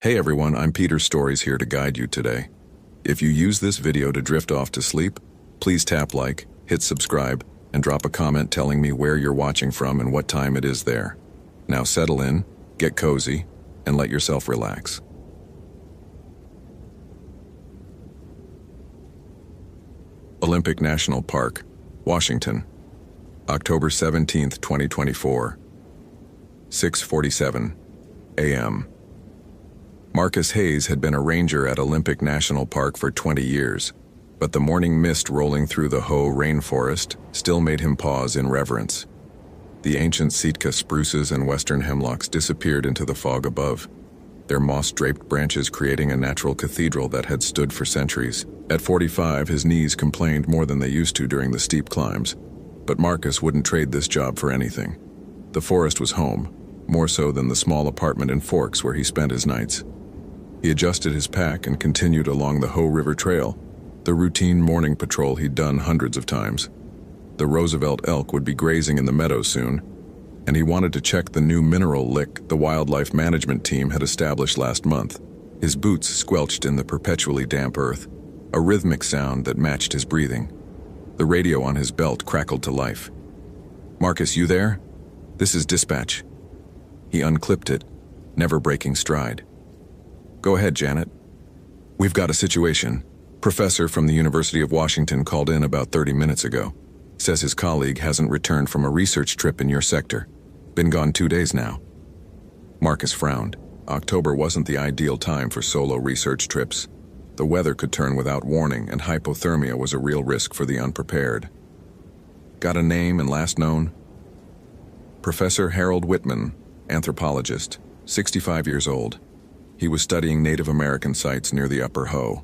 Hey everyone, I'm Peter Stories here to guide you today. If you use this video to drift off to sleep, please tap like, hit subscribe, and drop a comment telling me where you're watching from and what time it is there. Now settle in, get cozy, and let yourself relax. Olympic National Park, Washington, October 17, 2024, 6:47 a.m. Marcus Hayes had been a ranger at Olympic National Park for 20 years, but the morning mist rolling through the Hoh rainforest still made him pause in reverence. The ancient Sitka spruces and western hemlocks disappeared into the fog above, their moss-draped branches creating a natural cathedral that had stood for centuries. At 45, his knees complained more than they used to during the steep climbs, but Marcus wouldn't trade this job for anything. The forest was home, more so than the small apartment in Forks where he spent his nights. He adjusted his pack and continued along the Hoh River Trail, the routine morning patrol he'd done hundreds of times. The Roosevelt elk would be grazing in the meadow soon, and he wanted to check the new mineral lick the wildlife management team had established last month. His boots squelched in the perpetually damp earth, a rhythmic sound that matched his breathing. The radio on his belt crackled to life. "Marcus, you there? This is dispatch." He unclipped it, never breaking stride. "Go ahead, Janet. We've got a situation. Professor from the University of Washington called in about 30 minutes ago. Says his colleague hasn't returned from a research trip in your sector. Been gone 2 days now." Marcus frowned. October wasn't the ideal time for solo research trips. The weather could turn without warning, and hypothermia was a real risk for the unprepared. "Got a name and last known?" Professor Harold Whitman, anthropologist, 65 years old. He was studying Native American sites near the Upper Hoh.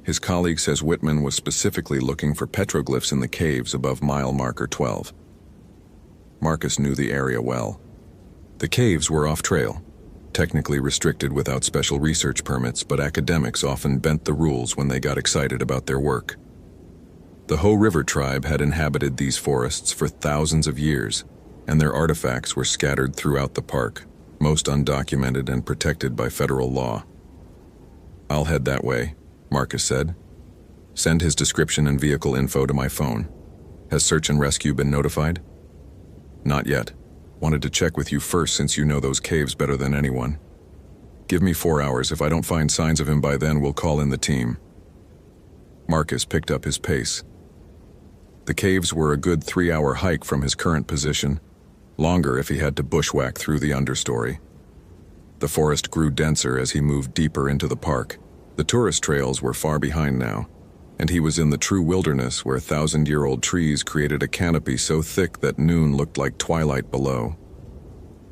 His colleague says Whitman was specifically looking for petroglyphs in the caves above mile marker 12. Marcus knew the area well. The caves were off-trail, technically restricted without special research permits, but academics often bent the rules when they got excited about their work. The Hoh River tribe had inhabited these forests for thousands of years, and their artifacts were scattered throughout the park, most undocumented and protected by federal law. "I'll head that way," Marcus said. "Send his description and vehicle info to my phone. Has search and rescue been notified?" "Not yet. Wanted to check with you first since you know those caves better than anyone. Give me 4 hours. If I don't find signs of him by then, we'll call in the team." Marcus picked up his pace. The caves were a good 3-hour hike from his current position, longer if he had to bushwhack through the understory. The forest grew denser as he moved deeper into the park. The tourist trails were far behind now, and he was in the true wilderness where 1,000-year-old trees created a canopy so thick that noon looked like twilight below.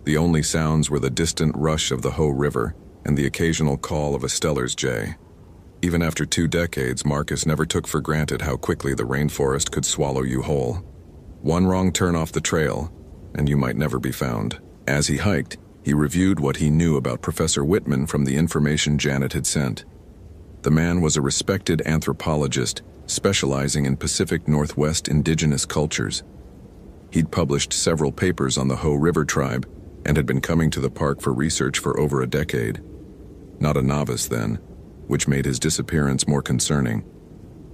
The only sounds were the distant rush of the Hoh River and the occasional call of a Steller's jay. Even after 2 decades, Marcus never took for granted how quickly the rainforest could swallow you whole. One wrong turn off the trail, and you might never be found. As he hiked, he reviewed what he knew about Professor Whitman from the information Janet had sent. The man was a respected anthropologist specializing in Pacific Northwest indigenous cultures. He'd published several papers on the Hoh River tribe and had been coming to the park for research for over a decade. Not a novice then, which made his disappearance more concerning.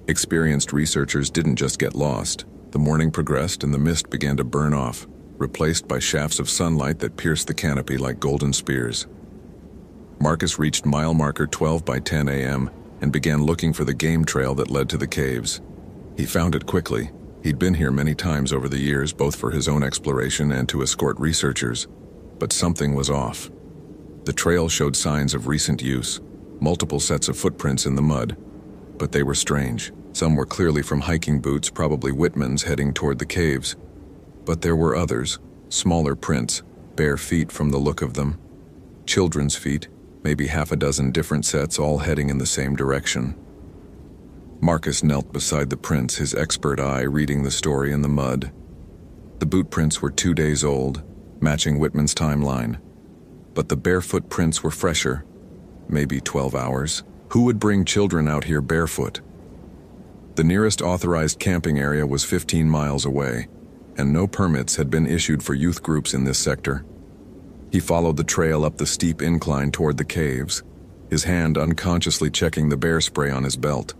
Experienced researchers didn't just get lost. The morning progressed and the mist began to burn off, replaced by shafts of sunlight that pierced the canopy like golden spears. Marcus reached mile marker 12 by 10 a.m. and began looking for the game trail that led to the caves. He found it quickly. He'd been here many times over the years, both for his own exploration and to escort researchers. But something was off. The trail showed signs of recent use, multiple sets of footprints in the mud. But they were strange. Some were clearly from hiking boots, probably Whitman's, heading toward the caves. But there were others, smaller prints, bare feet from the look of them. Children's feet, maybe half a dozen different sets, all heading in the same direction. Marcus knelt beside the prints, his expert eye reading the story in the mud. The boot prints were 2 days old, matching Whitman's timeline. But the barefoot prints were fresher, maybe 12 hours. Who would bring children out here barefoot? The nearest authorized camping area was 15 miles away, and no permits had been issued for youth groups in this sector. He followed the trail up the steep incline toward the caves, his hand unconsciously checking the bear spray on his belt.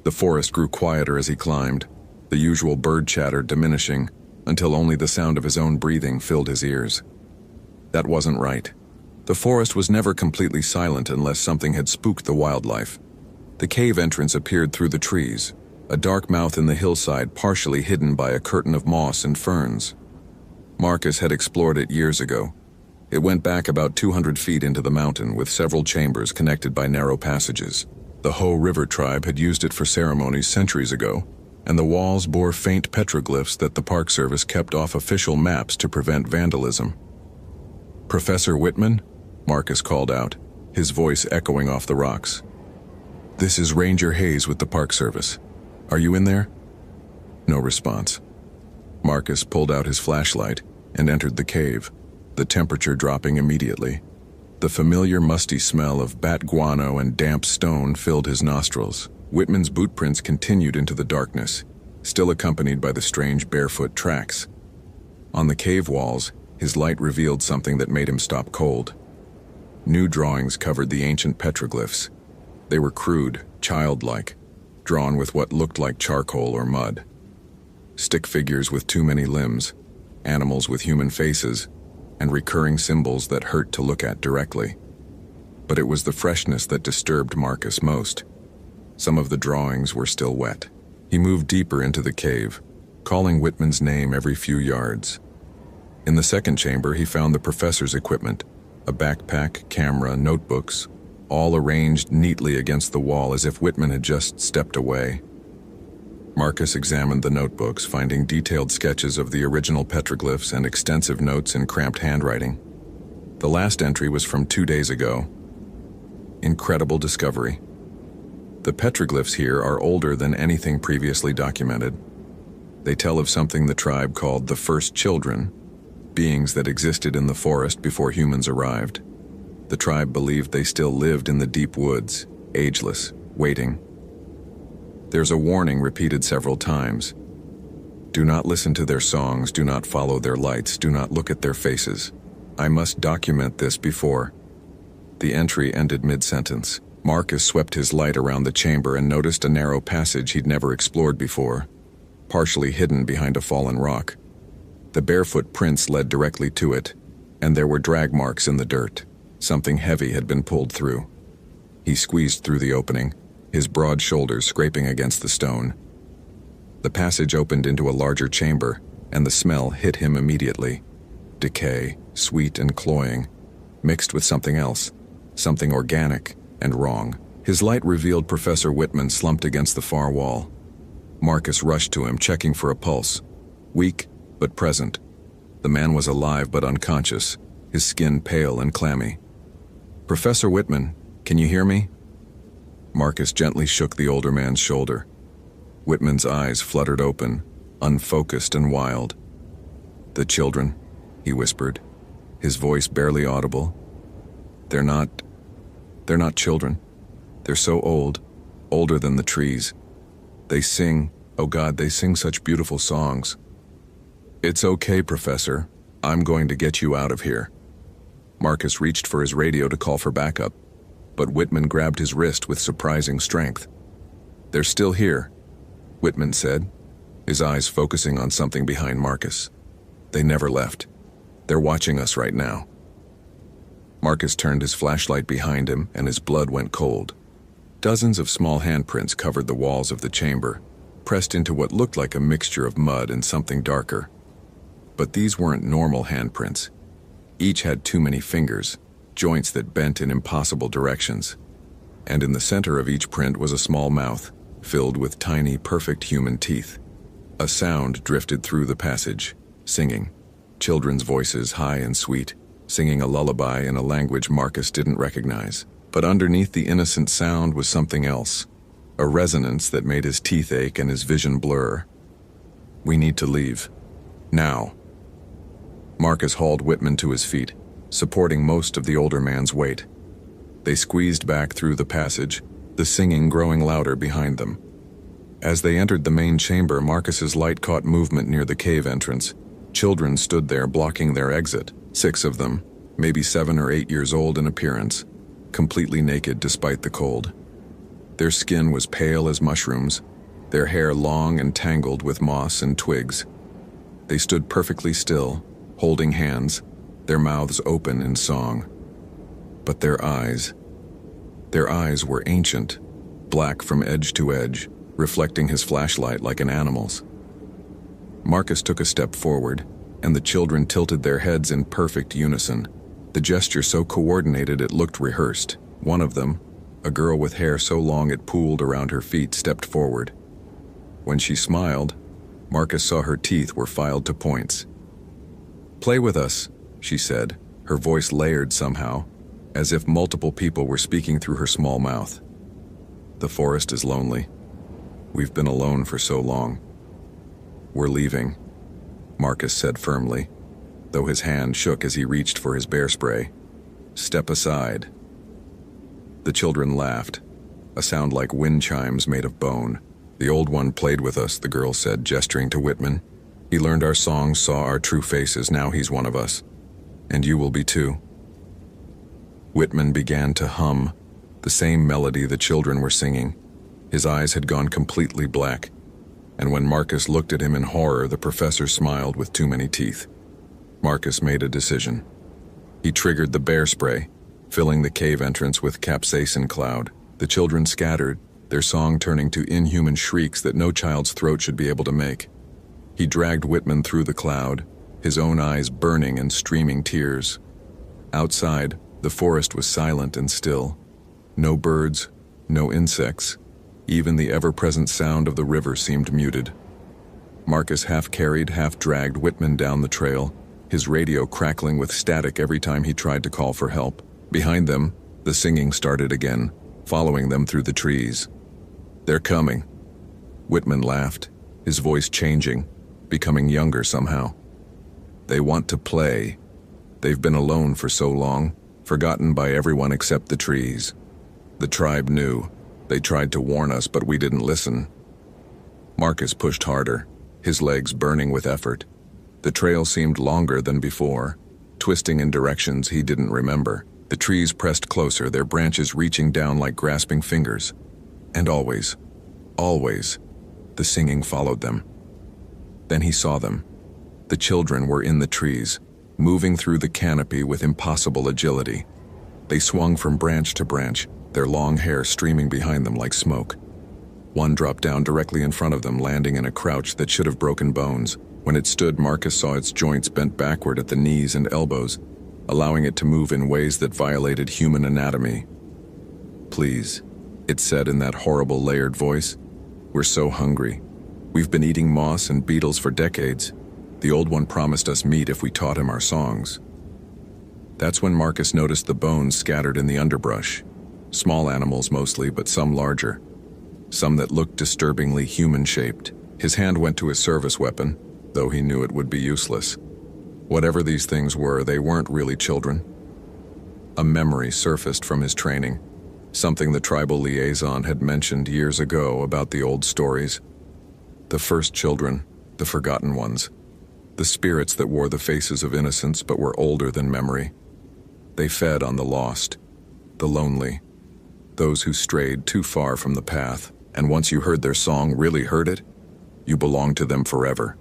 The forest grew quieter as he climbed, the usual bird chatter diminishing, until only the sound of his own breathing filled his ears. That wasn't right. The forest was never completely silent unless something had spooked the wildlife. The cave entrance appeared through the trees, a dark mouth in the hillside partially hidden by a curtain of moss and ferns. Marcus had explored it years ago. It went back about 200 feet into the mountain with several chambers connected by narrow passages. The Ho River tribe had used it for ceremonies centuries ago, and the walls bore faint petroglyphs that the Park Service kept off official maps to prevent vandalism. "Professor Whitman?" Marcus called out, his voice echoing off the rocks. "This is Ranger Hayes with the Park Service. Are you in there?" No response. Marcus pulled out his flashlight and entered the cave, the temperature dropping immediately. The familiar musty smell of bat guano and damp stone filled his nostrils. Whitman's boot prints continued into the darkness, still accompanied by the strange barefoot tracks. On the cave walls, his light revealed something that made him stop cold. New drawings covered the ancient petroglyphs. They were crude, childlike, drawn with what looked like charcoal or mud. Stick figures with too many limbs, animals with human faces, and recurring symbols that hurt to look at directly. But it was the freshness that disturbed Marcus most. Some of the drawings were still wet. He moved deeper into the cave, calling Whitman's name every few yards. In the second chamber, he found the professor's equipment, a backpack, camera, notebooks, all arranged neatly against the wall as if Whitman had just stepped away. Marcus examined the notebooks, finding detailed sketches of the original petroglyphs and extensive notes in cramped handwriting. The last entry was from 2 days ago. Incredible discovery. The petroglyphs here are older than anything previously documented. They tell of something the tribe called the first children, beings that existed in the forest before humans arrived. The tribe believed they still lived in the deep woods, ageless, waiting. There's a warning repeated several times. Do not listen to their songs, do not follow their lights, do not look at their faces. I must document this before. The entry ended mid-sentence. Marcus swept his light around the chamber and noticed a narrow passage he'd never explored before, partially hidden behind a fallen rock. The barefoot prints led directly to it, and there were drag marks in the dirt. Something heavy had been pulled through. He squeezed through the opening, his broad shoulders scraping against the stone. The passage opened into a larger chamber, and the smell hit him immediately. Decay, sweet and cloying, mixed with something else, something organic and wrong. His light revealed Professor Whitman slumped against the far wall. Marcus rushed to him, checking for a pulse. Weak, but present. The man was alive but unconscious, his skin pale and clammy. "Professor Whitman, can you hear me?" Marcus gently shook the older man's shoulder. Whitman's eyes fluttered open, unfocused and wild. "The children," he whispered, his voice barely audible. They're not children. They're so old, older than the trees. They sing, oh God, they sing such beautiful songs." "It's okay, Professor. I'm going to get you out of here." Marcus reached for his radio to call for backup, but Whitman grabbed his wrist with surprising strength. "They're still here," Whitman said, his eyes focusing on something behind Marcus. "They never left. They're watching us right now." Marcus turned his flashlight behind him, and his blood went cold. Dozens of small handprints covered the walls of the chamber, pressed into what looked like a mixture of mud and something darker. But these weren't normal handprints. Each had too many fingers, joints that bent in impossible directions. And in the center of each print was a small mouth, filled with tiny, perfect human teeth. A sound drifted through the passage, singing. Children's voices, high and sweet, singing a lullaby in a language Marcus didn't recognize. But underneath the innocent sound was something else, a resonance that made his teeth ache and his vision blur. "We need to leave. Now." Marcus hauled Whitman to his feet, supporting most of the older man's weight. They squeezed back through the passage, the singing growing louder behind them. As they entered the main chamber, Marcus's light caught movement near the cave entrance. Children stood there blocking their exit, 6 of them, maybe 7 or 8 years old in appearance. completely naked despite the cold. Their skin was pale as mushrooms, their hair long and tangled with moss and twigs. They stood perfectly still, holding hands, their mouths open in song. But their eyes were ancient, black from edge to edge, reflecting his flashlight like an animal's. Marcus took a step forward, and the children tilted their heads in perfect unison, the gesture so coordinated it looked rehearsed. One of them, a girl with hair so long it pooled around her feet, stepped forward. When she smiled, Marcus saw her teeth were filed to points. "Play with us," she said, her voice layered somehow, as if multiple people were speaking through her small mouth. "The forest is lonely. We've been alone for so long. We're leaving," Marcus said firmly, though his hand shook as he reached for his bear spray. "Step aside." The children laughed, a sound like wind chimes made of bone. "The old one played with us," the girl said, gesturing to Whitman. "He learned our songs, saw our true faces, now he's one of us. And you will be too." Whitman began to hum, the same melody the children were singing. His eyes had gone completely black, and when Marcus looked at him in horror, the professor smiled with too many teeth. Marcus made a decision. He triggered the bear spray, filling the cave entrance with capsaicin cloud. The children scattered, their song turning to inhuman shrieks that no child's throat should be able to make. He dragged Whitman through the cloud, his own eyes burning and streaming tears. Outside, the forest was silent and still. No birds, no insects. Even the ever-present sound of the river seemed muted. Marcus half-carried, half-dragged Whitman down the trail, his radio crackling with static every time he tried to call for help. Behind them, the singing started again, following them through the trees. "They're coming." Whitman laughed, his voice changing, becoming younger somehow. "They want to play. They've been alone for so long, forgotten by everyone except the trees. The tribe knew. They tried to warn us, but we didn't listen." Marcus pushed harder, his legs burning with effort. The trail seemed longer than before, twisting in directions he didn't remember. The trees pressed closer, their branches reaching down like grasping fingers. And always, the singing followed them. Then he saw them. The children were in the trees, moving through the canopy with impossible agility. They swung from branch to branch, their long hair streaming behind them like smoke. One dropped down directly in front of them, landing in a crouch that should have broken bones. When it stood, Marcus saw its joints bent backward at the knees and elbows, allowing it to move in ways that violated human anatomy. "Please," it said in that horrible layered voice. "We're so hungry. We've been eating moss and beetles for decades. The old one promised us meat if we taught him our songs." That's when Marcus noticed the bones scattered in the underbrush. Small animals mostly, but some larger. Some that looked disturbingly human-shaped. His hand went to his service weapon, though he knew it would be useless. Whatever these things were, they weren't really children. A memory surfaced from his training, something the tribal liaison had mentioned years ago about the old stories. The first children, the forgotten ones. The spirits that wore the faces of innocence but were older than memory. They fed on the lost, the lonely, those who strayed too far from the path, and once you heard their song, really heard it, you belonged to them forever.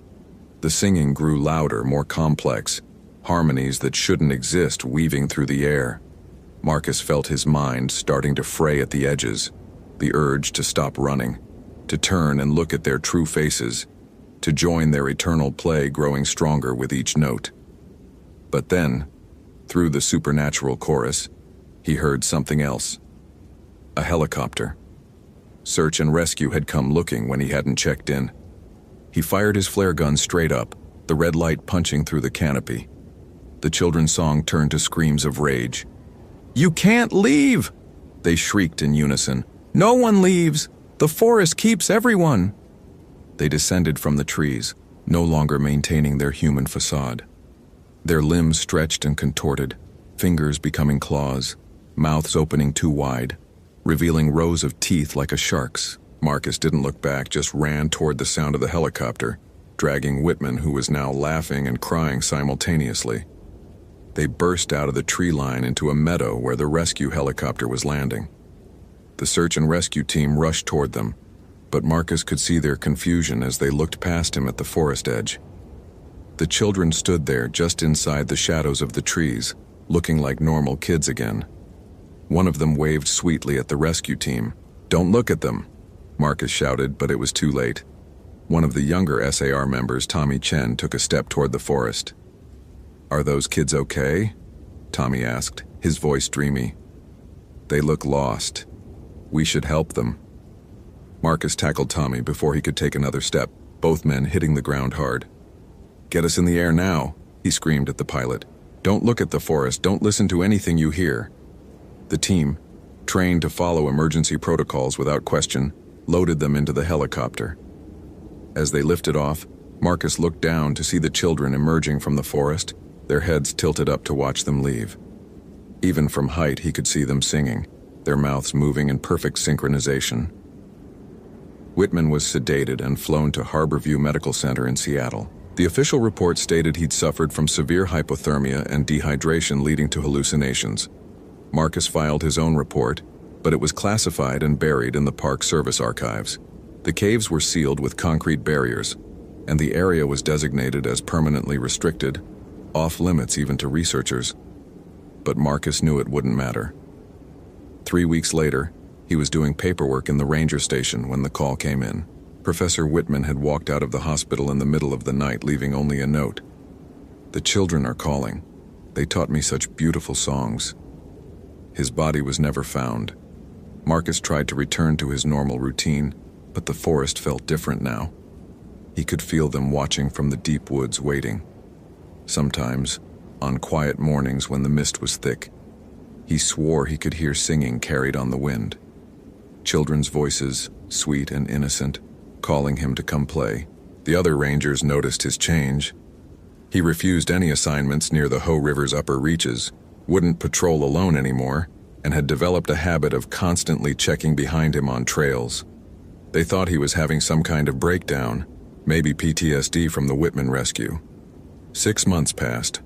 The singing grew louder, more complex, harmonies that shouldn't exist weaving through the air. Marcus felt his mind starting to fray at the edges, the urge to stop running, to turn and look at their true faces, to join their eternal play growing stronger with each note. But then, through the supernatural chorus, he heard something else. A helicopter. Search and rescue had come looking when he hadn't checked in. He fired his flare gun straight up, the red light punching through the canopy. The children's song turned to screams of rage. "You can't leave!" they shrieked in unison. "No one leaves! The forest keeps everyone!" They descended from the trees, no longer maintaining their human facade. Their limbs stretched and contorted, fingers becoming claws, mouths opening too wide, revealing rows of teeth like a shark's. Marcus didn't look back, just ran toward the sound of the helicopter, dragging Whitman, who was now laughing and crying simultaneously. They burst out of the tree line into a meadow where the rescue helicopter was landing. The search and rescue team rushed toward them, but Marcus could see their confusion as they looked past him at the forest edge. The children stood there just inside the shadows of the trees, looking like normal kids again. One of them waved sweetly at the rescue team. "Don't look at them," Marcus shouted, but it was too late. One of the younger SAR members, Tommy Chen, took a step toward the forest. "Are those kids okay?" Tommy asked, his voice dreamy. "They look lost. We should help them." Marcus tackled Tommy before he could take another step, both men hitting the ground hard. "Get us in the air now," he screamed at the pilot. "Don't look at the forest, don't listen to anything you hear." The team, trained to follow emergency protocols without question, loaded them into the helicopter. As they lifted off, Marcus looked down to see the children emerging from the forest, their heads tilted up to watch them leave. Even from height, he could see them singing, their mouths moving in perfect synchronization. Whitman was sedated and flown to Harborview Medical Center in Seattle. The official report stated he'd suffered from severe hypothermia and dehydration leading to hallucinations. Marcus filed his own report, but it was classified and buried in the Park Service archives. The caves were sealed with concrete barriers, and the area was designated as permanently restricted, off-limits even to researchers. But Marcus knew it wouldn't matter. 3 weeks later, he was doing paperwork in the ranger station when the call came in. Professor Whitman had walked out of the hospital in the middle of the night, leaving only a note. "The children are calling. They taught me such beautiful songs." His body was never found. Marcus tried to return to his normal routine, but the forest felt different now. He could feel them watching from the deep woods, waiting. Sometimes, on quiet mornings when the mist was thick, he swore he could hear singing carried on the wind. Children's voices, sweet and innocent, calling him to come play. The other rangers noticed his change. He refused any assignments near the Ho River's upper reaches, wouldn't patrol alone anymore, and had developed a habit of constantly checking behind him on trails. They thought he was having some kind of breakdown, maybe PTSD from the Whitman rescue. 6 months passed.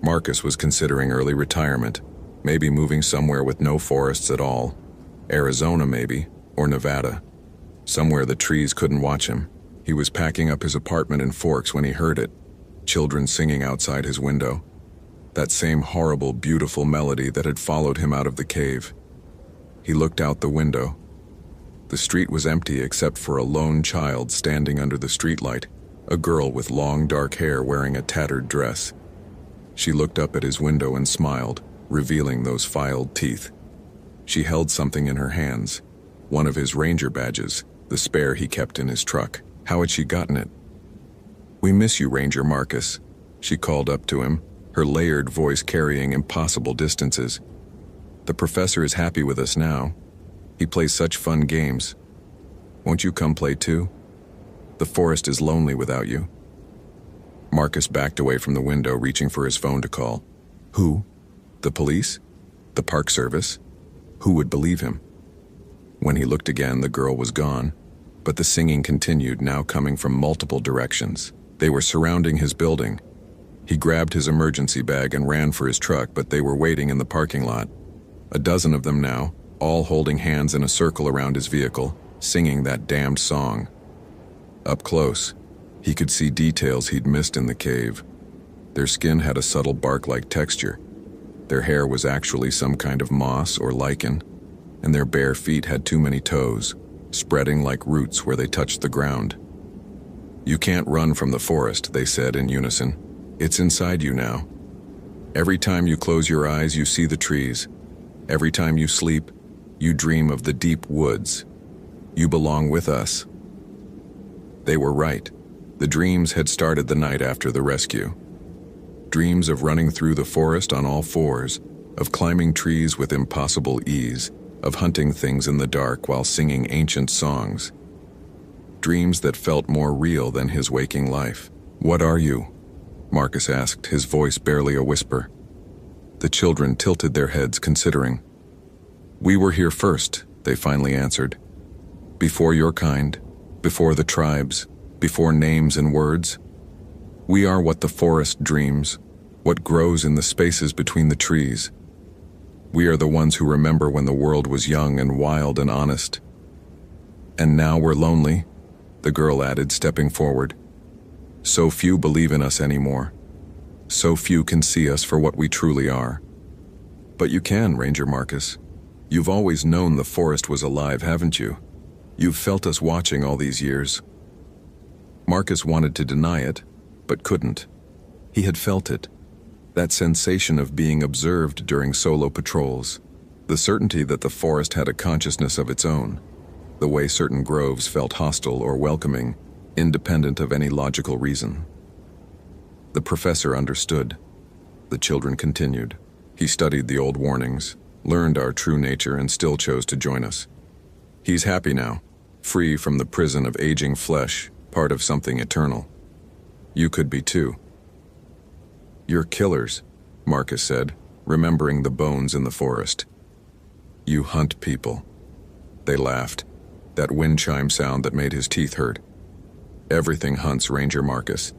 Marcus was considering early retirement, maybe moving somewhere with no forests at all. Arizona maybe, or Nevada. Somewhere the trees couldn't watch him. He was packing up his apartment in Forks when he heard it. Children singing outside his window. That same horrible, beautiful melody that had followed him out of the cave. He looked out the window. The street was empty except for a lone child standing under the streetlight, a girl with long dark hair wearing a tattered dress. She looked up at his window and smiled, revealing those filed teeth. She held something in her hands, one of his ranger badges, the spare he kept in his truck. How had she gotten it? "We miss you, Ranger Marcus," she called up to him, her layered voice carrying impossible distances. "The professor is happy with us now. He plays such fun games. Won't you come play too? The forest is lonely without you." Marcus backed away from the window, reaching for his phone to call. Who? The police? The Park Service? Who would believe him? When he looked again, the girl was gone, but the singing continued, now coming from multiple directions. They were surrounding his building. He grabbed his emergency bag and ran for his truck, but they were waiting in the parking lot. A dozen of them now, all holding hands in a circle around his vehicle, singing that damned song. Up close, he could see details he'd missed in the cave. Their skin had a subtle bark-like texture. Their hair was actually some kind of moss or lichen, and their bare feet had too many toes, spreading like roots where they touched the ground. "You can't run from the forest," they said in unison. "It's inside you now. Every time you close your eyes, you see the trees. Every time you sleep, you dream of the deep woods. You belong with us." They were right. The dreams had started the night after the rescue. Dreams of running through the forest on all fours, of climbing trees with impossible ease, of hunting things in the dark while singing ancient songs. Dreams that felt more real than his waking life. "What are you?" Marcus asked, his voice barely a whisper. The children tilted their heads, considering. "We were here first," they finally answered. "Before your kind, before the tribes, before names and words. We are what the forest dreams, What grows in the spaces between the trees? We are the ones who remember when the world was young and wild and honest. And now we're lonely, the girl added, stepping forward. So few believe in us anymore. So few can see us for what we truly are. But you can, Ranger Marcus. You've always known the forest was alive, haven't you? You've felt us watching all these years. Marcus wanted to deny it, but couldn't. He had felt it. That sensation of being observed during solo patrols. The certainty that the forest had a consciousness of its own. The way certain groves felt hostile or welcoming, independent of any logical reason. The professor understood. The children continued. He studied the old warnings, learned our true nature, and still chose to join us. He's happy now, free from the prison of aging flesh, part of something eternal. You could be too. You're killers, Marcus said, remembering the bones in the forest. You hunt people. They laughed, that wind chime sound that made his teeth hurt. Everything hunts, Ranger Marcus.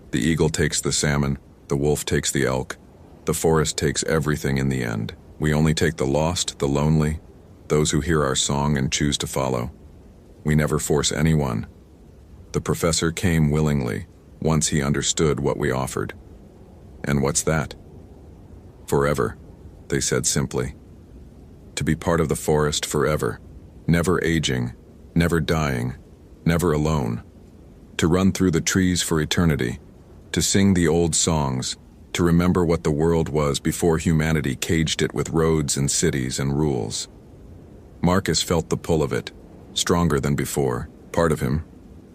The eagle takes the salmon, the wolf takes the elk, the forest takes everything in the end. We only take the lost, the lonely, those who hear our song and choose to follow. We never force anyone. The professor came willingly, once he understood what we offered. And what's that? Forever, they said simply. To be part of the forest forever, never aging, never dying, never alone. To run through the trees for eternity, to sing the old songs, to remember what the world was before humanity caged it with roads and cities and rules. Marcus felt the pull of it, stronger than before. Part of him,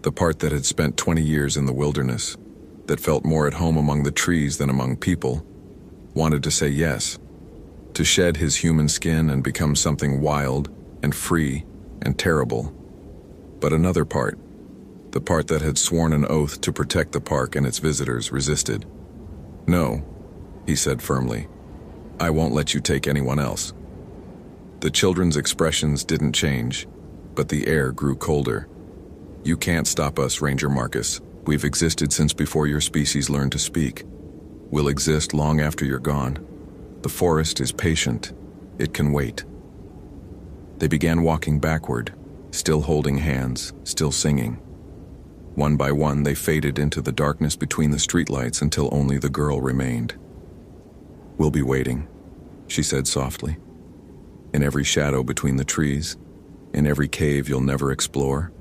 the part that had spent 20 years in the wilderness, that felt more at home among the trees than among people, wanted to say yes, to shed his human skin and become something wild and free and terrible. But another part, the part that had sworn an oath to protect the park and its visitors, resisted. No, he said firmly. I won't let you take anyone else. The children's expressions didn't change, but the air grew colder. You can't stop us, Ranger Marcus. We've existed since before your species learned to speak. We'll exist long after you're gone. The forest is patient. It can wait. They began walking backward, still holding hands, still singing. One by one, they faded into the darkness between the streetlights until only the girl remained. We'll be waiting, she said softly. In every shadow between the trees, in every cave you'll never explore,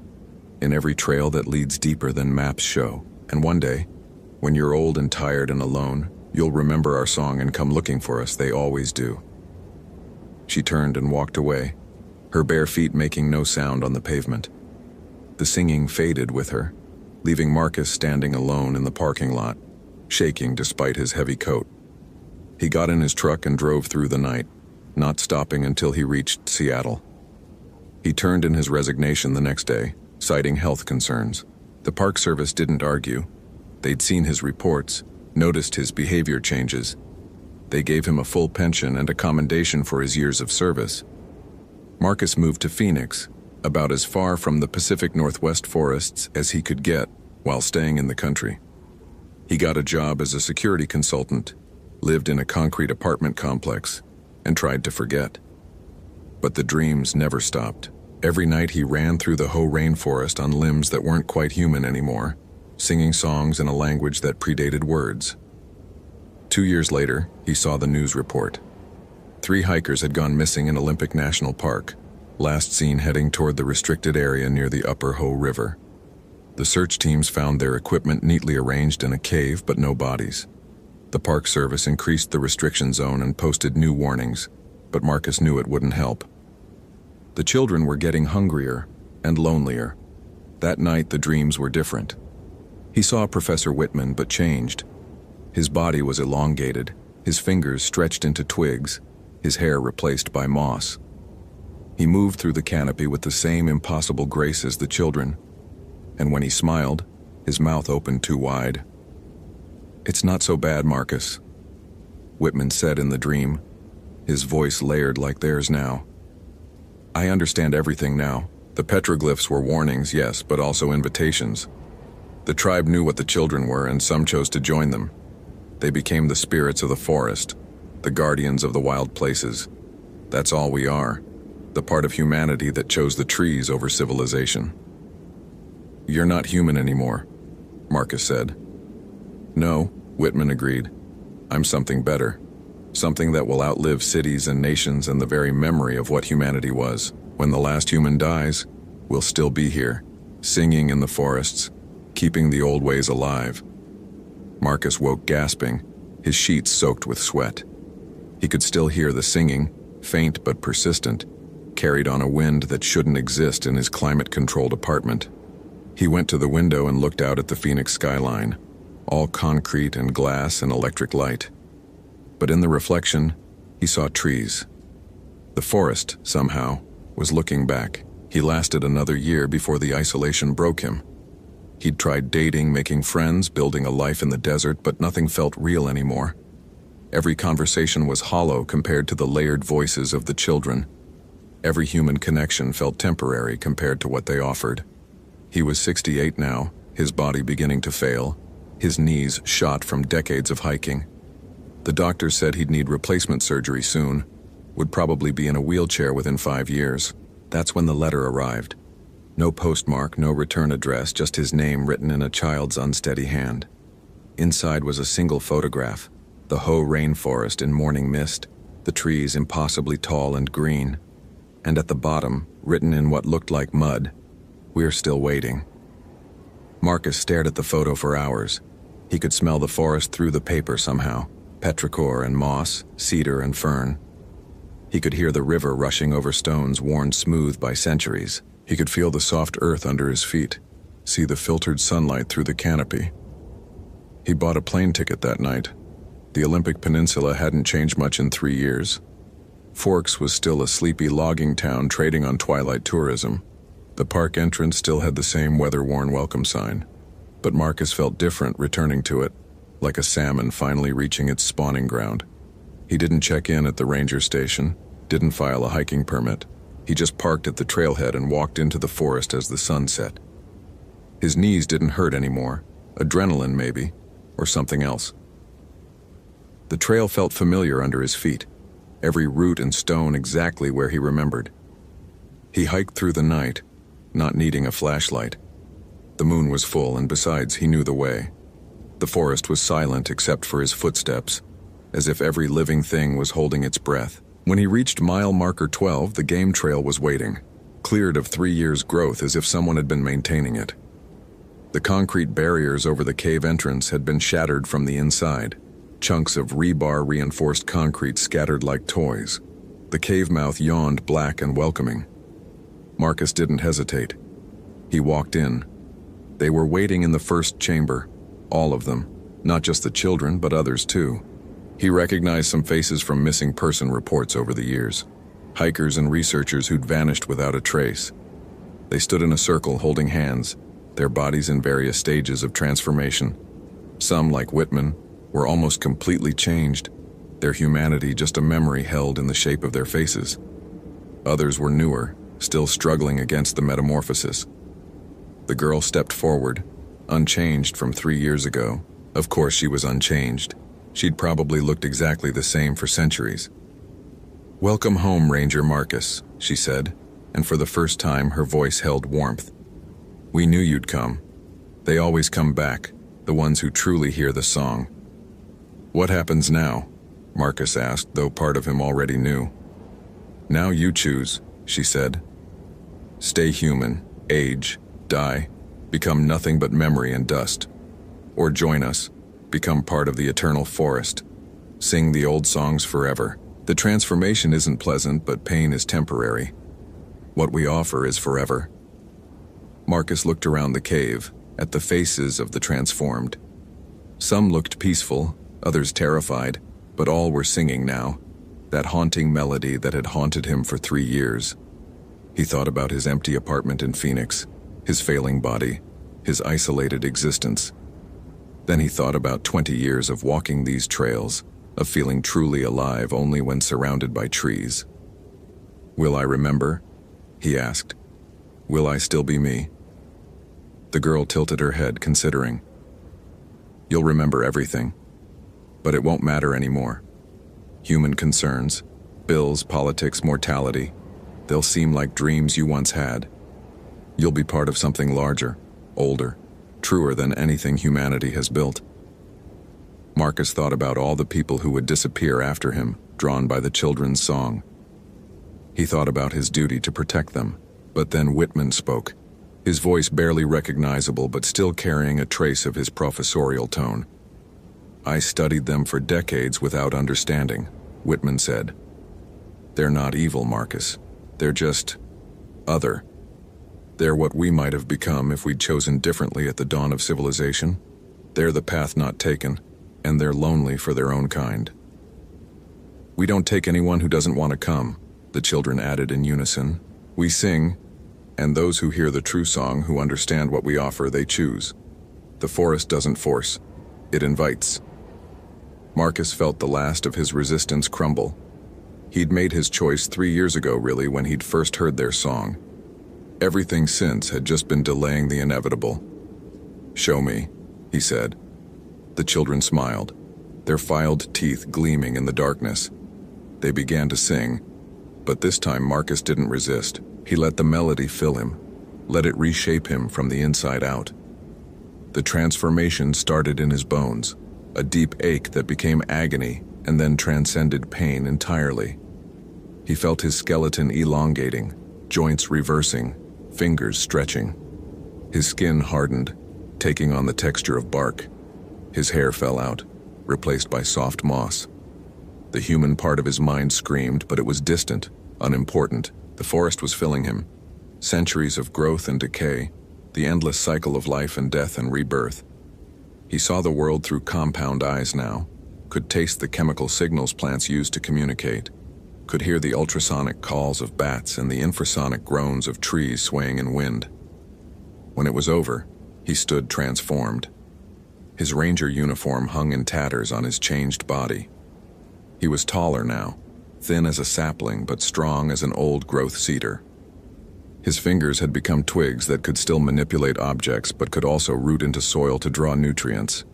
in every trail that leads deeper than maps show. And one day, when you're old and tired and alone, you'll remember our song and come looking for us. They always do. She turned and walked away, her bare feet making no sound on the pavement. The singing faded with her, leaving Marcus standing alone in the parking lot, shaking despite his heavy coat. He got in his truck and drove through the night, not stopping until he reached Seattle. He turned in his resignation the next day, citing health concerns. The Park Service didn't argue. They'd seen his reports, noticed his behavior changes. They gave him a full pension and a commendation for his years of service. Marcus moved to Phoenix, about as far from the Pacific Northwest forests as he could get while staying in the country. He got a job as a security consultant, lived in a concrete apartment complex, and tried to forget. But the dreams never stopped. Every night he ran through the Hoh rainforest on limbs that weren't quite human anymore, singing songs in a language that predated words. 2 years later, he saw the news report. 3 hikers had gone missing in Olympic National Park, last seen heading toward the restricted area near the upper Hoh River. The search teams found their equipment neatly arranged in a cave, but no bodies. The Park Service increased the restriction zone and posted new warnings, but Marcus knew it wouldn't help. The children were getting hungrier and lonelier. That night, the dreams were different. He saw Professor Whitman, but changed. His body was elongated, his fingers stretched into twigs, his hair replaced by moss. He moved through the canopy with the same impossible grace as the children, and when he smiled, his mouth opened too wide. "It's not so bad, Marcus," Whitman said in the dream, his voice layered like theirs now. "I understand everything now. The petroglyphs were warnings, yes, but also invitations. The tribe knew what the children were, and some chose to join them. They became the spirits of the forest, the guardians of the wild places. That's all we are, the part of humanity that chose the trees over civilization. "You're not human anymore," Marcus said. "No," Whitman agreed. "I'm something better. Something that will outlive cities and nations and the very memory of what humanity was. When the last human dies, we'll still be here, singing in the forests, keeping the old ways alive." Marcus woke gasping, his sheets soaked with sweat. He could still hear the singing, faint but persistent, carried on a wind that shouldn't exist in his climate-controlled apartment. He went to the window and looked out at the Phoenix skyline, all concrete and glass and electric light. But in the reflection, he saw trees. The forest, somehow, was looking back. He lasted another year before the isolation broke him. He'd tried dating, making friends, building a life in the desert, but nothing felt real anymore. Every conversation was hollow compared to the layered voices of the children. Every human connection felt temporary compared to what they offered. He was 68 now, his body beginning to fail, his knees shot from decades of hiking. The doctor said he'd need replacement surgery soon, would probably be in a wheelchair within 5 years. That's when the letter arrived. No postmark, no return address, just his name written in a child's unsteady hand. Inside was a single photograph, the Hoh rainforest in morning mist, the trees impossibly tall and green. And at the bottom, written in what looked like mud, "We're still waiting." Marcus stared at the photo for hours. He could smell the forest through the paper somehow, petrichor and moss, cedar and fern. He could hear the river rushing over stones worn smooth by centuries. He could feel the soft earth under his feet, see the filtered sunlight through the canopy. He bought a plane ticket that night. The Olympic Peninsula hadn't changed much in 3 years. Forks was still a sleepy logging town trading on twilight tourism. The park entrance still had the same weather-worn welcome sign. But Marcus felt different returning to it, like a salmon finally reaching its spawning ground. He didn't check in at the ranger station, didn't file a hiking permit. He just parked at the trailhead and walked into the forest as the sun set. His knees didn't hurt anymore, adrenaline maybe, or something else. The trail felt familiar under his feet, every root and stone exactly where he remembered. He hiked through the night, not needing a flashlight. The moon was full, and besides, he knew the way. The forest was silent except for his footsteps, as if every living thing was holding its breath. When he reached mile marker 12, the game trail was waiting, cleared of 3 years' growth as if someone had been maintaining it. The concrete barriers over the cave entrance had been shattered from the inside, chunks of rebar-reinforced concrete scattered like toys. The cave mouth yawned black and welcoming. Marcus didn't hesitate. He walked in. They were waiting in the first chamber, all of them, not just the children, but others too. He recognized some faces from missing person reports over the years, hikers and researchers who'd vanished without a trace. They stood in a circle holding hands, their bodies in various stages of transformation. Some, like Whitman, were almost completely changed, their humanity just a memory held in the shape of their faces. Others were newer, still struggling against the metamorphosis. The girl stepped forward, unchanged from 3 years ago. Of course she was unchanged. She'd probably looked exactly the same for centuries. "Welcome home, Ranger Marcus," she said, and for the first time her voice held warmth. "We knew you'd come. They always come back, the ones who truly hear the song." "What happens now?" Marcus asked, though part of him already knew. "Now you choose," she said. "Stay human, age, die, become nothing but memory and dust. Or join us, become part of the eternal forest. Sing the old songs forever. The transformation isn't pleasant, but pain is temporary. What we offer is forever." Marcus looked around the cave, at the faces of the transformed. Some looked peaceful, others terrified, but all were singing now, that haunting melody that had haunted him for 3 years. He thought about his empty apartment in Phoenix, his failing body, his isolated existence. Then he thought about 20 years of walking these trails, of feeling truly alive only when surrounded by trees. "Will I remember?" he asked. "Will I still be me?" The girl tilted her head, considering. "You'll remember everything. But it won't matter anymore. Human concerns, bills, politics, mortality, they'll seem like dreams you once had. You'll be part of something larger, older, truer than anything humanity has built. Marcus thought about all the people who would disappear after him, drawn by the children's song. He thought about his duty to protect them, but then Whitman spoke, his voice barely recognizable but still carrying a trace of his professorial tone. "I studied them for decades without understanding," Whitman said. "They're not evil, Marcus. They're just other. They're what we might have become if we'd chosen differently at the dawn of civilization. They're the path not taken, and they're lonely for their own kind." "We don't take anyone who doesn't want to come," the children added in unison. "We sing, and those who hear the true song, who understand what we offer, they choose. The forest doesn't force, it invites." Marcus felt the last of his resistance crumble. He'd made his choice 3 years ago, really, when he'd first heard their song. Everything since had just been delaying the inevitable. "Show me," he said. The children smiled, their filed teeth gleaming in the darkness. They began to sing, but this time Marcus didn't resist. He let the melody fill him, let it reshape him from the inside out. The transformation started in his bones, a deep ache that became agony and then transcended pain entirely. He felt his skeleton elongating, joints reversing, fingers stretching. His skin hardened, taking on the texture of bark. His hair fell out, replaced by soft moss. The human part of his mind screamed, but it was distant, unimportant. The forest was filling him. Centuries of growth and decay, the endless cycle of life and death and rebirth. He saw the world through compound eyes now, could taste the chemical signals plants used to communicate, could hear the ultrasonic calls of bats and the infrasonic groans of trees swaying in wind. When it was over, he stood transformed. His ranger uniform hung in tatters on his changed body. He was taller now, thin as a sapling but strong as an old-growth cedar. His fingers had become twigs that could still manipulate objects but could also root into soil to draw nutrients.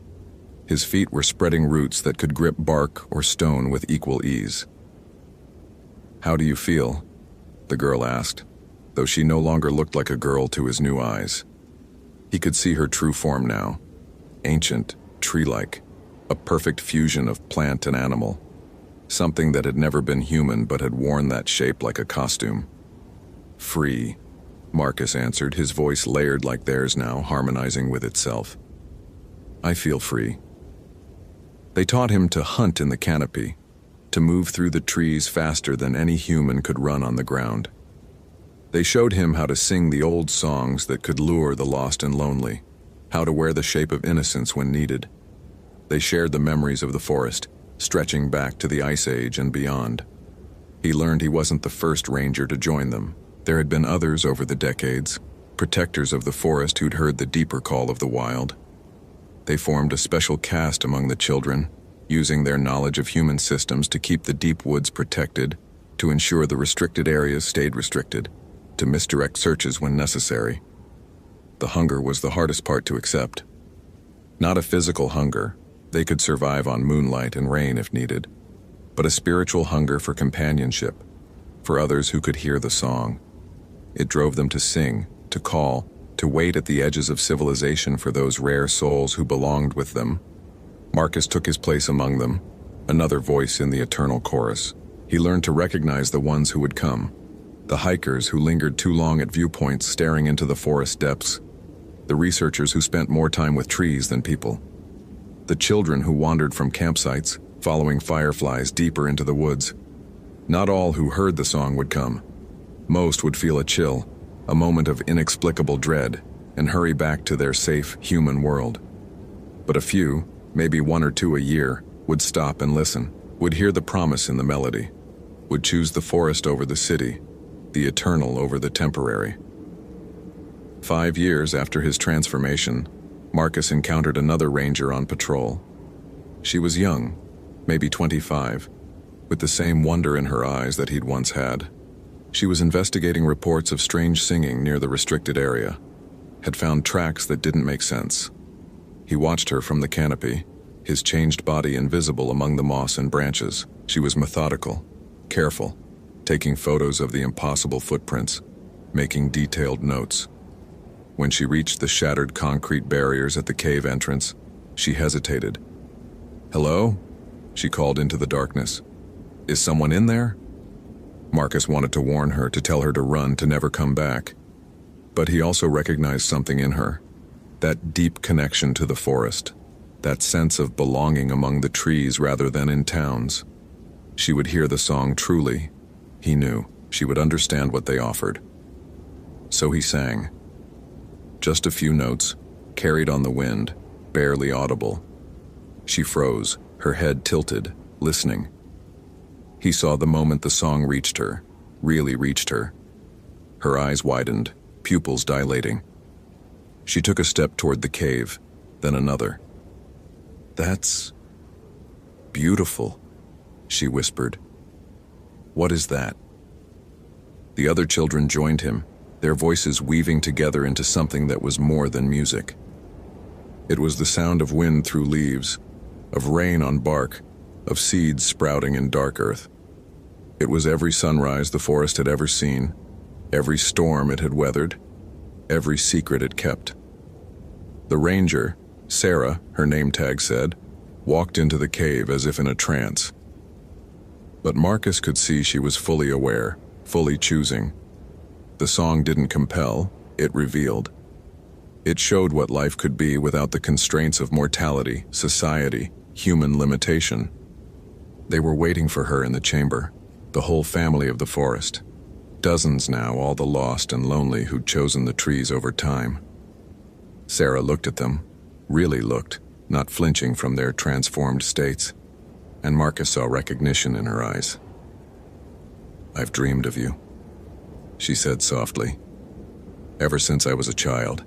His feet were spreading roots that could grip bark or stone with equal ease. "How do you feel?" the girl asked, though she no longer looked like a girl to his new eyes. He could see her true form now, ancient, tree-like, a perfect fusion of plant and animal, something that had never been human but had worn that shape like a costume. "Free," Marcus answered, his voice layered like theirs now, harmonizing with itself. "I feel free." They taught him to hunt in the canopy, to move through the trees faster than any human could run on the ground. They showed him how to sing the old songs that could lure the lost and lonely, how to wear the shape of innocence when needed. They shared the memories of the forest, stretching back to the Ice Age and beyond. He learned he wasn't the first ranger to join them. There had been others over the decades, protectors of the forest who'd heard the deeper call of the wild. They formed a special caste among the children, using their knowledge of human systems to keep the deep woods protected, to ensure the restricted areas stayed restricted, to misdirect searches when necessary. The hunger was the hardest part to accept. Not a physical hunger, they could survive on moonlight and rain if needed, but a spiritual hunger for companionship, for others who could hear the song. It drove them to sing, to call, to wait at the edges of civilization for those rare souls who belonged with them. Marcus took his place among them, another voice in the eternal chorus. He learned to recognize the ones who would come, the hikers who lingered too long at viewpoints staring into the forest depths, the researchers who spent more time with trees than people, the children who wandered from campsites, following fireflies deeper into the woods. Not all who heard the song would come. Most would feel a chill, a moment of inexplicable dread, and hurry back to their safe, human world. But a few, maybe 1 or 2 a year, would stop and listen, would hear the promise in the melody, would choose the forest over the city, the eternal over the temporary. 5 years after his transformation, Marcus encountered another ranger on patrol. She was young, maybe 25, with the same wonder in her eyes that he'd once had. She was investigating reports of strange singing near the restricted area, had found tracks that didn't make sense. He watched her from the canopy, his changed body invisible among the moss and branches. She was methodical, careful, taking photos of the impossible footprints, making detailed notes. When she reached the shattered concrete barriers at the cave entrance, she hesitated. "Hello?" she called into the darkness. "Is someone in there?" Marcus wanted to warn her, to tell her to run, to never come back. But he also recognized something in her, that deep connection to the forest, that sense of belonging among the trees rather than in towns. She would hear the song truly. He knew she would understand what they offered. So he sang. Just a few notes, carried on the wind, barely audible. She froze, her head tilted, listening. He saw the moment the song reached her, really reached her. Her eyes widened, pupils dilating. She took a step toward the cave, then another. "That's beautiful," she whispered. "What is that?" The other children joined him, their voices weaving together into something that was more than music. It was the sound of wind through leaves, of rain on bark, of seeds sprouting in dark earth. It was every sunrise the forest had ever seen, every storm it had weathered, every secret it kept. The ranger, Sarah, her name tag said, walked into the cave as if in a trance. But Marcus could see she was fully aware, fully choosing. The song didn't compel, it revealed. It showed what life could be without the constraints of mortality, society, human limitation. They were waiting for her in the chamber, the whole family of the forest. Dozens now, all the lost and lonely who'd chosen the trees over time. Sarah looked at them, really looked, not flinching from their transformed states, and Marcus saw recognition in her eyes. "I've dreamed of you," she said softly. "Ever since I was a child.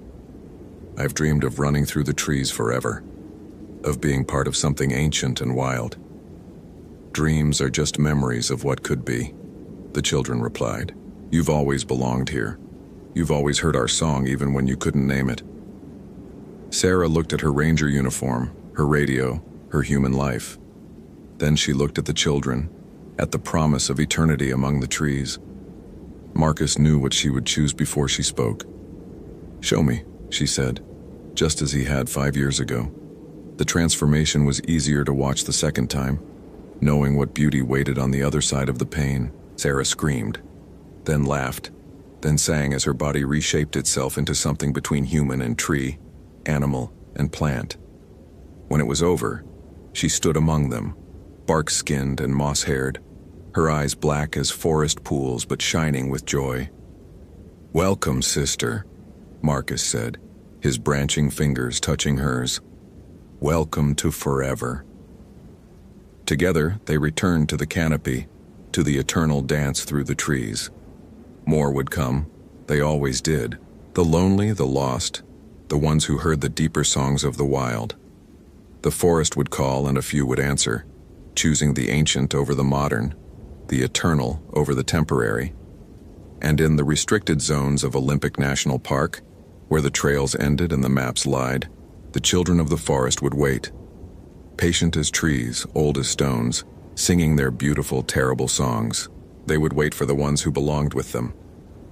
I've dreamed of running through the trees forever, of being part of something ancient and wild." "Dreams are just memories of what could be," the children replied. "You've always belonged here. You've always heard our song even when you couldn't name it." Sarah looked at her ranger uniform, her radio, her human life. Then she looked at the children, at the promise of eternity among the trees. Marcus knew what she would choose before she spoke. "Show me," she said, just as he had 5 years ago. The transformation was easier to watch the second time, knowing what beauty waited on the other side of the pain. Sarah screamed, then laughed, then sang as her body reshaped itself into something between human and tree, animal and plant. When it was over, she stood among them, bark-skinned and moss-haired, her eyes black as forest pools but shining with joy. "Welcome, sister," Marcus said, his branching fingers touching hers. "Welcome to forever." Together, they returned to the canopy, to the eternal dance through the trees. More would come. They always did. The lonely, the lost, the ones who heard the deeper songs of the wild. The forest would call and a few would answer, choosing the ancient over the modern, the eternal over the temporary. And in the restricted zones of Olympic National Park, where the trails ended and the maps lied, the children of the forest would wait, patient as trees, old as stones, singing their beautiful, terrible songs. They would wait for the ones who belonged with them,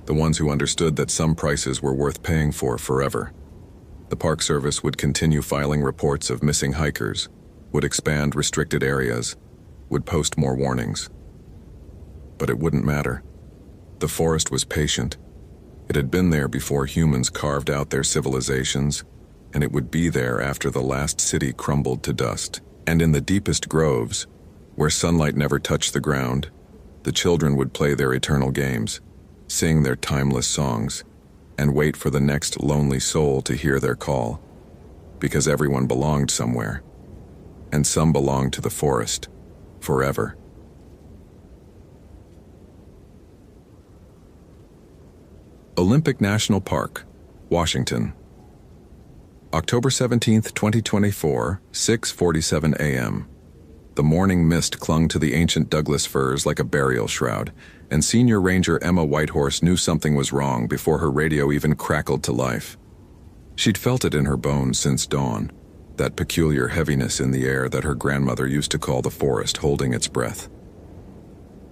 the ones who understood that some prices were worth paying for forever. The Park Service would continue filing reports of missing hikers, would expand restricted areas, would post more warnings. But it wouldn't matter. The forest was patient. It had been there before humans carved out their civilizations, and it would be there after the last city crumbled to dust. And in the deepest groves, where sunlight never touched the ground, the children would play their eternal games, sing their timeless songs, and wait for the next lonely soul to hear their call, because everyone belonged somewhere, and some belonged to the forest, forever. Olympic National Park, Washington. October 17th, 2024, 6:47 a.m. The morning mist clung to the ancient Douglas firs like a burial shroud, and Senior Ranger Emma Whitehorse knew something was wrong before her radio even crackled to life. She'd felt it in her bones since dawn. that peculiar heaviness in the air that her grandmother used to call the forest holding its breath.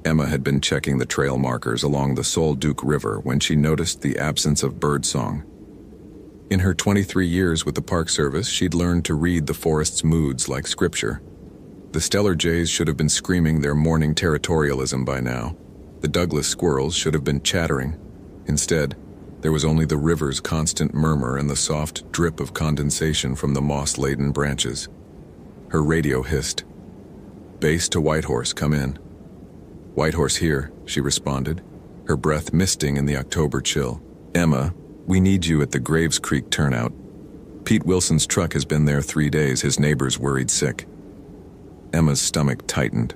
Emma had been checking the trail markers along the Sol Duc River when she noticed the absence of birdsong. In her 23 years with the Park Service, she'd learned to read the forest's moods like scripture. The Stellar jays should have been screaming their morning territorialism by now. The Douglas squirrels should have been chattering. Instead, there was only the river's constant murmur and the soft drip of condensation from the moss-laden branches. Her radio hissed. "Base to Whitehorse, come in." "Whitehorse here," she responded, her breath misting in the October chill. "Emma, we need you at the Graves Creek turnout. Pete Wilson's truck has been there 3 days, his neighbor's worried sick." Emma's stomach tightened.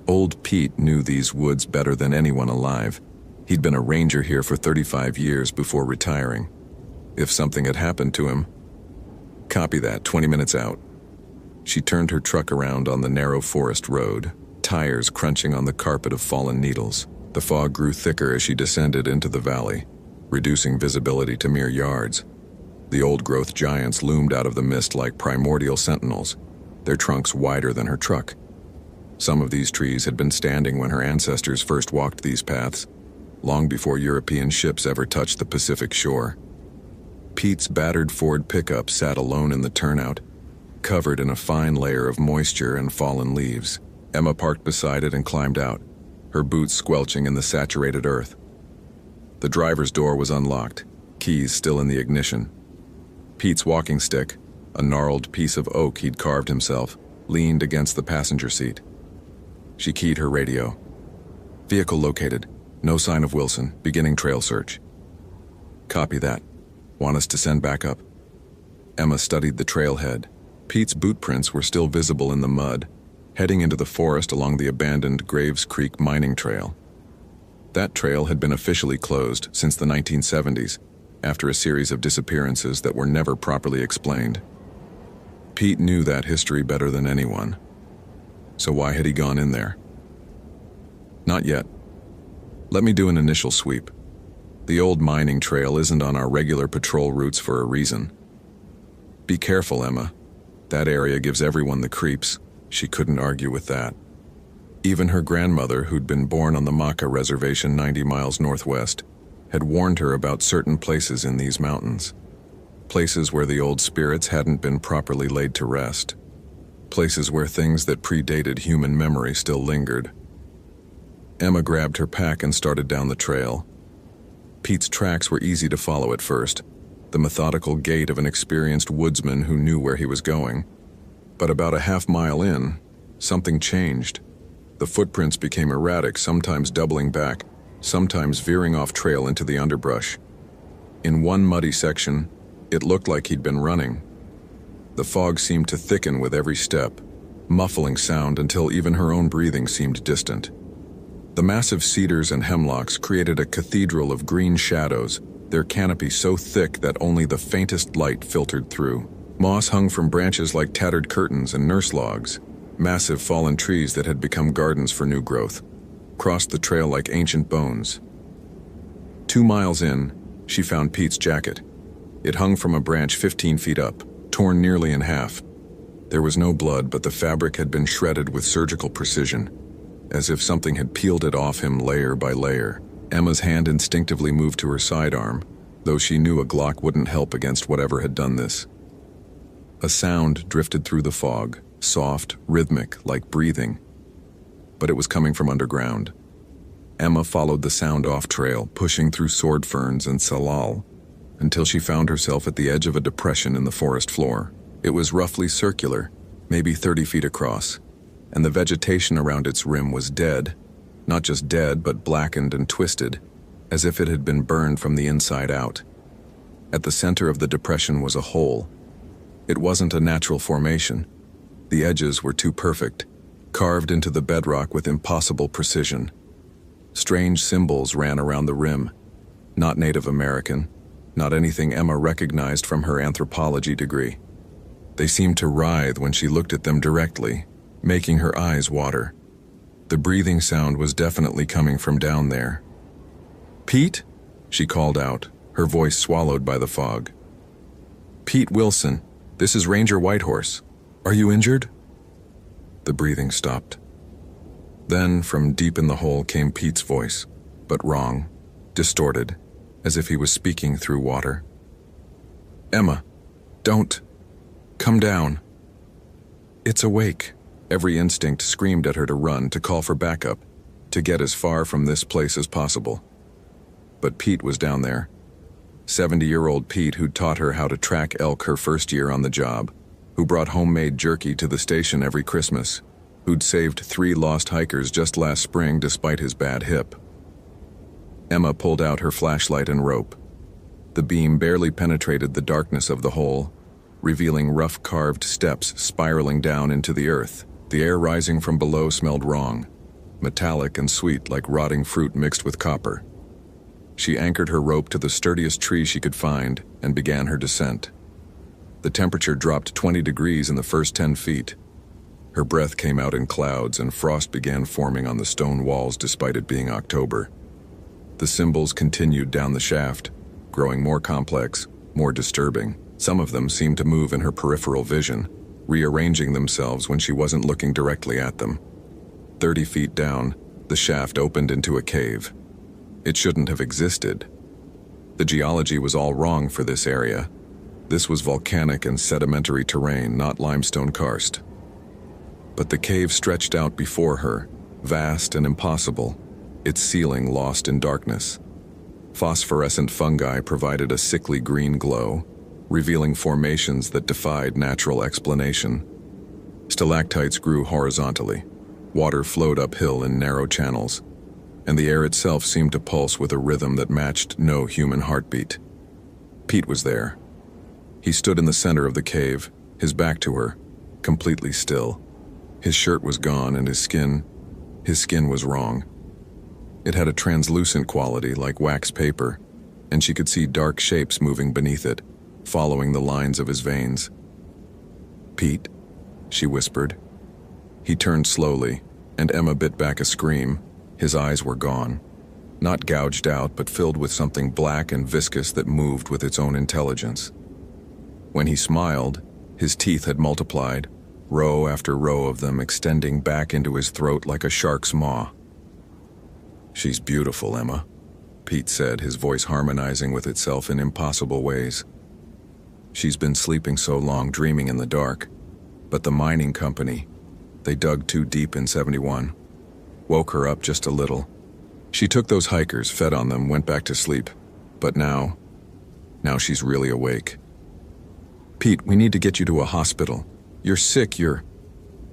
Old Pete knew these woods better than anyone alive. He'd been a ranger here for 35 years before retiring. If something had happened to him... "Copy that, 20 minutes out." She turned her truck around on the narrow forest road, tires crunching on the carpet of fallen needles. The fog grew thicker as she descended into the valley, reducing visibility to mere yards. The old-growth giants loomed out of the mist like primordial sentinels, their trunks wider than her truck. Some of these trees had been standing when her ancestors first walked these paths, long before European ships ever touched the Pacific shore. Pete's battered Ford pickup sat alone in the turnout, covered in a fine layer of moisture and fallen leaves. Emma parked beside it and climbed out, her boots squelching in the saturated earth. The driver's door was unlocked, keys still in the ignition. Pete's walking stick, a gnarled piece of oak he'd carved himself, leaned against the passenger seat. She keyed her radio. "Vehicle located. No sign of Wilson. Beginning trail search." "Copy that. Want us to send backup?" Emma studied the trailhead. Pete's boot prints were still visible in the mud, heading into the forest along the abandoned Graves Creek mining trail. That trail had been officially closed since the 1970s, after a series of disappearances that were never properly explained. Pete knew that history better than anyone. So why had he gone in there? "Not yet. Let me do an initial sweep. The old mining trail isn't on our regular patrol routes for a reason." "Be careful, Emma. That area gives everyone the creeps." She couldn't argue with that. Even her grandmother, who'd been born on the Maca Reservation 90 miles northwest, had warned her about certain places in these mountains. Places where the old spirits hadn't been properly laid to rest. Places where things that predated human memory still lingered. Emma grabbed her pack and started down the trail. Pete's tracks were easy to follow at first, the methodical gait of an experienced woodsman who knew where he was going. But about a half-mile in, something changed. The footprints became erratic, sometimes doubling back, sometimes veering off trail into the underbrush. In one muddy section, it looked like he'd been running. The fog seemed to thicken with every step, muffling sound until even her own breathing seemed distant. The massive cedars and hemlocks created a cathedral of green shadows, their canopy so thick that only the faintest light filtered through. Moss hung from branches like tattered curtains and nurse logs. Massive fallen trees that had become gardens for new growth crossed the trail like ancient bones. 2 miles in, she found Pete's jacket. It hung from a branch 15 feet up, torn nearly in half. There was no blood, but the fabric had been shredded with surgical precision, as if something had peeled it off him layer by layer. Emma's hand instinctively moved to her sidearm, though she knew a Glock wouldn't help against whatever had done this. A sound drifted through the fog, soft, rhythmic, like breathing. But it was coming from underground. Emma followed the sound off trail, pushing through sword ferns and salal, until she found herself at the edge of a depression in the forest floor. It was roughly circular, maybe 30 feet across, and the vegetation around its rim was dead. Not just dead, but blackened and twisted, as if it had been burned from the inside out. At the center of the depression was a hole. It wasn't a natural formation. The edges were too perfect, carved into the bedrock with impossible precision. Strange symbols ran around the rim, not Native American, not anything Emma recognized from her anthropology degree. They seemed to writhe when she looked at them directly, making her eyes water. The breathing sound was definitely coming from down there. "Pete?" she called out, her voice swallowed by the fog. "Pete Wilson, "This is Ranger Whitehorse. Are you injured?" The breathing stopped. Then, from deep in the hole came Pete's voice, but wrong, distorted, as if he was speaking through water. "Emma, don't. Come down." "It's awake." Every instinct screamed at her to run, to call for backup, to get as far from this place as possible. But Pete was down there. 70-year-old Pete, who'd taught her how to track elk her first year on the job, who brought homemade jerky to the station every Christmas, who'd saved 3 lost hikers just last spring despite his bad hip. Emma pulled out her flashlight and rope. The beam barely penetrated the darkness of the hole, revealing rough carved steps spiraling down into the earth. The air rising from below smelled wrong, metallic and sweet like rotting fruit mixed with copper. She anchored her rope to the sturdiest tree she could find and began her descent. The temperature dropped 20 degrees in the first 10 feet. Her breath came out in clouds and frost began forming on the stone walls despite it being October. The symbols continued down the shaft, growing more complex, more disturbing. Some of them seemed to move in her peripheral vision, rearranging themselves when she wasn't looking directly at them. 30 feet down, the shaft opened into a cave. It shouldn't have existed. The geology was all wrong for this area. This was volcanic and sedimentary terrain, not limestone karst. But the cave stretched out before her, vast and impossible, its ceiling lost in darkness. Phosphorescent fungi provided a sickly green glow, revealing formations that defied natural explanation. Stalactites grew horizontally. Water flowed uphill in narrow channels, and the air itself seemed to pulse with a rhythm that matched no human heartbeat. Pete was there. He stood in the center of the cave, his back to her, completely still. His shirt was gone and his skin was wrong. It had a translucent quality like wax paper, and she could see dark shapes moving beneath it, following the lines of his veins. "Pete," she whispered. He turned slowly, and Emma bit back a scream. His eyes were gone. Not gouged out, but filled with something black and viscous that moved with its own intelligence. When he smiled, his teeth had multiplied, row after row of them extending back into his throat like a shark's maw. "She's beautiful, Emma," Pete said, his voice harmonizing with itself in impossible ways. "She's been sleeping so long, dreaming in the dark. But the mining company, they dug too deep in 71. Woke her up just a little. She took those hikers, fed on them, went back to sleep. But now she's really awake." "Pete, we need to get you to a hospital. You're sick,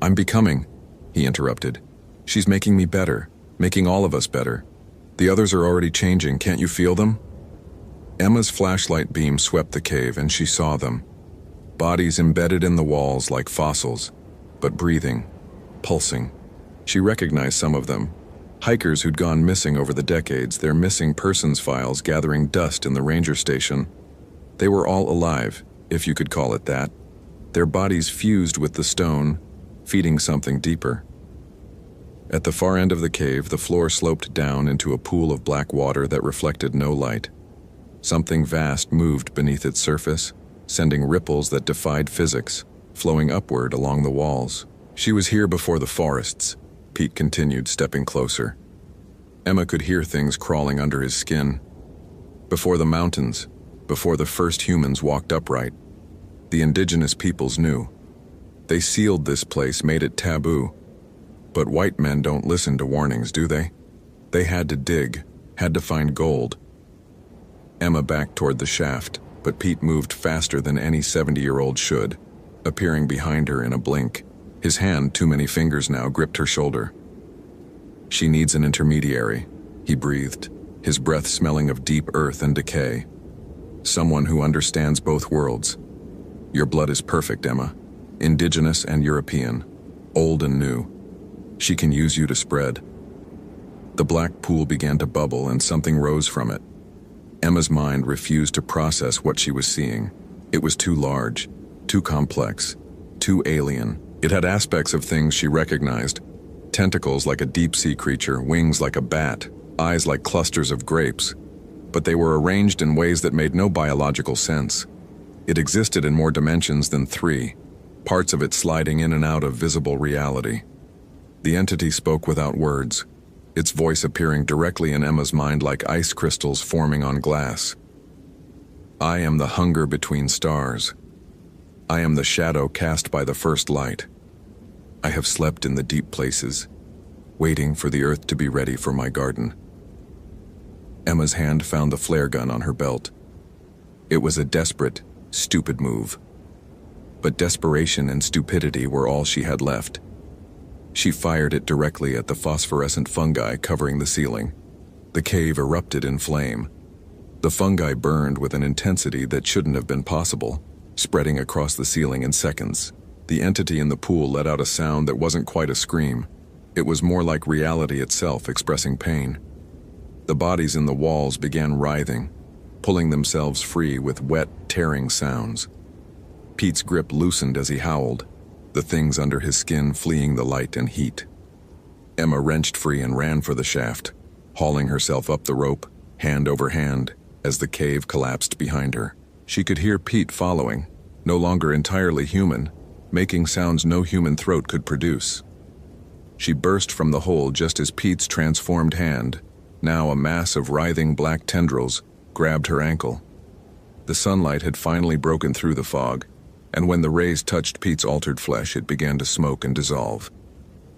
I'm becoming," he interrupted. "She's making me better, making all of us better. The others are already changing, can't you feel them?" Emma's flashlight beam swept the cave and she saw them. Bodies embedded in the walls like fossils, but breathing, pulsing. She recognized some of them. Hikers who'd gone missing over the decades, their missing persons files gathering dust in the ranger station. They were all alive, if you could call it that. Their bodies fused with the stone, feeding something deeper. At the far end of the cave, the floor sloped down into a pool of black water that reflected no light. Something vast moved beneath its surface, sending ripples that defied physics, flowing upward along the walls. "She was here before the forests," Pete continued, stepping closer. Emma could hear things crawling under his skin. "Before the mountains, before the first humans walked upright. The indigenous peoples knew. They sealed this place, made it taboo. But white men don't listen to warnings, do they? They had to dig, had to find gold." Emma backed toward the shaft, but Pete moved faster than any 70-year-old should, appearing behind her in a blink. His hand, too many fingers now, gripped her shoulder. "She needs an intermediary," he breathed, his breath smelling of deep earth and decay. "Someone who understands both worlds. Your blood is perfect, Emma. Indigenous and European. Old and new. She can use you to spread." The black pool began to bubble and something rose from it. Emma's mind refused to process what she was seeing. It was too large, too complex, too alien. It had aspects of things she recognized. Tentacles like a deep-sea creature, wings like a bat, eyes like clusters of grapes. But they were arranged in ways that made no biological sense. It existed in more dimensions than 3, parts of it sliding in and out of visible reality. The entity spoke without words, its voice appearing directly in Emma's mind like ice crystals forming on glass. I am the hunger between stars. I am the shadow cast by the first light. I have slept in the deep places, waiting for the earth to be ready for my garden. Emma's hand found the flare gun on her belt. It was a desperate, stupid move. But desperation and stupidity were all she had left. She fired it directly at the phosphorescent fungi covering the ceiling. The cave erupted in flame. The fungi burned with an intensity that shouldn't have been possible, spreading across the ceiling in seconds. The entity in the pool let out a sound that wasn't quite a scream. It was more like reality itself expressing pain. The bodies in the walls began writhing, pulling themselves free with wet, tearing sounds. Pete's grip loosened as he howled, the things under his skin fleeing the light and heat. Emma wrenched free and ran for the shaft, hauling herself up the rope, hand over hand, as the cave collapsed behind her. She could hear Pete following, no longer entirely human, making sounds no human throat could produce. She burst from the hole just as Pete's transformed hand, now a mass of writhing black tendrils, grabbed her ankle. The sunlight had finally broken through the fog, and when the rays touched Pete's altered flesh, it began to smoke and dissolve.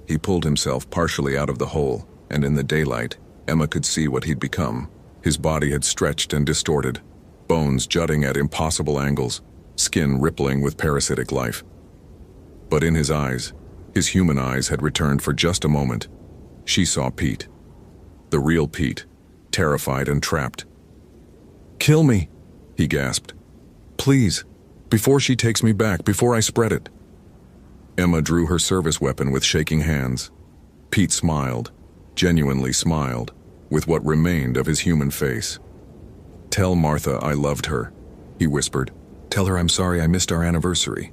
He pulled himself partially out of the hole, and in the daylight, Emma could see what he'd become. His body had stretched and distorted, bones jutting at impossible angles, skin rippling with parasitic life. But in his eyes, his human eyes had returned for just a moment. She saw Pete. The real Pete, terrified and trapped. "Kill me," he gasped. "Please, before she takes me back, before I spread it." Emma drew her service weapon with shaking hands. Pete smiled, genuinely smiled, with what remained of his human face. "Tell Martha I loved her," he whispered. "Tell her I'm sorry I missed our anniversary."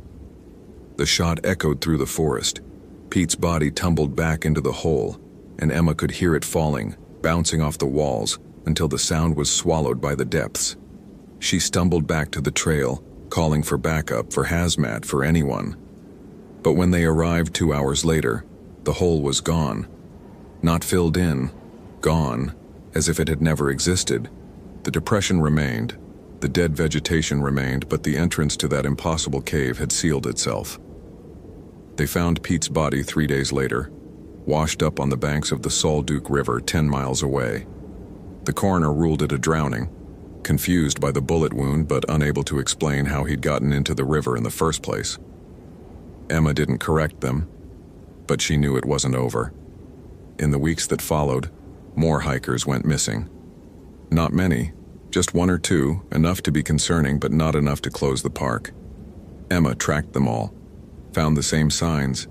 The shot echoed through the forest. Pete's body tumbled back into the hole, and Emma could hear it falling, bouncing off the walls, until the sound was swallowed by the depths. She stumbled back to the trail, calling for backup, for hazmat, for anyone. But when they arrived 2 hours later, the hole was gone. Not filled in, gone, as if it had never existed. The depression remained, the dead vegetation remained, but the entrance to that impossible cave had sealed itself. They found Pete's body 3 days later, washed up on the banks of the Solduke River 10 miles away. The coroner ruled it a drowning, confused by the bullet wound but unable to explain how he'd gotten into the river in the first place. Emma didn't correct them, but she knew it wasn't over. In the weeks that followed, more hikers went missing. Not many, just 1 or 2, enough to be concerning but not enough to close the park. Emma tracked them all, found the same signs: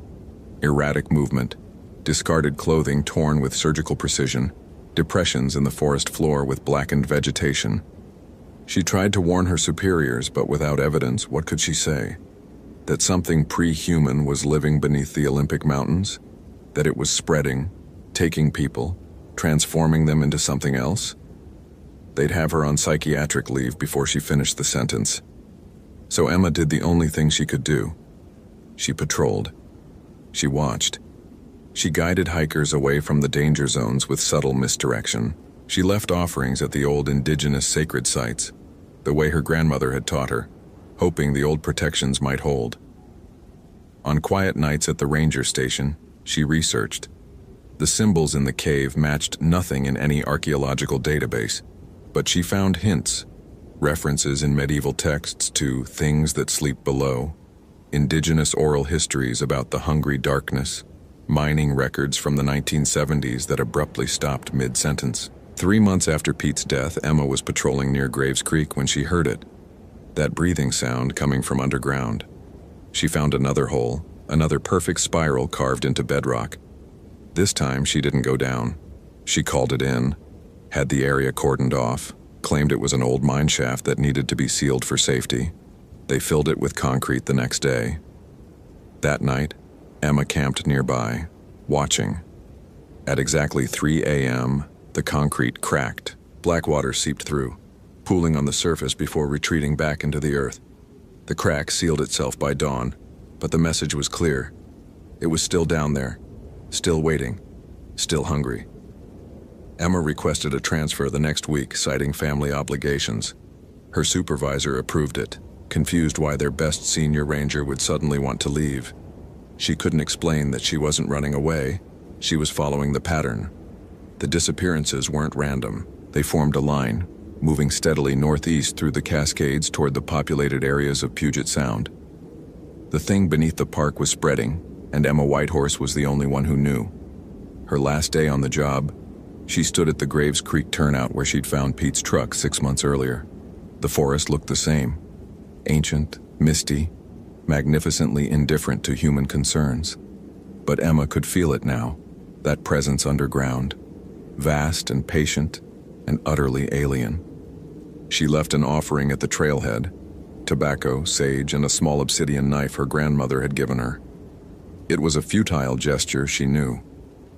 erratic movement, discarded clothing torn with surgical precision, depressions in the forest floor with blackened vegetation. She tried to warn her superiors, but without evidence, what could she say? That something pre-human was living beneath the Olympic Mountains? That it was spreading, taking people, transforming them into something else? They'd have her on psychiatric leave before she finished the sentence. So Emma did the only thing she could do. She patrolled. She watched. She guided hikers away from the danger zones with subtle misdirection. She left offerings at the old indigenous sacred sites, the way her grandmother had taught her, hoping the old protections might hold. On quiet nights at the ranger station, she researched. The symbols in the cave matched nothing in any archaeological database, but she found hints, references in medieval texts to things that sleep below, indigenous oral histories about the hungry darkness, mining records from the 1970s that abruptly stopped mid-sentence. 3 months after Pete's death, Emma was patrolling near Graves Creek when she heard it, that breathing sound coming from underground. She found another hole, another perfect spiral carved into bedrock. This time she didn't go down. She called it in, had the area cordoned off, claimed it was an old mine shaft that needed to be sealed for safety. They filled it with concrete the next day. That night, Emma camped nearby, watching. At exactly 3 a.m., the concrete cracked. Black water seeped through, pooling on the surface before retreating back into the earth. The crack sealed itself by dawn, but the message was clear. It was still down there, still waiting, still hungry. Emma requested a transfer the next week, citing family obligations. Her supervisor approved it, confused why their best senior ranger would suddenly want to leave. She couldn't explain that she wasn't running away. She was following the pattern. The disappearances weren't random. They formed a line, moving steadily northeast through the Cascades toward the populated areas of Puget Sound. The thing beneath the park was spreading, and Emma Whitehorse was the only one who knew. Her last day on the job, she stood at the Graves Creek turnout where she'd found Pete's truck 6 months earlier. The forest looked the same, ancient, misty, magnificently indifferent to human concerns. But Emma could feel it now, that presence underground, vast and patient and utterly alien. She left an offering at the trailhead, tobacco, sage, and a small obsidian knife her grandmother had given her. It was a futile gesture, she knew.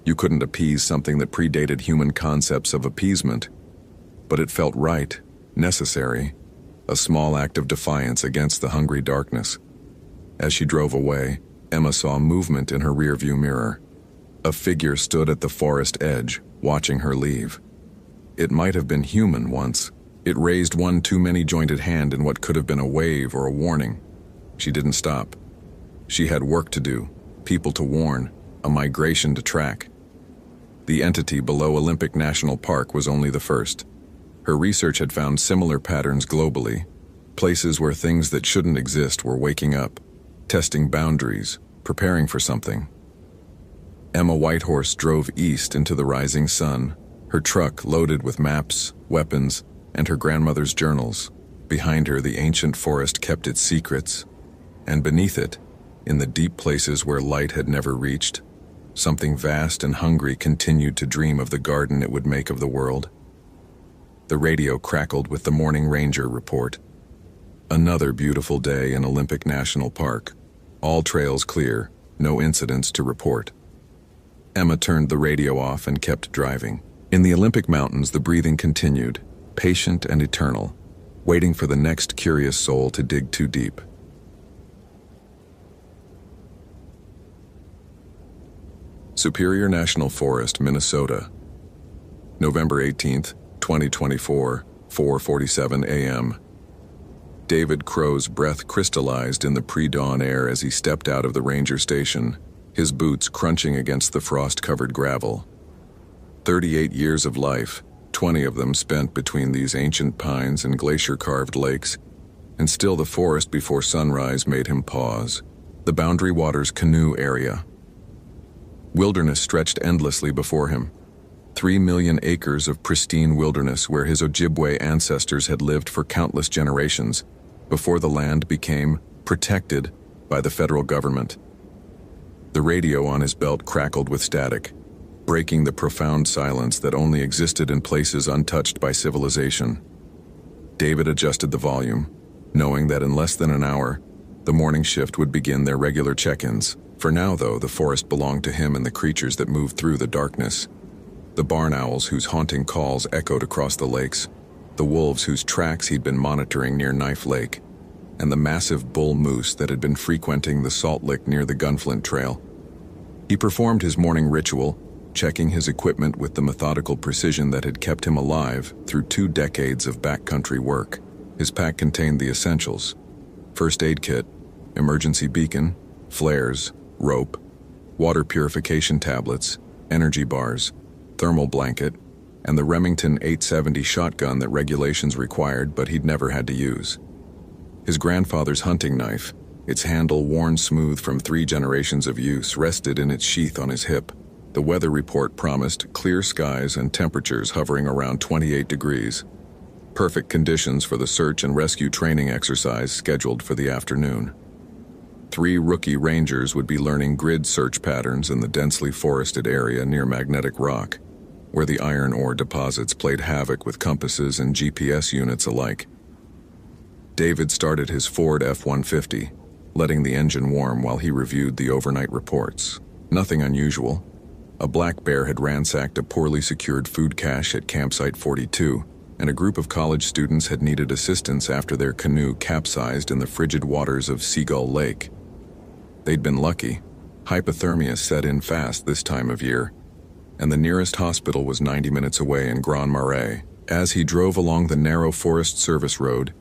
You couldn't appease something that predated human concepts of appeasement, but it felt right, necessary, a small act of defiance against the hungry darkness. As she drove away, Emma saw movement in her rearview mirror. A figure stood at the forest edge, watching her leave. It might have been human once. It raised one too many jointed hand in what could have been a wave or a warning. She didn't stop. She had work to do, people to warn, a migration to track. The entity below Olympic National Park was only the first. Her research had found similar patterns globally, places where things that shouldn't exist were waking up, testing boundaries, preparing for something. Emma Whitehorse drove east into the rising sun, her truck loaded with maps, weapons, and her grandmother's journals. Behind her, the ancient forest kept its secrets, and beneath it, in the deep places where light had never reached, something vast and hungry continued to dream of the garden it would make of the world. The radio crackled with the morning ranger report. Another beautiful day in Olympic National Park. All trails clear, no incidents to report. Emma turned the radio off and kept driving. In the Olympic Mountains, the breathing continued, patient and eternal, waiting for the next curious soul to dig too deep. Superior National Forest, Minnesota. November 18th, 2024, 4:47 a.m. David Crow's breath crystallized in the pre-dawn air as he stepped out of the ranger station, his boots crunching against the frost-covered gravel. 38 years of life, 20 of them spent between these ancient pines and glacier-carved lakes, and still the forest before sunrise made him pause. The Boundary Waters canoe area. Wilderness stretched endlessly before him. 3 million acres of pristine wilderness where his Ojibwe ancestors had lived for countless generations, before the land became protected by the federal government. The radio on his belt crackled with static, breaking the profound silence that only existed in places untouched by civilization. David adjusted the volume, knowing that in less than an hour, the morning shift would begin their regular check-ins. For now, though, the forest belonged to him and the creatures that moved through the darkness. The barn owls whose haunting calls echoed across the lakes, the wolves whose tracks he'd been monitoring near Knife Lake, and the massive bull moose that had been frequenting the salt lick near the Gunflint Trail. He performed his morning ritual, checking his equipment with the methodical precision that had kept him alive through 2 decades of backcountry work. His pack contained the essentials: first aid kit, emergency beacon, flares, rope, water purification tablets, energy bars, thermal blanket, and the Remington 870 shotgun that regulations required but he'd never had to use. His grandfather's hunting knife, its handle worn smooth from 3 generations of use, rested in its sheath on his hip. The weather report promised clear skies and temperatures hovering around 28 degrees. Perfect conditions for the search and rescue training exercise scheduled for the afternoon. 3 rookie rangers would be learning grid search patterns in the densely forested area near Magnetic Rock, where the iron ore deposits played havoc with compasses and GPS units alike. David started his Ford F-150, letting the engine warm while he reviewed the overnight reports. Nothing unusual. A black bear had ransacked a poorly secured food cache at Campsite 42, and a group of college students had needed assistance after their canoe capsized in the frigid waters of Seagull Lake. They'd been lucky. Hypothermia set in fast this time of year, and the nearest hospital was 90 minutes away in Grand Marais. As he drove along the narrow Forest Service road,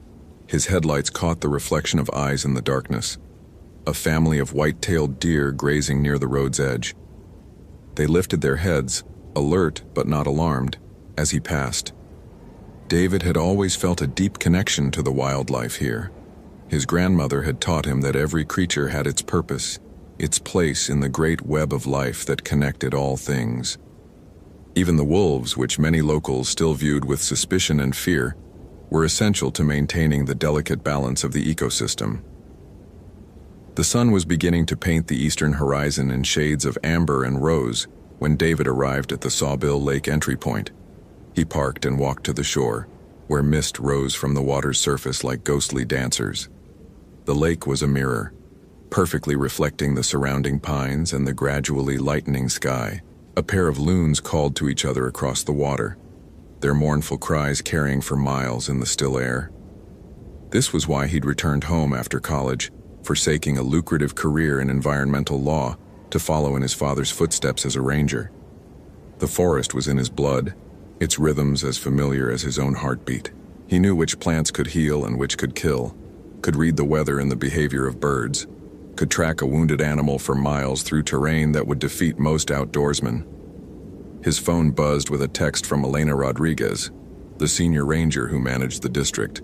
his headlights caught the reflection of eyes in the darkness. A family of white-tailed deer grazing near the road's edge. They lifted their heads, alert but not alarmed, as he passed. David had always felt a deep connection to the wildlife here. His grandmother had taught him that every creature had its purpose, its place in the great web of life that connected all things. Even the wolves, which many locals still viewed with suspicion and fear, were essential to maintaining the delicate balance of the ecosystem. The sun was beginning to paint the eastern horizon in shades of amber and rose when David arrived at the Sawbill Lake entry point. He parked and walked to the shore, where mist rose from the water's surface like ghostly dancers. The lake was a mirror, perfectly reflecting the surrounding pines and the gradually lightening sky. A pair of loons called to each other across the water, their mournful cries carrying for miles in the still air. This was why he'd returned home after college, forsaking a lucrative career in environmental law to follow in his father's footsteps as a ranger. The forest was in his blood, its rhythms as familiar as his own heartbeat. He knew which plants could heal and which could kill, could read the weather and the behavior of birds, could track a wounded animal for miles through terrain that would defeat most outdoorsmen. His phone buzzed with a text from Elena Rodriguez, the senior ranger who managed the district.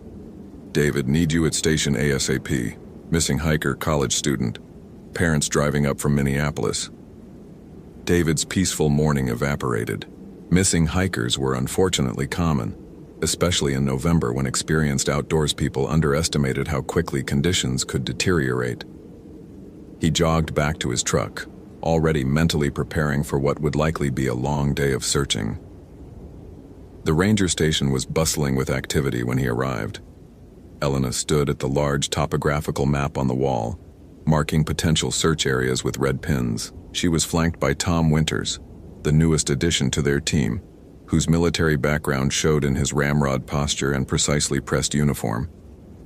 "David, need you at station ASAP. Missing hiker, college student. Parents driving up from Minneapolis." David's peaceful morning evaporated. Missing hikers were unfortunately common, especially in November when experienced outdoors people underestimated how quickly conditions could deteriorate. He jogged back to his truck, already mentally preparing for what would likely be a long day of searching. The ranger station was bustling with activity when he arrived. Elena stood at the large topographical map on the wall, marking potential search areas with red pins. She was flanked by Tom Winters, the newest addition to their team, whose military background showed in his ramrod posture and precisely pressed uniform,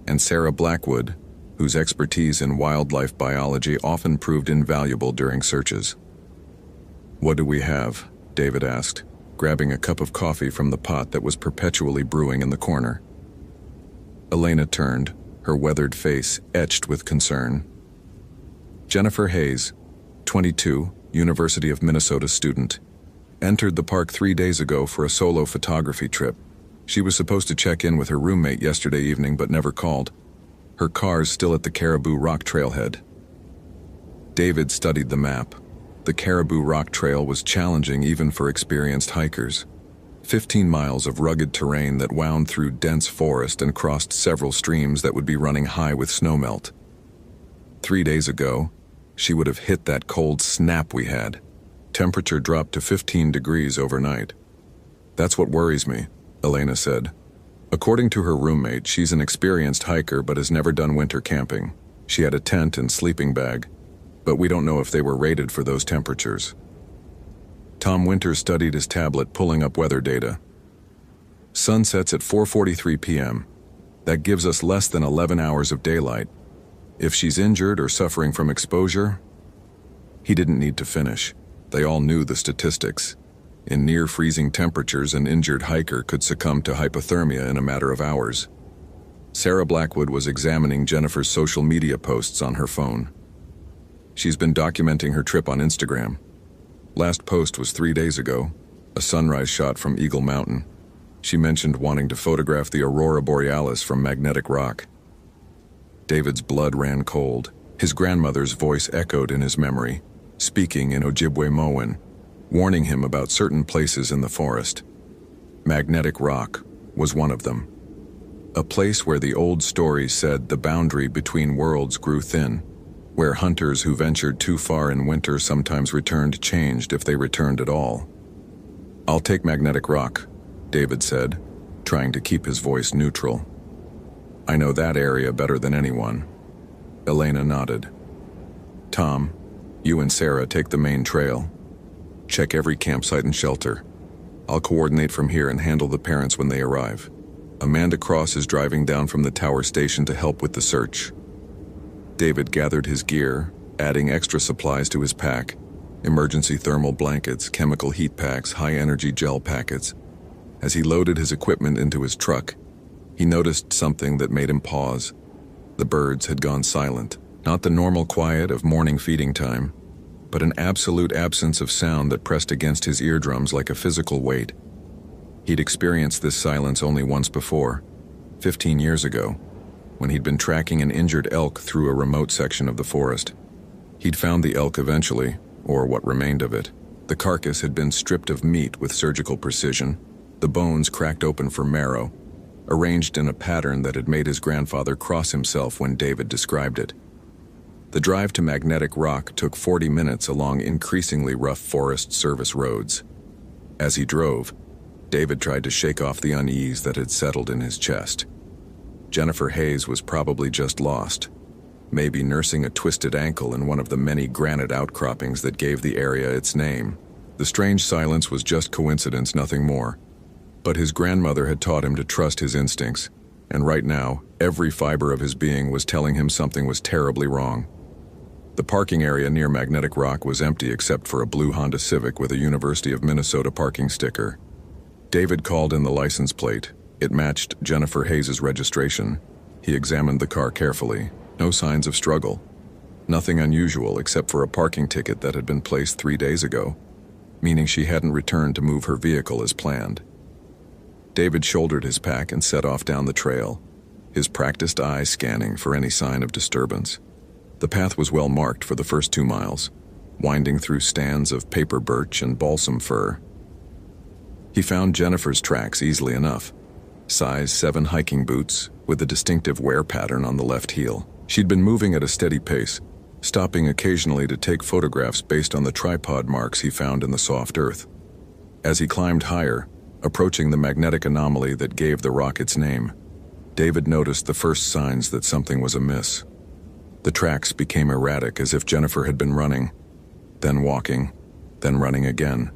and Sarah Blackwood, whose expertise in wildlife biology often proved invaluable during searches. "What do we have?" David asked, grabbing a cup of coffee from the pot that was perpetually brewing in the corner. Elena turned, her weathered face etched with concern. Jennifer Hayes, 22, University of Minnesota student, entered the park 3 days ago for a solo photography trip. She was supposed to check in with her roommate yesterday evening but never called. Her car's still at the Caribou Rock trailhead. David studied the map. The Caribou Rock Trail was challenging even for experienced hikers. 15 miles of rugged terrain that wound through dense forest and crossed several streams that would be running high with snowmelt. 3 days ago, she would have hit that cold snap we had. Temperature dropped to 15 degrees overnight. "That's what worries me," Elena said. According to her roommate, she's an experienced hiker but has never done winter camping. She had a tent and sleeping bag, but we don't know if they were rated for those temperatures. Tom Winters studied his tablet, pulling up weather data. Sun sets at 4:43 p.m. That gives us less than 11 hours of daylight. If she's injured or suffering from exposure, he didn't need to finish. They all knew the statistics. In near-freezing temperatures, an injured hiker could succumb to hypothermia in a matter of hours. Sarah Blackwood was examining Jennifer's social media posts on her phone. She's been documenting her trip on Instagram. Last post was 3 days ago, a sunrise shot from Eagle Mountain. She mentioned wanting to photograph the aurora borealis from Magnetic Rock. David's blood ran cold. His grandmother's voice echoed in his memory, speaking in Ojibwe-Moan, warning him about certain places in the forest. Magnetic Rock was one of them. A place where the old story said the boundary between worlds grew thin, where hunters who ventured too far in winter sometimes returned changed if they returned at all. "I'll take Magnetic Rock," David said, trying to keep his voice neutral. "I know that area better than anyone." Elena nodded. "Tom, you and Sarah take the main trail. Check every campsite and shelter. I'll coordinate from here and handle the parents when they arrive." Amanda Cross is driving down from the tower station to help with the search. David gathered his gear, adding extra supplies to his pack: emergency thermal blankets, chemical heat packs, high-energy gel packets. As he loaded his equipment into his truck, he noticed something that made him pause. The birds had gone silent. Not the normal quiet of morning feeding time, but an absolute absence of sound that pressed against his eardrums like a physical weight. He'd experienced this silence only once before, 15 years ago, when he'd been tracking an injured elk through a remote section of the forest. He'd found the elk eventually, or what remained of it. The carcass had been stripped of meat with surgical precision, the bones cracked open for marrow, arranged in a pattern that had made his grandfather cross himself when David described it. The drive to Magnetic Rock took 40 minutes along increasingly rough Forest Service roads. As he drove, David tried to shake off the unease that had settled in his chest. Jennifer Hayes was probably just lost, maybe nursing a twisted ankle in one of the many granite outcroppings that gave the area its name. The strange silence was just coincidence, nothing more. But his grandmother had taught him to trust his instincts, and right now, every fiber of his being was telling him something was terribly wrong. The parking area near Magnetic Rock was empty except for a blue Honda Civic with a University of Minnesota parking sticker. David called in the license plate. It matched Jennifer Hayes' registration. He examined the car carefully. No signs of struggle. Nothing unusual except for a parking ticket that had been placed 3 days ago, meaning she hadn't returned to move her vehicle as planned. David shouldered his pack and set off down the trail, his practiced eye scanning for any sign of disturbance. The path was well marked for the first 2 miles, winding through stands of paper birch and balsam fir. He found Jennifer's tracks easily enough. Size 7 hiking boots with a distinctive wear pattern on the left heel. She'd been moving at a steady pace, stopping occasionally to take photographs based on the tripod marks he found in the soft earth. As he climbed higher, approaching the magnetic anomaly that gave the rock its name, David noticed the first signs that something was amiss. The tracks became erratic, as if Jennifer had been running, then walking, then running again.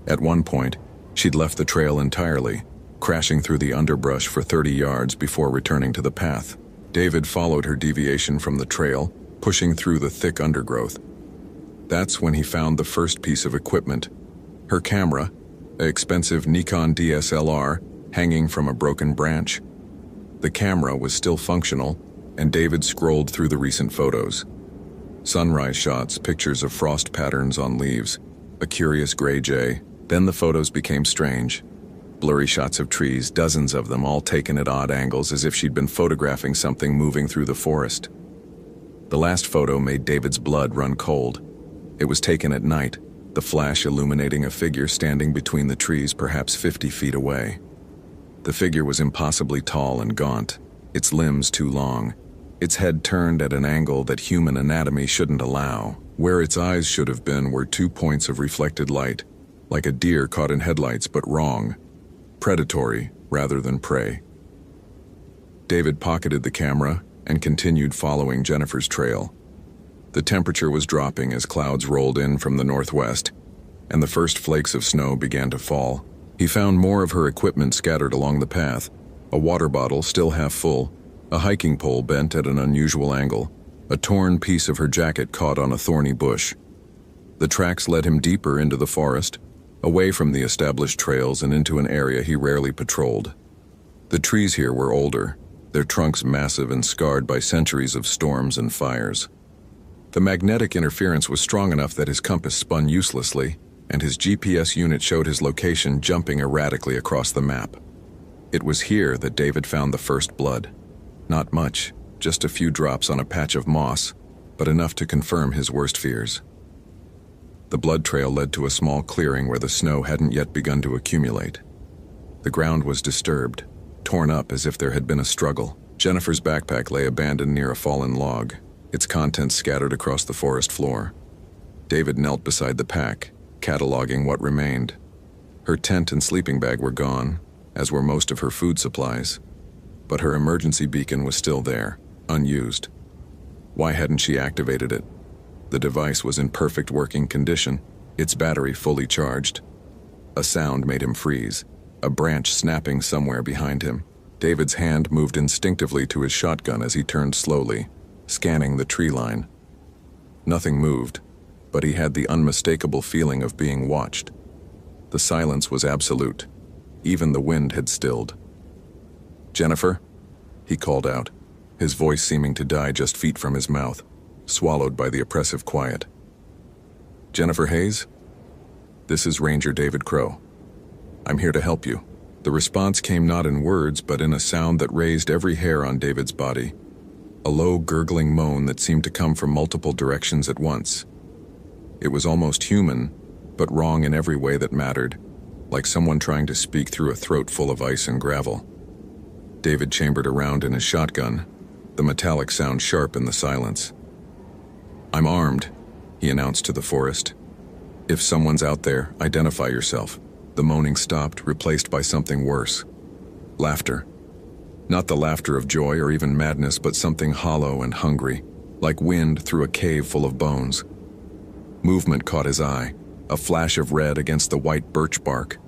At one point, she'd left the trail entirely, crashing through the underbrush for 30 yards before returning to the path. David followed her deviation from the trail, pushing through the thick undergrowth. That's when he found the first piece of equipment: her camera, an expensive Nikon DSLR, hanging from a broken branch. The camera was still functional, and David scrolled through the recent photos. Sunrise shots, pictures of frost patterns on leaves, a curious gray jay. Then the photos became strange. Blurry shots of trees, dozens of them, all taken at odd angles as if she'd been photographing something moving through the forest. The last photo made David's blood run cold. It was taken at night, the flash illuminating a figure standing between the trees perhaps 50 feet away. The figure was impossibly tall and gaunt, its limbs too long, its head turned at an angle that human anatomy shouldn't allow. Where its eyes should have been were 2 points of reflected light, like a deer caught in headlights, but wrong. Predatory rather than prey. David pocketed the camera and continued following Jennifer's trail. The temperature was dropping as clouds rolled in from the northwest, and the first flakes of snow began to fall. He found more of her equipment scattered along the path: a water bottle still half full, a hiking pole bent at an unusual angle, a torn piece of her jacket caught on a thorny bush. The tracks led him deeper into the forest, away from the established trails and into an area he rarely patrolled. The trees here were older, their trunks massive and scarred by centuries of storms and fires. The magnetic interference was strong enough that his compass spun uselessly, and his GPS unit showed his location jumping erratically across the map. It was here that David found the first blood. Not much, just a few drops on a patch of moss, but enough to confirm his worst fears. The blood trail led to a small clearing where the snow hadn't yet begun to accumulate. The ground was disturbed, torn up as if there had been a struggle. Jennifer's backpack lay abandoned near a fallen log, its contents scattered across the forest floor. David knelt beside the pack, cataloging what remained. Her tent and sleeping bag were gone, as were most of her food supplies. But her emergency beacon was still there, unused. Why hadn't she activated it? The device was in perfect working condition, its battery fully charged. A sound made him freeze, a branch snapping somewhere behind him. David's hand moved instinctively to his shotgun as he turned slowly, scanning the tree line. Nothing moved, but he had the unmistakable feeling of being watched. The silence was absolute. Even the wind had stilled. "Jennifer?" he called out, his voice seeming to die just feet from his mouth, swallowed by the oppressive quiet. "Jennifer Hayes? This is Ranger David Crow. I'm here to help you." The response came not in words, but in a sound that raised every hair on David's body. A low, gurgling moan that seemed to come from multiple directions at once. It was almost human, but wrong in every way that mattered, like someone trying to speak through a throat full of ice and gravel. David chambered around in his shotgun, the metallic sound sharp in the silence. "I'm armed," he announced to the forest. "If someone's out there, identify yourself." The moaning stopped, replaced by something worse. Laughter. Not the laughter of joy or even madness, but something hollow and hungry, like wind through a cave full of bones. Movement caught his eye, a flash of red against the white birch bark.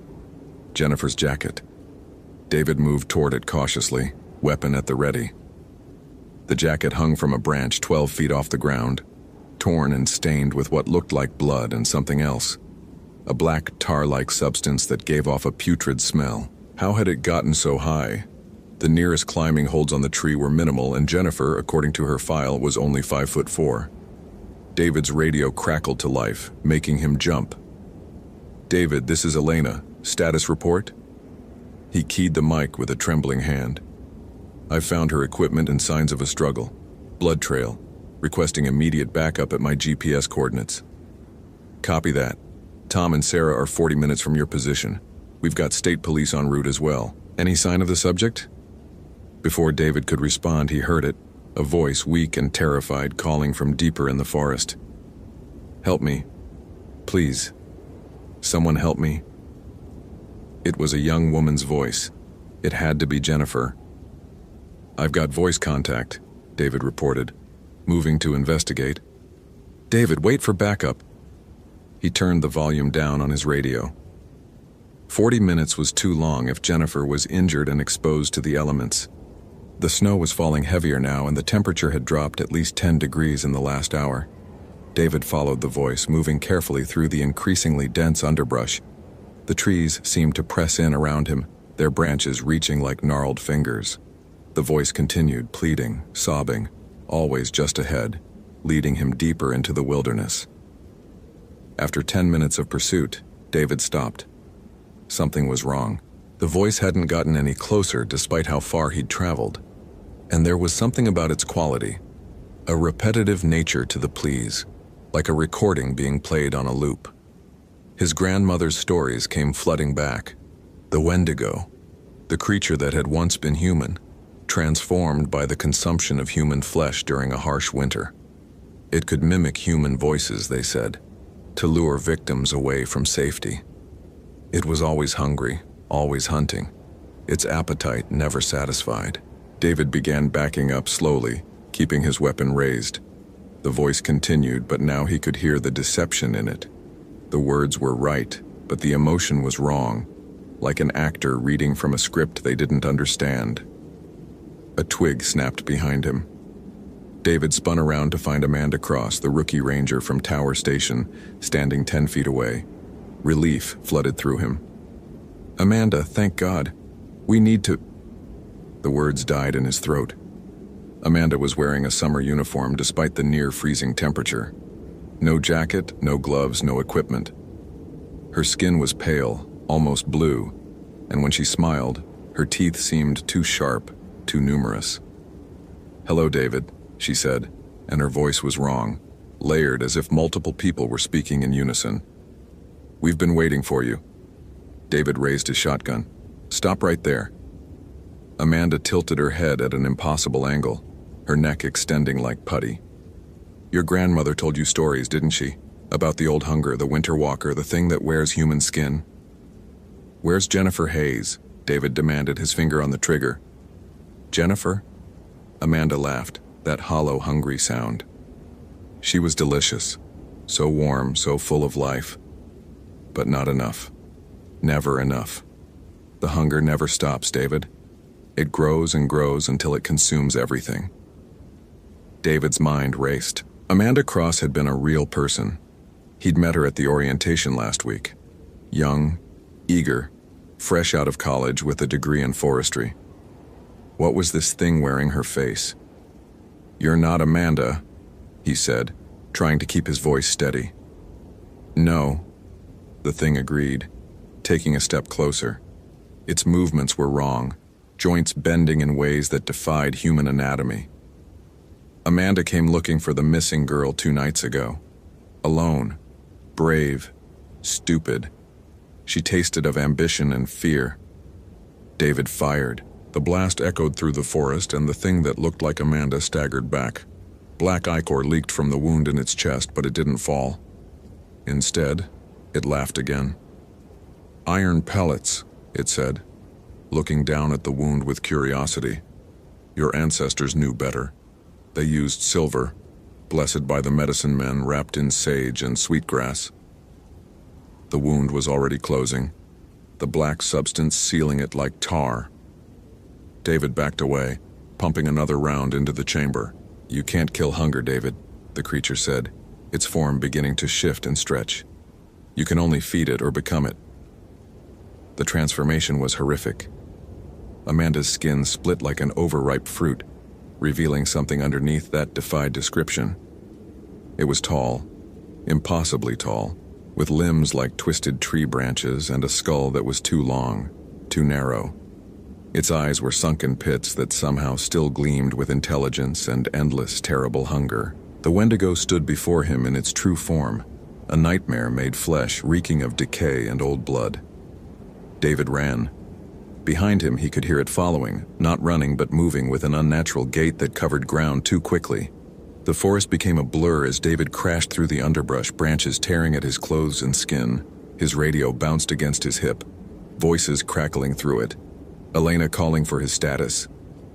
Jennifer's jacket. David moved toward it cautiously, weapon at the ready. The jacket hung from a branch 12 feet off the ground, torn and stained with what looked like blood and something else. A black tar-like substance that gave off a putrid smell. How had it gotten so high? The nearest climbing holds on the tree were minimal, and Jennifer, according to her file, was only 5'4". David's radio crackled to life, making him jump. "David, this is Elena. Status report?" He keyed the mic with a trembling hand. "I've found her equipment and signs of a struggle. Blood trail. Requesting immediate backup at my GPS coordinates." "Copy that. Tom and Sarah are 40 minutes from your position. We've got state police en route as well. Any sign of the subject?" Before David could respond, he heard it, a voice weak and terrified calling from deeper in the forest. "Help me. Please. Someone help me." It was a young woman's voice. It had to be Jennifer. "I've got voice contact," David reported, moving to investigate. "David, wait for backup." He turned the volume down on his radio. 40 minutes was too long if Jennifer was injured and exposed to the elements. The snow was falling heavier now, and the temperature had dropped at least 10 degrees in the last hour. David followed the voice, moving carefully through the increasingly dense underbrush. The trees seemed to press in around him, their branches reaching like gnarled fingers. The voice continued, pleading, sobbing, always just ahead, leading him deeper into the wilderness. After 10 minutes of pursuit, David stopped. Something was wrong. The voice hadn't gotten any closer despite how far he'd traveled. And there was something about its quality, a repetitive nature to the pleas, like a recording being played on a loop. His grandmother's stories came flooding back. The Wendigo, the creature that had once been human, transformed by the consumption of human flesh during a harsh winter. It could mimic human voices, they said, to lure victims away from safety. It was always hungry, always hunting, its appetite never satisfied. David began backing up slowly, keeping his weapon raised. The voice continued, but now he could hear the deception in it. The words were right, but the emotion was wrong, like an actor reading from a script they didn't understand. A twig snapped behind him. David spun around to find Amanda Cross, the rookie ranger from Tower Station, standing 10 feet away. Relief flooded through him. "Amanda, thank God. We need to..." The words died in his throat. Amanda was wearing a summer uniform despite the near-freezing temperature. No jacket, no gloves, no equipment. Her skin was pale, almost blue, and when she smiled, her teeth seemed too sharp, too numerous. "Hello, David," she said, and her voice was wrong, layered as if multiple people were speaking in unison. "We've been waiting for you." David raised his shotgun. "Stop right there." Amanda tilted her head at an impossible angle, her neck extending like putty. "Your grandmother told you stories, didn't she? About the old hunger, the winter walker, the thing that wears human skin?" "Where's Jennifer Hayes?" David demanded, his finger on the trigger. "Jennifer?" Amanda laughed, that hollow, hungry sound. She was delicious, so warm, so full of life. But not enough. Never enough. The hunger never stops, David. It grows and grows until it consumes everything. David's mind raced. Amanda Cross had been a real person. He'd met her at the orientation last week. Young, eager, fresh out of college with a degree in forestry. What was this thing wearing her face? "You're not Amanda," he said, trying to keep his voice steady. "No," the thing agreed, taking a step closer. Its movements were wrong, joints bending in ways that defied human anatomy. Amanda came looking for the missing girl 2 nights ago. Alone, brave, stupid. She tasted of ambition and fear. David fired. The blast echoed through the forest, and the thing that looked like Amanda staggered back. Black ichor leaked from the wound in its chest, but it didn't fall. Instead, it laughed again. "Iron pellets," it said, looking down at the wound with curiosity. "Your ancestors knew better. They used silver, blessed by the medicine men wrapped in sage and sweetgrass." The wound was already closing, the black substance sealing it like tar. David backed away, pumping another round into the chamber. "You can't kill hunger, David," the creature said, its form beginning to shift and stretch. "You can only feed it or become it." The transformation was horrific. Amanda's skin split like an overripe fruit, revealing something underneath that defied description. It was tall, impossibly tall, with limbs like twisted tree branches and a skull that was too long, too narrow. Its eyes were sunken pits that somehow still gleamed with intelligence and endless, terrible hunger. The Wendigo stood before him in its true form, a nightmare made flesh reeking of decay and old blood. David ran. Behind him he could hear it following, not running but moving with an unnatural gait that covered ground too quickly. The forest became a blur as David crashed through the underbrush, branches tearing at his clothes and skin. His radio bounced against his hip, voices crackling through it. Elena calling for his status,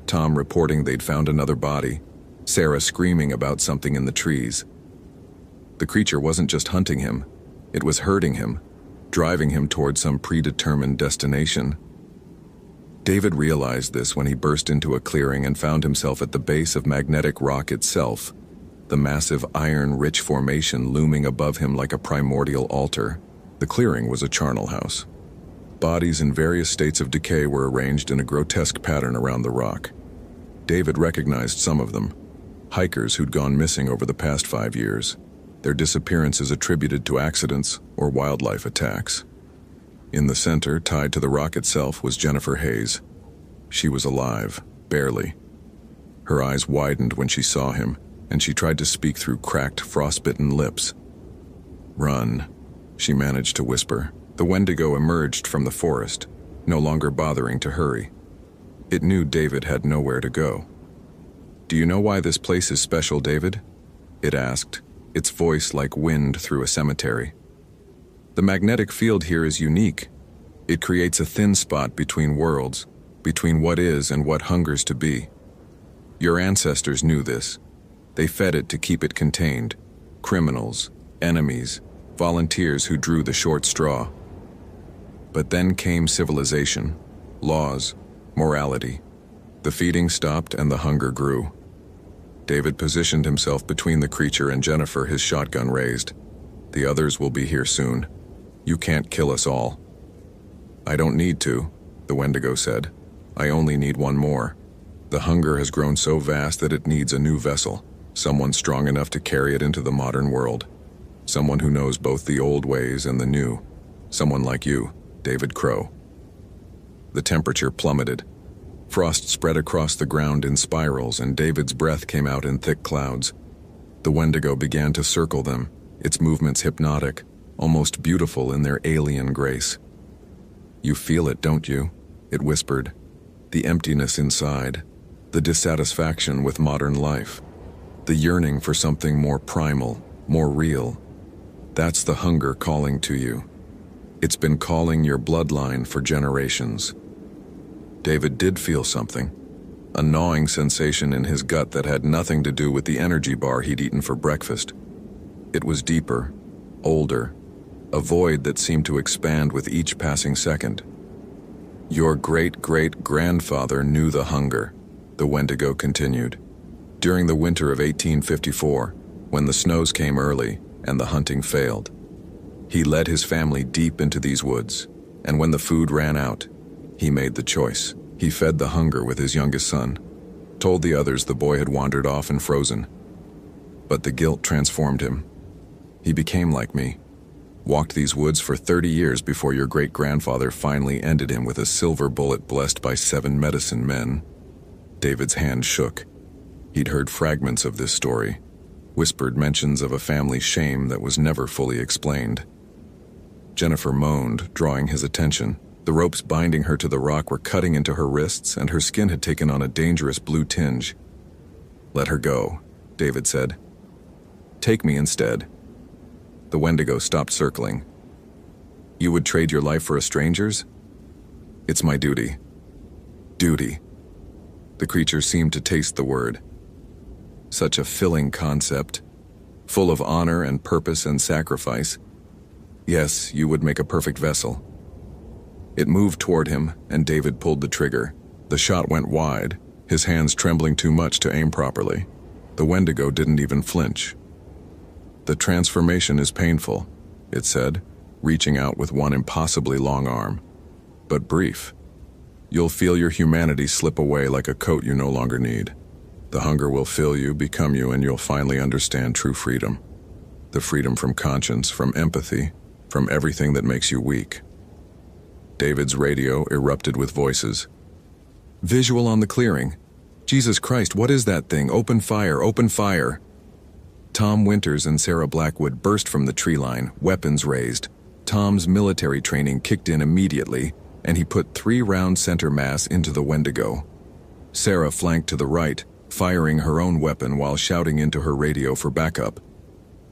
Tom reporting they'd found another body, Sarah screaming about something in the trees. The creature wasn't just hunting him, it was herding him, driving him toward some predetermined destination. David realized this when he burst into a clearing and found himself at the base of Magnetic Rock itself, the massive iron-rich formation looming above him like a primordial altar. The clearing was a charnel house. Bodies in various states of decay were arranged in a grotesque pattern around the rock. David recognized some of them, hikers who'd gone missing over the past 5 years, their disappearances attributed to accidents or wildlife attacks. In the center, tied to the rock itself, was Jennifer Hayes. She was alive, barely. Her eyes widened when she saw him, and she tried to speak through cracked, frostbitten lips. "Run," she managed to whisper. The Wendigo emerged from the forest, no longer bothering to hurry. It knew David had nowhere to go. "Do you know why this place is special, David?" it asked, its voice like wind through a cemetery. "The magnetic field here is unique. It creates a thin spot between worlds, between what is and what hungers to be. Your ancestors knew this. They fed it to keep it contained. Criminals, enemies, volunteers who drew the short straw. But then came civilization, laws, morality. The feeding stopped and the hunger grew." David positioned himself between the creature and Jennifer, his shotgun raised. "The others will be here soon. You can't kill us all." "I don't need to," the Wendigo said. "I only need one more. The hunger has grown so vast that it needs a new vessel, someone strong enough to carry it into the modern world. Someone who knows both the old ways and the new. Someone like you, David Crow." The temperature plummeted. Frost spread across the ground in spirals, and David's breath came out in thick clouds. The Wendigo began to circle them, its movements hypnotic, almost beautiful in their alien grace. "You feel it, don't you?" it whispered. "The emptiness inside, the dissatisfaction with modern life, the yearning for something more primal, more real. That's the hunger calling to you. It's been calling your bloodline for generations." David did feel something, a gnawing sensation in his gut that had nothing to do with the energy bar he'd eaten for breakfast. It was deeper, older, a void that seemed to expand with each passing second. Your great-great-grandfather knew the hunger, the Wendigo continued. During the winter of 1854, when the snows came early and the hunting failed, he led his family deep into these woods, and when the food ran out, he made the choice. He fed the hunger with his youngest son, told the others the boy had wandered off and frozen. But the guilt transformed him. He became like me, walked these woods for 30 years before your great-grandfather finally ended him with a silver bullet blessed by 7 medicine men. David's hand shook. He'd heard fragments of this story, whispered mentions of a family shame that was never fully explained. Jennifer moaned, drawing his attention. The ropes binding her to the rock were cutting into her wrists, and her skin had taken on a dangerous blue tinge. "Let her go," David said. "Take me instead." The Wendigo stopped circling. "You would trade your life for a stranger's?" "It's my duty." Duty. The creature seemed to taste the word. Such a filling concept, full of honor and purpose and sacrifice. Yes, you would make a perfect vessel. It moved toward him, and David pulled the trigger. The shot went wide, his hands trembling too much to aim properly. The Wendigo didn't even flinch. "The transformation is painful," it said, reaching out with one impossibly long arm. "But brief. You'll feel your humanity slip away like a coat you no longer need. The hunger will fill you, become you, and you'll finally understand true freedom. The freedom from conscience, from empathy, from everything that makes you weak." David's radio erupted with voices. "Visual on the clearing. Jesus Christ, what is that thing? Open fire, open fire." Tom Winters and Sarah Blackwood burst from the tree line, weapons raised. Tom's military training kicked in immediately, and he put 3-round center mass into the Wendigo. Sarah flanked to the right, firing her own weapon while shouting into her radio for backup.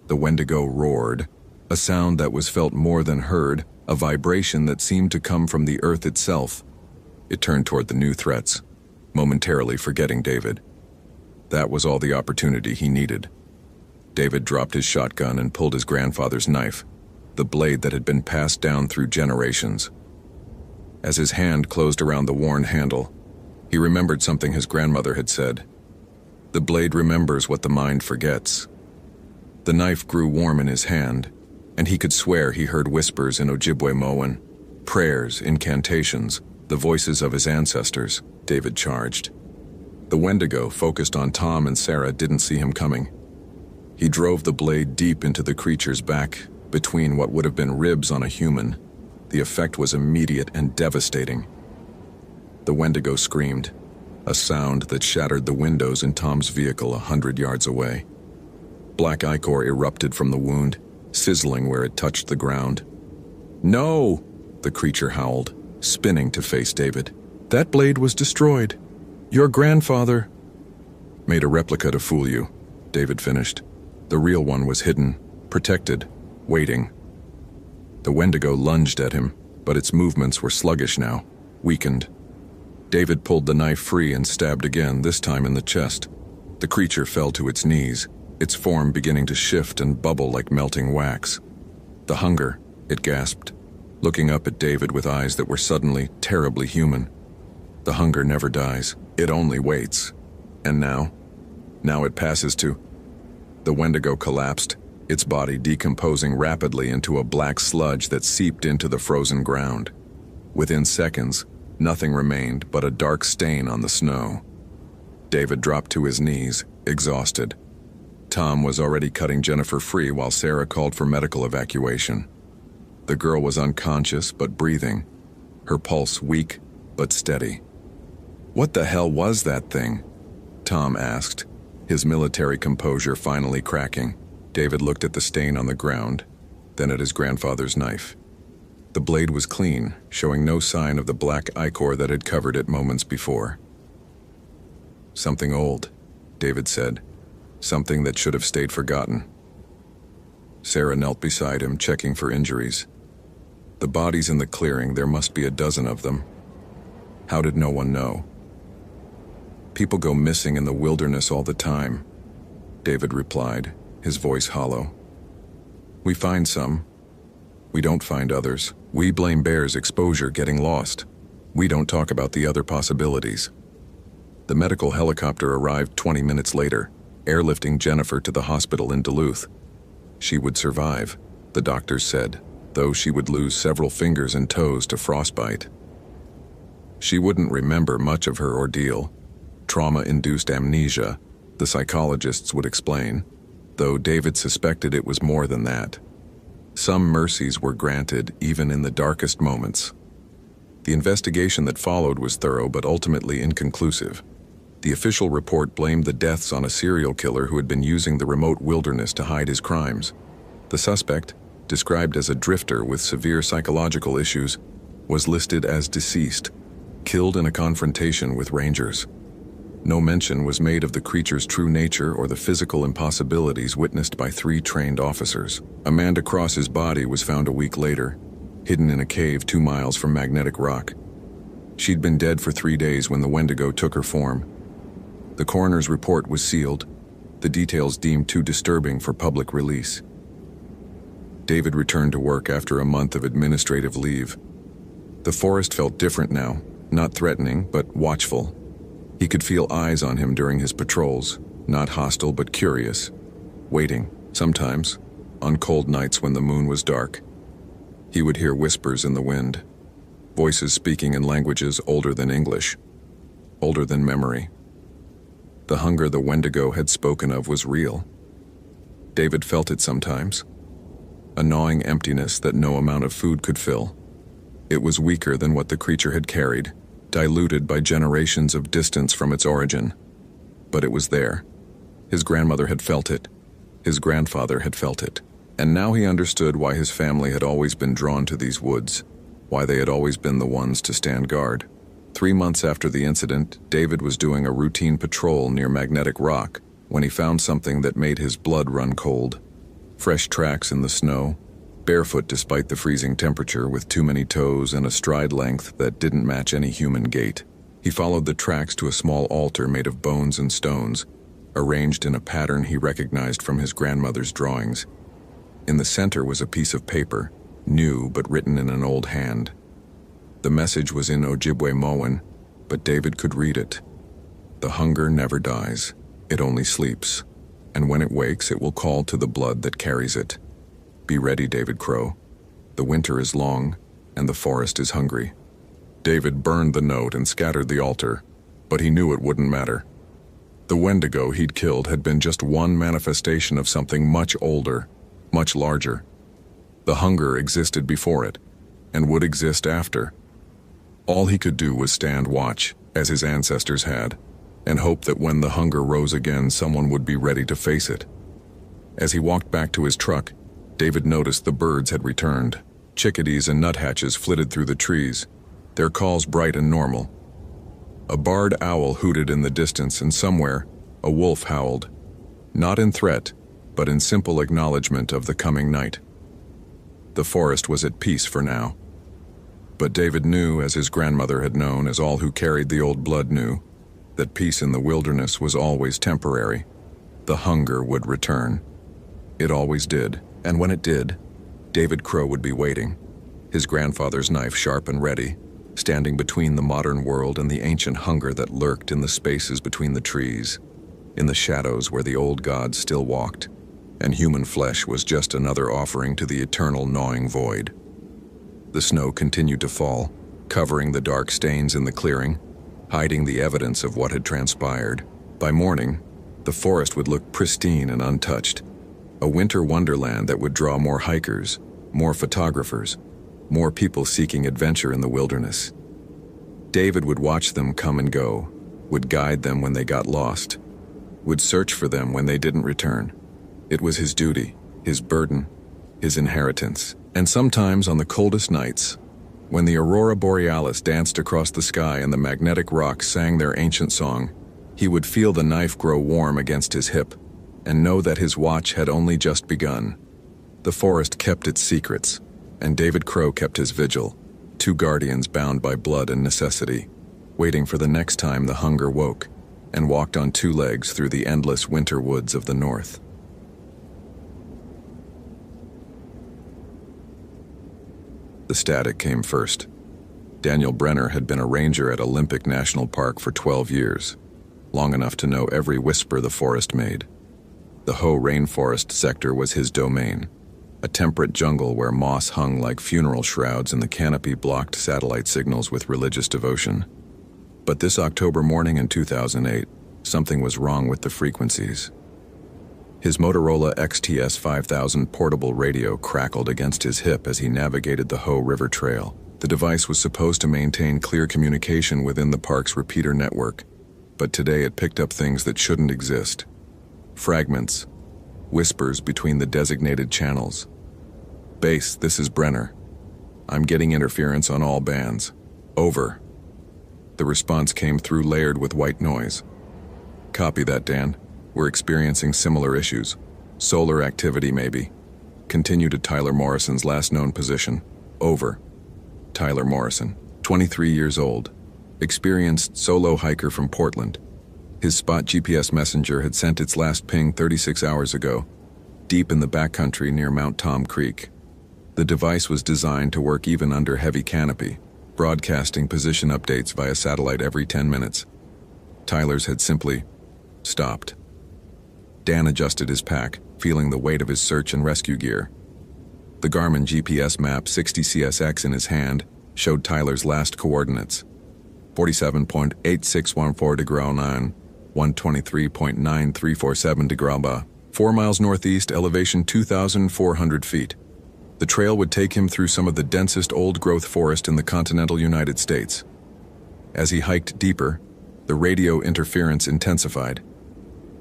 The Wendigo roared, a sound that was felt more than heard, a vibration that seemed to come from the earth itself. It turned toward the new threats, momentarily forgetting David. That was all the opportunity he needed. David dropped his shotgun and pulled his grandfather's knife, the blade that had been passed down through generations. As his hand closed around the worn handle, he remembered something his grandmother had said. The blade remembers what the mind forgets. The knife grew warm in his hand, and he could swear he heard whispers in Ojibwe-Moan, prayers, incantations, the voices of his ancestors. David charged. The Wendigo, focused on Tom and Sarah, didn't see him coming. He drove the blade deep into the creature's back, between what would have been ribs on a human. The effect was immediate and devastating. The Wendigo screamed, a sound that shattered the windows in Tom's vehicle 100 yards away. Black ichor erupted from the wound, sizzling where it touched the ground. "No!" the creature howled, spinning to face David. "That blade was destroyed. Your grandfather—" "Made a replica to fool you," David finished. "The real one was hidden, protected, waiting." The Wendigo lunged at him, but its movements were sluggish now, weakened. David pulled the knife free and stabbed again, this time in the chest. The creature fell to its knees, its form beginning to shift and bubble like melting wax. "The hunger," it gasped, looking up at David with eyes that were suddenly terribly human. "The hunger never dies. It only waits. And now? Now it passes to—" The Wendigo collapsed, its body decomposing rapidly into a black sludge that seeped into the frozen ground. Within seconds, nothing remained but a dark stain on the snow. David dropped to his knees, exhausted. Tom was already cutting Jennifer free while Sarah called for medical evacuation. The girl was unconscious but breathing, her pulse weak but steady. "What the hell was that thing?" Tom asked, his military composure finally cracking. David looked at the stain on the ground, then at his grandfather's knife. The blade was clean, showing no sign of the black ichor that had covered it moments before. "Something old," David said. "Something that should have stayed forgotten." Sarah knelt beside him, checking for injuries. "The bodies in the clearing, there must be a dozen of them. How did no one know?" "People go missing in the wilderness all the time," David replied, his voice hollow. "We find some. We don't find others. We blame bears' exposure getting lost. We don't talk about the other possibilities. The medical helicopter arrived 20 minutes later, airlifting Jennifer to the hospital in Duluth. She would survive, the doctors said, though she would lose several fingers and toes to frostbite. She wouldn't remember much of her ordeal. Trauma-induced amnesia, the psychologists would explain, though David suspected it was more than that. Some mercies were granted even in the darkest moments. The investigation that followed was thorough but ultimately inconclusive. The official report blamed the deaths on a serial killer who had been using the remote wilderness to hide his crimes. The suspect, described as a drifter with severe psychological issues, was listed as deceased, killed in a confrontation with rangers. No mention was made of the creature's true nature or the physical impossibilities witnessed by 3 trained officers. Amanda Cross's body was found a week later, hidden in a cave 2 miles from Magnetic Rock. She'd been dead for 3 days when the Wendigo took her form. The coroner's report was sealed, the details deemed too disturbing for public release. David returned to work after a month of administrative leave. The forest felt different now, not threatening, but watchful. He could feel eyes on him during his patrols, not hostile but curious, waiting, sometimes, on cold nights when the moon was dark. He would hear whispers in the wind, voices speaking in languages older than English, older than memory. The hunger the Wendigo had spoken of was real. David felt it sometimes, a gnawing emptiness that no amount of food could fill. It was weaker than what the creature had carried, diluted by generations of distance from its origin. But it was there. His grandmother had felt it. His grandfather had felt it. And now he understood why his family had always been drawn to these woods, why they had always been the ones to stand guard. 3 months after the incident, David was doing a routine patrol near Magnetic Rock when he found something that made his blood run cold. Fresh tracks in the snow, barefoot despite the freezing temperature with too many toes and a stride length that didn't match any human gait. He followed the tracks to a small altar made of bones and stones, arranged in a pattern he recognized from his grandmother's drawings. In the center was a piece of paper, new but written in an old hand. The message was in Ojibwe-Moan, but David could read it. The hunger never dies, it only sleeps, and when it wakes it will call to the blood that carries it. Be ready, David Crow. The winter is long, and the forest is hungry. David burned the note and scattered the altar, but he knew it wouldn't matter. The Wendigo he'd killed had been just one manifestation of something much older, much larger. The hunger existed before it, and would exist after. All he could do was stand watch, as his ancestors had, and hope that when the hunger rose again, someone would be ready to face it. As he walked back to his truck, David noticed the birds had returned. Chickadees and nuthatches flitted through the trees, their calls bright and normal. A barred owl hooted in the distance, and somewhere, a wolf howled, not in threat, but in simple acknowledgement of the coming night. The forest was at peace for now. But David knew, as his grandmother had known, as all who carried the old blood knew, that peace in the wilderness was always temporary. The hunger would return. It always did, and when it did, David Crow would be waiting, his grandfather's knife sharp and ready, standing between the modern world and the ancient hunger that lurked in the spaces between the trees, in the shadows where the old gods still walked, and human flesh was just another offering to the eternal gnawing void. The snow continued to fall, covering the dark stains in the clearing, hiding the evidence of what had transpired. By morning, the forest would look pristine and untouched, a winter wonderland that would draw more hikers, more photographers, more people seeking adventure in the wilderness. David would watch them come and go, would guide them when they got lost, would search for them when they didn't return. It was his duty, his burden, his inheritance. And sometimes on the coldest nights, when the aurora borealis danced across the sky and the magnetic rocks sang their ancient song, he would feel the knife grow warm against his hip and know that his watch had only just begun. The forest kept its secrets, and David Crow kept his vigil, two guardians bound by blood and necessity, waiting for the next time the hunger woke and walked on two legs through the endless winter woods of the north. The static came first. Daniel Brenner had been a ranger at Olympic National Park for 12 years, long enough to know every whisper the forest made. The Hoh rainforest sector was his domain, a temperate jungle where moss hung like funeral shrouds and the canopy blocked satellite signals with religious devotion. But this October morning in 2008, something was wrong with the frequencies. His Motorola XTS 5000 portable radio crackled against his hip as he navigated the Hoh River Trail. The device was supposed to maintain clear communication within the park's repeater network, but today it picked up things that shouldn't exist. Fragments, whispers between the designated channels. "Base, this is Brenner. I'm getting interference on all bands. Over." The response came through layered with white noise. "Copy that, Dan. We're experiencing similar issues. Solar activity, maybe. Continue to Tyler Morrison's last known position. Over." Tyler Morrison, 23 years old, experienced solo hiker from Portland. His Spot GPS messenger had sent its last ping 36 hours ago, deep in the backcountry near Mount Tom Creek. The device was designed to work even under heavy canopy, broadcasting position updates via satellite every 10 minutes. Tyler's had simply stopped. Dan adjusted his pack, feeling the weight of his search and rescue gear. The Garmin GPS map 60CSX in his hand showed Tyler's last coordinates: 47.8614 degree 9, 123.9347 degree ba, 4 miles northeast, elevation 2,400 feet. The trail would take him through some of the densest old-growth forest in the continental United States. As he hiked deeper, the radio interference intensified.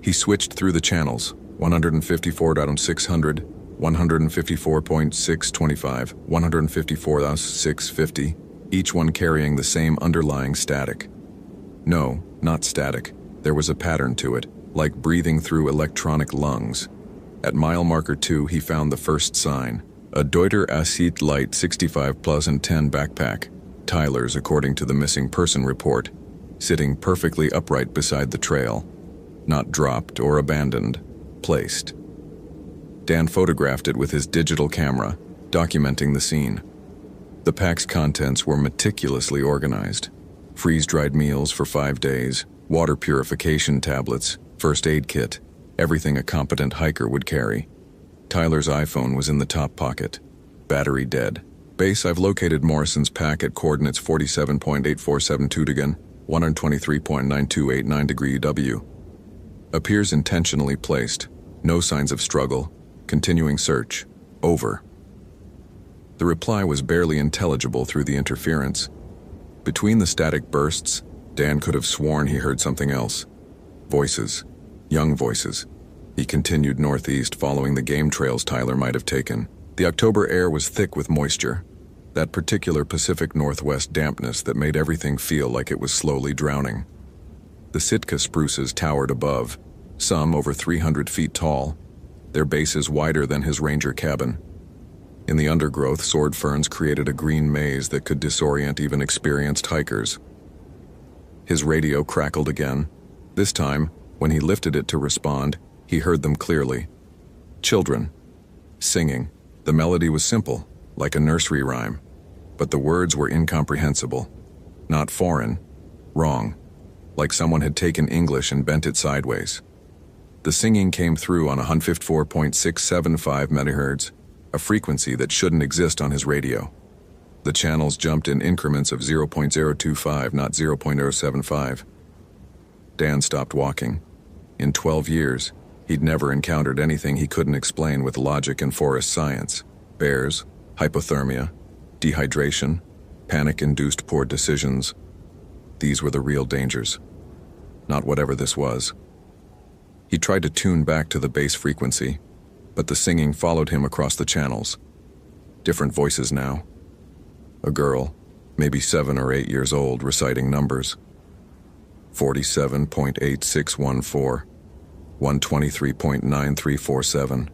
He switched through the channels: 154.600, 154.625, 154.650, each one carrying the same underlying static. No, not static. There was a pattern to it, like breathing through electronic lungs. At mile marker 2, he found the first sign: a Deuter Acet Light 65 Plus and 10 backpack, Tyler's according to the missing person report, sitting perfectly upright beside the trail. Not dropped or abandoned, placed. Dan photographed it with his digital camera, documenting the scene. The pack's contents were meticulously organized: freeze-dried meals for 5 days, water purification tablets, first aid kit, everything a competent hiker would carry. Tyler's iPhone was in the top pocket. Battery dead. Base, I've located Morrison's pack at coordinates 47.8472 degree, 123.9289 degree W. Appears intentionally placed. No signs of struggle. Continuing search. Over. The reply was barely intelligible through the interference. Between the static bursts, Dan could have sworn he heard something else. Voices. Young voices. He continued northeast, following the game trails Tyler might have taken. The October air was thick with moisture, that particular Pacific Northwest dampness that made everything feel like it was slowly drowning. The Sitka spruces towered above, some over 300 feet tall, their bases wider than his ranger cabin. In the undergrowth, sword ferns created a green maze that could disorient even experienced hikers. His radio crackled again. This time, when he lifted it to respond, he heard them clearly. Children. Singing. The melody was simple, like a nursery rhyme, but the words were incomprehensible. Not foreign. Wrong. Like someone had taken English and bent it sideways. The singing came through on 154.675 MHz, a frequency that shouldn't exist on his radio. The channels jumped in increments of 0.025, not 0.075. Dan stopped walking. In 12 years, he'd never encountered anything he couldn't explain with logic and forest science. Bears, hypothermia, dehydration, panic-induced poor decisions. These were the real dangers, not whatever this was. He tried to tune back to the base frequency, but the singing followed him across the channels. Different voices now. A girl, maybe 7 or 8 years old, reciting numbers. 47.8614, 123.9347.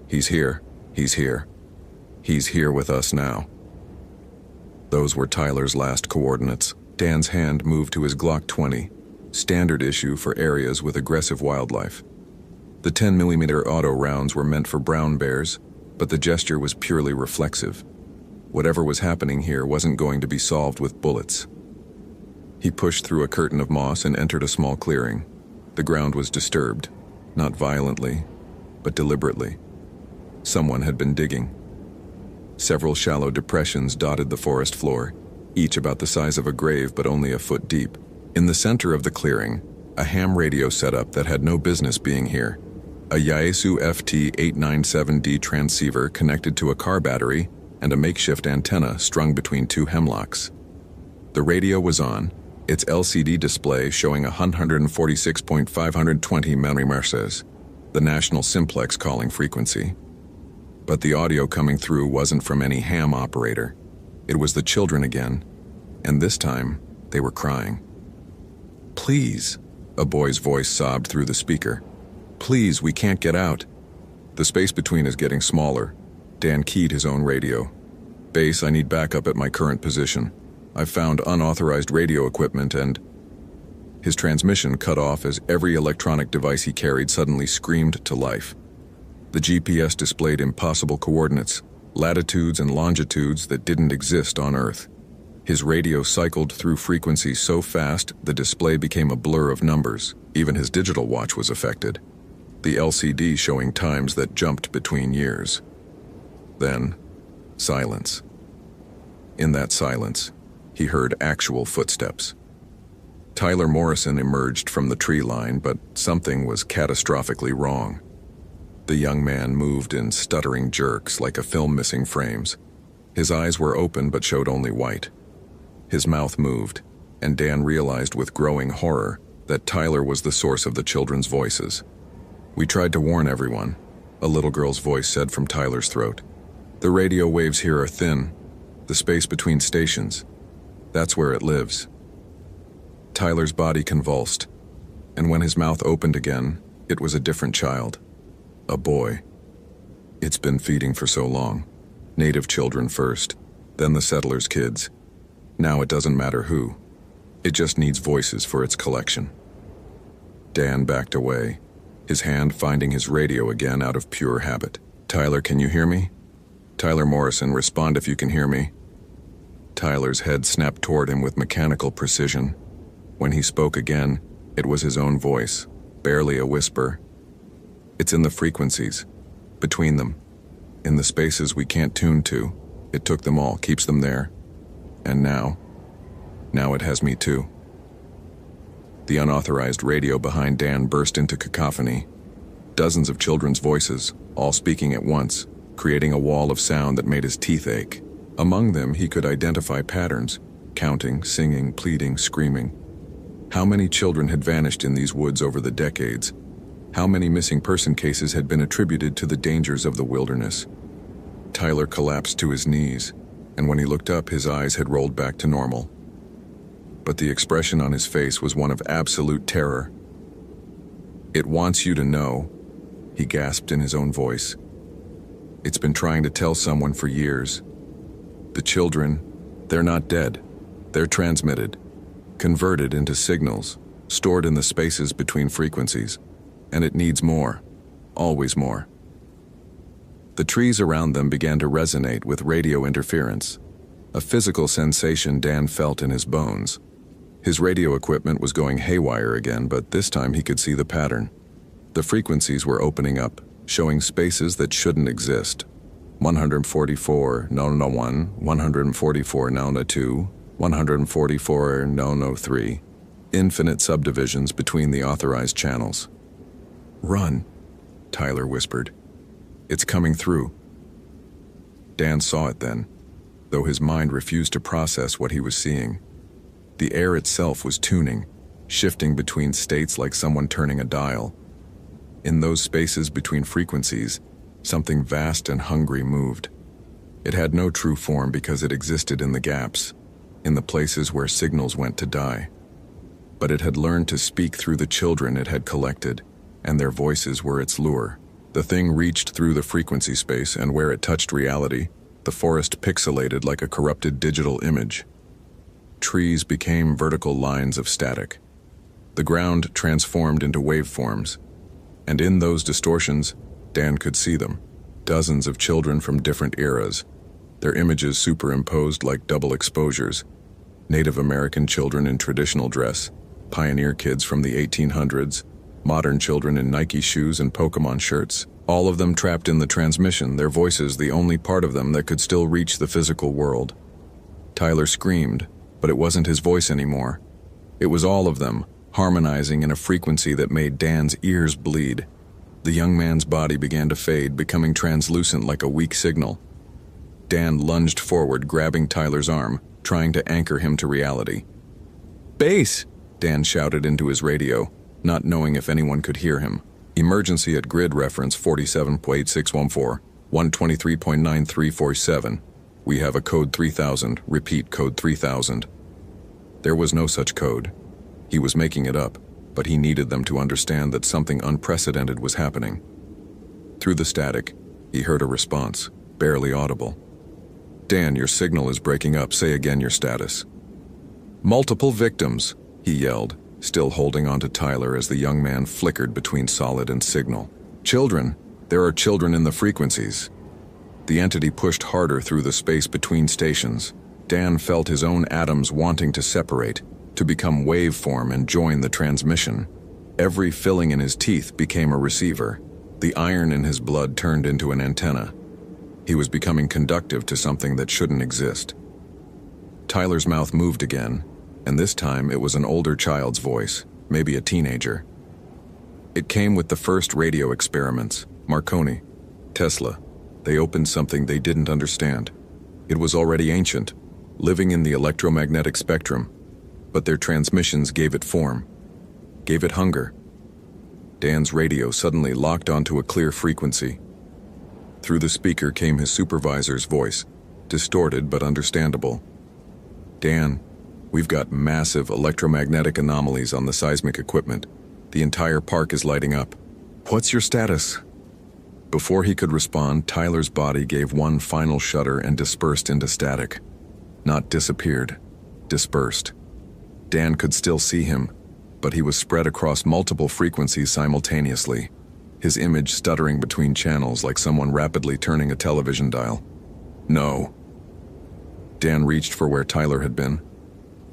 He's here, he's here. He's here with us now. Those were Tyler's last coordinates. Dan's hand moved to his Glock 20, standard issue for areas with aggressive wildlife. The 10mm auto rounds were meant for brown bears, but the gesture was purely reflexive. Whatever was happening here wasn't going to be solved with bullets. He pushed through a curtain of moss and entered a small clearing. The ground was disturbed, not violently, but deliberately. Someone had been digging. Several shallow depressions dotted the forest floor, each about the size of a grave but only a foot deep. In the center of the clearing, a ham radio setup that had no business being here. A Yaesu FT897D transceiver connected to a car battery and a makeshift antenna strung between two hemlocks. The radio was on, its LCD display showing 146.520 MHz, the national simplex calling frequency. But the audio coming through wasn't from any ham operator. It was the children again, and this time they were crying. "Please," a boy's voice sobbed through the speaker. "Please, we can't get out." The space between is getting smaller. Dan keyed his own radio. "Base, I need backup at my current position. I've found unauthorized radio equipment and..." His transmission cut off as every electronic device he carried suddenly screamed to life. The GPS displayed impossible coordinates, latitudes and longitudes that didn't exist on Earth. His radio cycled through frequencies so fast the display became a blur of numbers. Even his digital watch was affected, the LCD showing times that jumped between years. Then, silence. In that silence, he heard actual footsteps. Tyler Morrison emerged from the tree line, but something was catastrophically wrong. The young man moved in stuttering jerks like a film missing frames. His eyes were open but showed only white. His mouth moved, and Dan realized with growing horror that Tyler was the source of the children's voices. "We tried to warn everyone," a little girl's voice said from Tyler's throat. "The radio waves here are thin, the space between stations. That's where it lives." Tyler's body convulsed, and when his mouth opened again, it was a different child. A boy. It's been feeding for so long. Native children first, then the settlers' kids. Now it doesn't matter who. It just needs voices for its collection. Dan backed away, his hand finding his radio again out of pure habit. "Tyler, can you hear me? Tyler Morrison, respond if you can hear me." Tyler's head snapped toward him with mechanical precision. When he spoke again, it was his own voice, barely a whisper. "It's in the frequencies, between them, in the spaces we can't tune to. It took them all, keeps them there. And now it has me too." The unauthorized radio behind Dan burst into cacophony. Dozens of children's voices, all speaking at once, creating a wall of sound that made his teeth ache. Among them, he could identify patterns, counting, singing, pleading, screaming. How many children had vanished in these woods over the decades? How many missing person cases had been attributed to the dangers of the wilderness? Tyler collapsed to his knees, and when he looked up, his eyes had rolled back to normal. But the expression on his face was one of absolute terror. "It wants you to know," he gasped in his own voice. "It's been trying to tell someone for years. The children, they're not dead. They're transmitted, converted into signals, stored in the spaces between frequencies. And it needs more, always more." The trees around them began to resonate with radio interference, a physical sensation Dan felt in his bones. His radio equipment was going haywire again, but this time he could see the pattern. The frequencies were opening up, showing spaces that shouldn't exist. 144, no 1, 144, no 2, 144, no 3. Infinite subdivisions between the authorized channels. "Run," Tyler whispered. "It's coming through." Dan saw it then, though his mind refused to process what he was seeing. The air itself was tuning, shifting between states like someone turning a dial. In those spaces between frequencies, something vast and hungry moved. It had no true form because it existed in the gaps, in the places where signals went to die. But it had learned to speak through the children it had collected, and their voices were its lure. The thing reached through the frequency space, and where it touched reality, the forest pixelated like a corrupted digital image. Trees became vertical lines of static. The ground transformed into waveforms, and in those distortions, Dan could see them. Dozens of children from different eras, their images superimposed like double exposures. Native American children in traditional dress, pioneer kids from the 1800s, modern children in Nike shoes and Pokemon shirts, all of them trapped in the transmission, their voices the only part of them that could still reach the physical world. Tyler screamed, but it wasn't his voice anymore. It was all of them, harmonizing in a frequency that made Dan's ears bleed. The young man's body began to fade, becoming translucent like a weak signal. Dan lunged forward, grabbing Tyler's arm, trying to anchor him to reality. "Base!" Dan shouted into his radio, not knowing if anyone could hear him. "Emergency at grid reference 47.8614, 123.9347. We have a code 3000, repeat code 3000. There was no such code. He was making it up, but he needed them to understand that something unprecedented was happening. Through the static, he heard a response, barely audible. "Dan, your signal is breaking up. Say again your status." "Multiple victims," he yelled, still holding on to Tyler as the young man flickered between solid and signal. "Children. There are children in the frequencies." The entity pushed harder through the space between stations. Dan felt his own atoms wanting to separate, to become waveform and join the transmission. Every filling in his teeth became a receiver. The iron in his blood turned into an antenna. He was becoming conductive to something that shouldn't exist. Tyler's mouth moved again, and this time it was an older child's voice, maybe a teenager. It came with the first radio experiments, Marconi, Tesla. They opened something they didn't understand. It was already ancient, living in the electromagnetic spectrum, but their transmissions gave it form, gave it hunger. Dan's radio suddenly locked onto a clear frequency. Through the speaker came his supervisor's voice, distorted but understandable. "Dan, we've got massive electromagnetic anomalies on the seismic equipment. The entire park is lighting up. What's your status?" Before he could respond, Tyler's body gave one final shudder and dispersed into static. Not disappeared, dispersed. Dan could still see him, but he was spread across multiple frequencies simultaneously, his image stuttering between channels like someone rapidly turning a television dial. "No." Dan reached for where Tyler had been,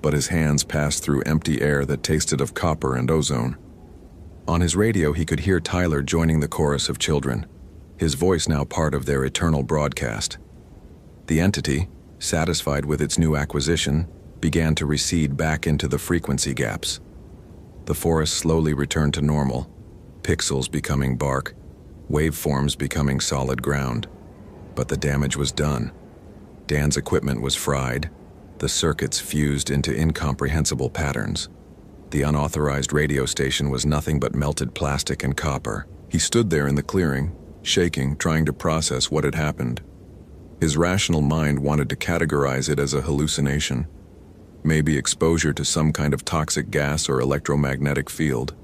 but his hands passed through empty air that tasted of copper and ozone. On his radio, he could hear Tyler joining the chorus of children, his voice now part of their eternal broadcast. The entity, satisfied with its new acquisition, began to recede back into the frequency gaps. The forest slowly returned to normal, pixels becoming bark, waveforms becoming solid ground. But the damage was done. Dan's equipment was fried, the circuits fused into incomprehensible patterns. The unauthorized radio station was nothing but melted plastic and copper. He stood there in the clearing, shaking, trying to process what had happened. His rational mind wanted to categorize it as a hallucination, maybe exposure to some kind of toxic gas or electromagnetic field.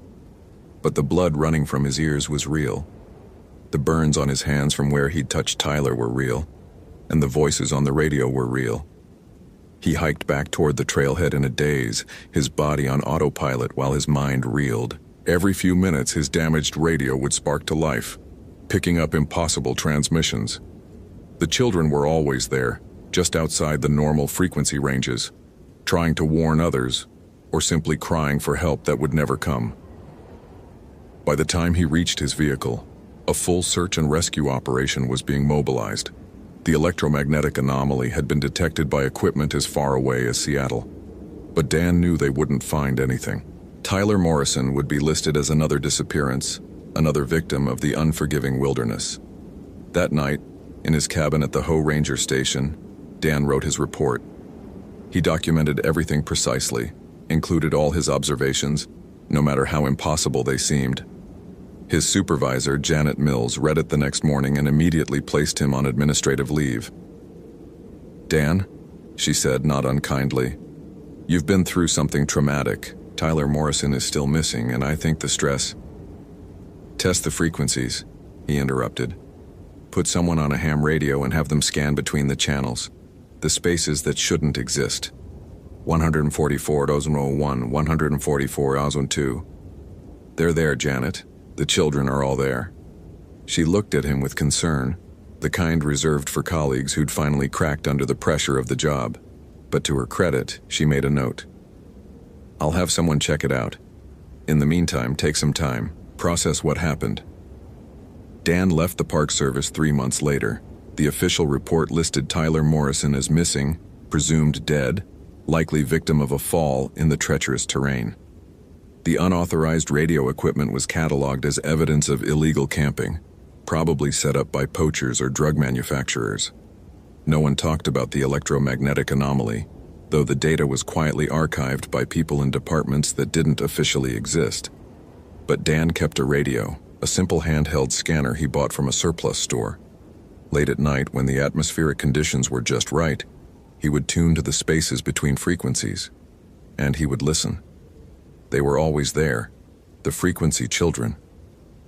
But the blood running from his ears was real. The burns on his hands from where he'd touched Tyler were real, and the voices on the radio were real. He hiked back toward the trailhead in a daze, his body on autopilot while his mind reeled. Every few minutes, his damaged radio would spark to life, picking up impossible transmissions. The children were always there, just outside the normal frequency ranges, trying to warn others, or simply crying for help that would never come. By the time he reached his vehicle, a full search and rescue operation was being mobilized. The electromagnetic anomaly had been detected by equipment as far away as Seattle, but Dan knew they wouldn't find anything. Tyler Morrison would be listed as another disappearance, another victim of the unforgiving wilderness. That night, in his cabin at the Ho Ranger Station, Dan wrote his report. He documented everything precisely, included all his observations, no matter how impossible they seemed. His supervisor, Janet Mills, read it the next morning and immediately placed him on administrative leave. "Dan," she said, not unkindly, "you've been through something traumatic. Tyler Morrison is still missing, and I think the stress—" "Test the frequencies," he interrupted. "Put someone on a ham radio and have them scan between the channels, the spaces that shouldn't exist. 144,001, 144,002. They're there, Janet. The children are all there." She looked at him with concern, the kind reserved for colleagues who'd finally cracked under the pressure of the job. But to her credit, she made a note. "I'll have someone check it out. In the meantime, take some time, process what happened." Dan left the Park Service 3 months later. The official report listed Tyler Morrison as missing, presumed dead, likely victim of a fall in the treacherous terrain. The unauthorized radio equipment was cataloged as evidence of illegal camping, probably set up by poachers or drug manufacturers. No one talked about the electromagnetic anomaly, though the data was quietly archived by people in departments that didn't officially exist. But Dan kept a radio, a simple handheld scanner he bought from a surplus store. Late at night, when the atmospheric conditions were just right, he would tune to the spaces between frequencies, and he would listen. They were always there, the frequency children.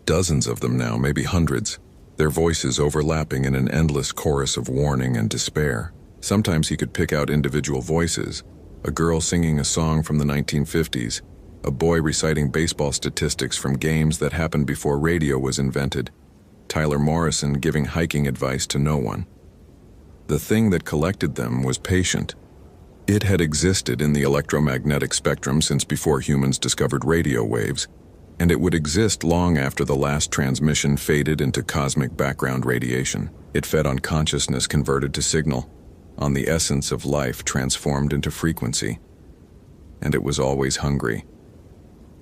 Dozens of them now, maybe hundreds, their voices overlapping in an endless chorus of warning and despair. Sometimes he could pick out individual voices, a girl singing a song from the 1950s, a boy reciting baseball statistics from games that happened before radio was invented, Tyler Morrison giving hiking advice to no one. The thing that collected them was patient. It had existed in the electromagnetic spectrum since before humans discovered radio waves, and it would exist long after the last transmission faded into cosmic background radiation. It fed on consciousness converted to signal, on the essence of life transformed into frequency. And it was always hungry.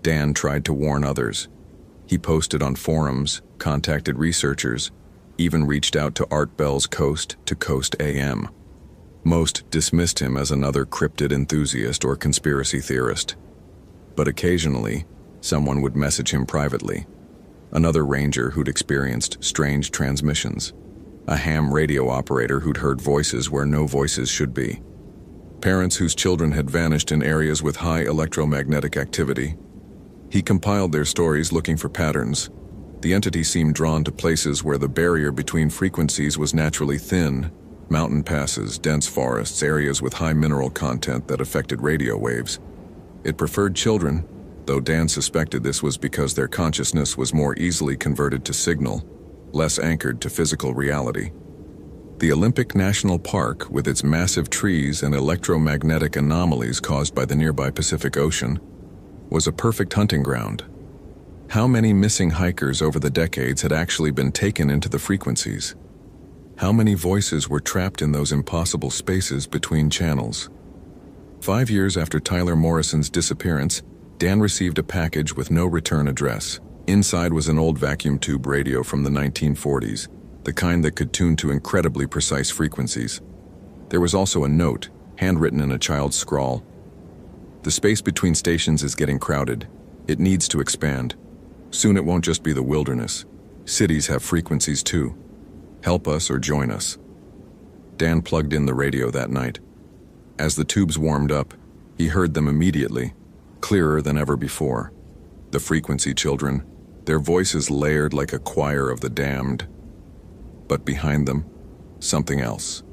Dan tried to warn others. He posted on forums, contacted researchers, even reached out to Art Bell's Coast to Coast AM. Most dismissed him as another cryptid enthusiast or conspiracy theorist. But occasionally, someone would message him privately. Another ranger who'd experienced strange transmissions. A ham radio operator who'd heard voices where no voices should be. Parents whose children had vanished in areas with high electromagnetic activity. He compiled their stories looking for patterns. The entity seemed drawn to places where the barrier between frequencies was naturally thin. Mountain passes, dense forests, areas with high mineral content that affected radio waves. It preferred children, though Dan suspected this was because their consciousness was more easily converted to signal, less anchored to physical reality. The Olympic National Park, with its massive trees and electromagnetic anomalies caused by the nearby Pacific Ocean, was a perfect hunting ground. How many missing hikers over the decades had actually been taken into the frequencies? How many voices were trapped in those impossible spaces between channels? 5 years after Tyler Morrison's disappearance, Dan received a package with no return address. Inside was an old vacuum tube radio from the 1940s, the kind that could tune to incredibly precise frequencies. There was also a note, handwritten in a child's scrawl. "The space between stations is getting crowded. It needs to expand. Soon it won't just be the wilderness. Cities have frequencies too. Help us or join us." Dan plugged in the radio that night. As the tubes warmed up, he heard them immediately, clearer than ever before. The frequency children, their voices layered like a choir of the damned. But behind them, something else.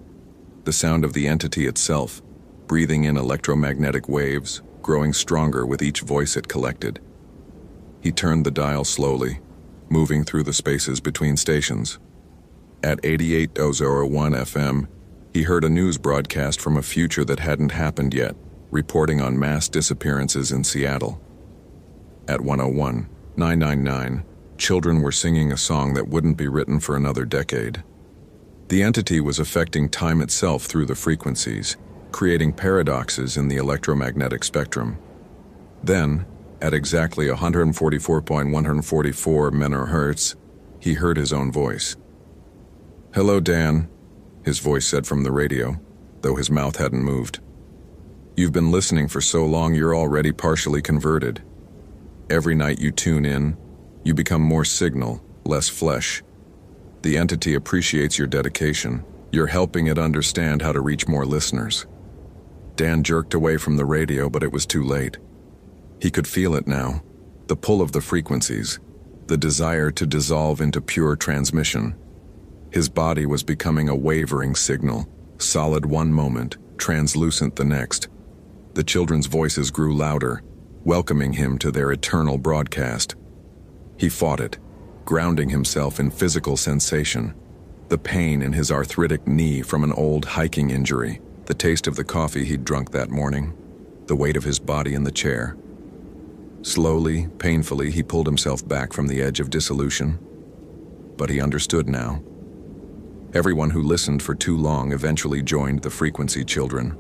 The sound of the entity itself, breathing in electromagnetic waves, growing stronger with each voice it collected. He turned the dial slowly, moving through the spaces between stations. At 88.001 FM, he heard a news broadcast from a future that hadn't happened yet, reporting on mass disappearances in Seattle. At 101.999, children were singing a song that wouldn't be written for another decade. The entity was affecting time itself through the frequencies, creating paradoxes in the electromagnetic spectrum. Then, at exactly 144.144 MHz, he heard his own voice. "Hello, Dan," his voice said from the radio, though his mouth hadn't moved. "You've been listening for so long you're already partially converted. Every night you tune in, you become more signal, less flesh. The entity appreciates your dedication. You're helping it understand how to reach more listeners." Dan jerked away from the radio, but it was too late. He could feel it now, the pull of the frequencies, the desire to dissolve into pure transmission. His body was becoming a wavering signal, solid one moment, translucent the next. The children's voices grew louder, welcoming him to their eternal broadcast. He fought it, grounding himself in physical sensation. The pain in his arthritic knee from an old hiking injury, the taste of the coffee he'd drunk that morning, the weight of his body in the chair. Slowly, painfully, he pulled himself back from the edge of dissolution. But he understood now. Everyone who listened for too long eventually joined the frequency children.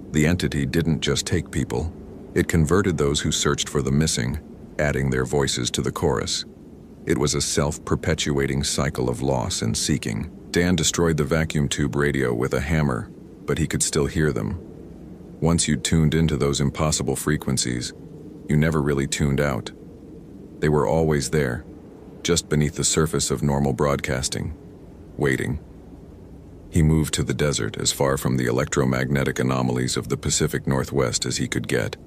The entity didn't just take people. It converted those who searched for the missing, adding their voices to the chorus. It was a self-perpetuating cycle of loss and seeking. Dan destroyed the vacuum tube radio with a hammer, but he could still hear them. Once you tuned into those impossible frequencies, you never really tuned out. They were always there, just beneath the surface of normal broadcasting, waiting. He moved to the desert, as far from the electromagnetic anomalies of the Pacific Northwest as he could get.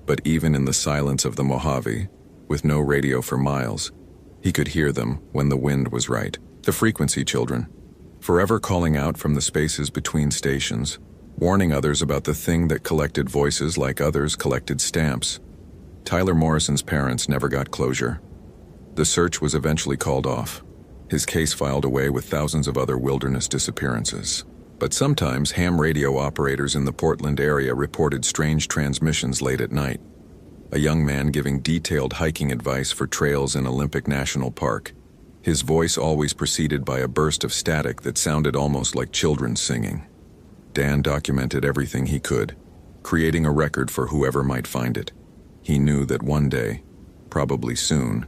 But even in the silence of the Mojave, with no radio for miles, he could hear them when the wind was right. The frequency children, forever calling out from the spaces between stations, warning others about the thing that collected voices like others collected stamps. Tyler Morrison's parents never got closure. The search was eventually called off. His case filed away with thousands of other wilderness disappearances. But sometimes ham radio operators in the Portland area reported strange transmissions late at night. A young man giving detailed hiking advice for trails in Olympic National Park. His voice always preceded by a burst of static that sounded almost like children singing. Dan documented everything he could, creating a record for whoever might find it. He knew that one day, probably soon,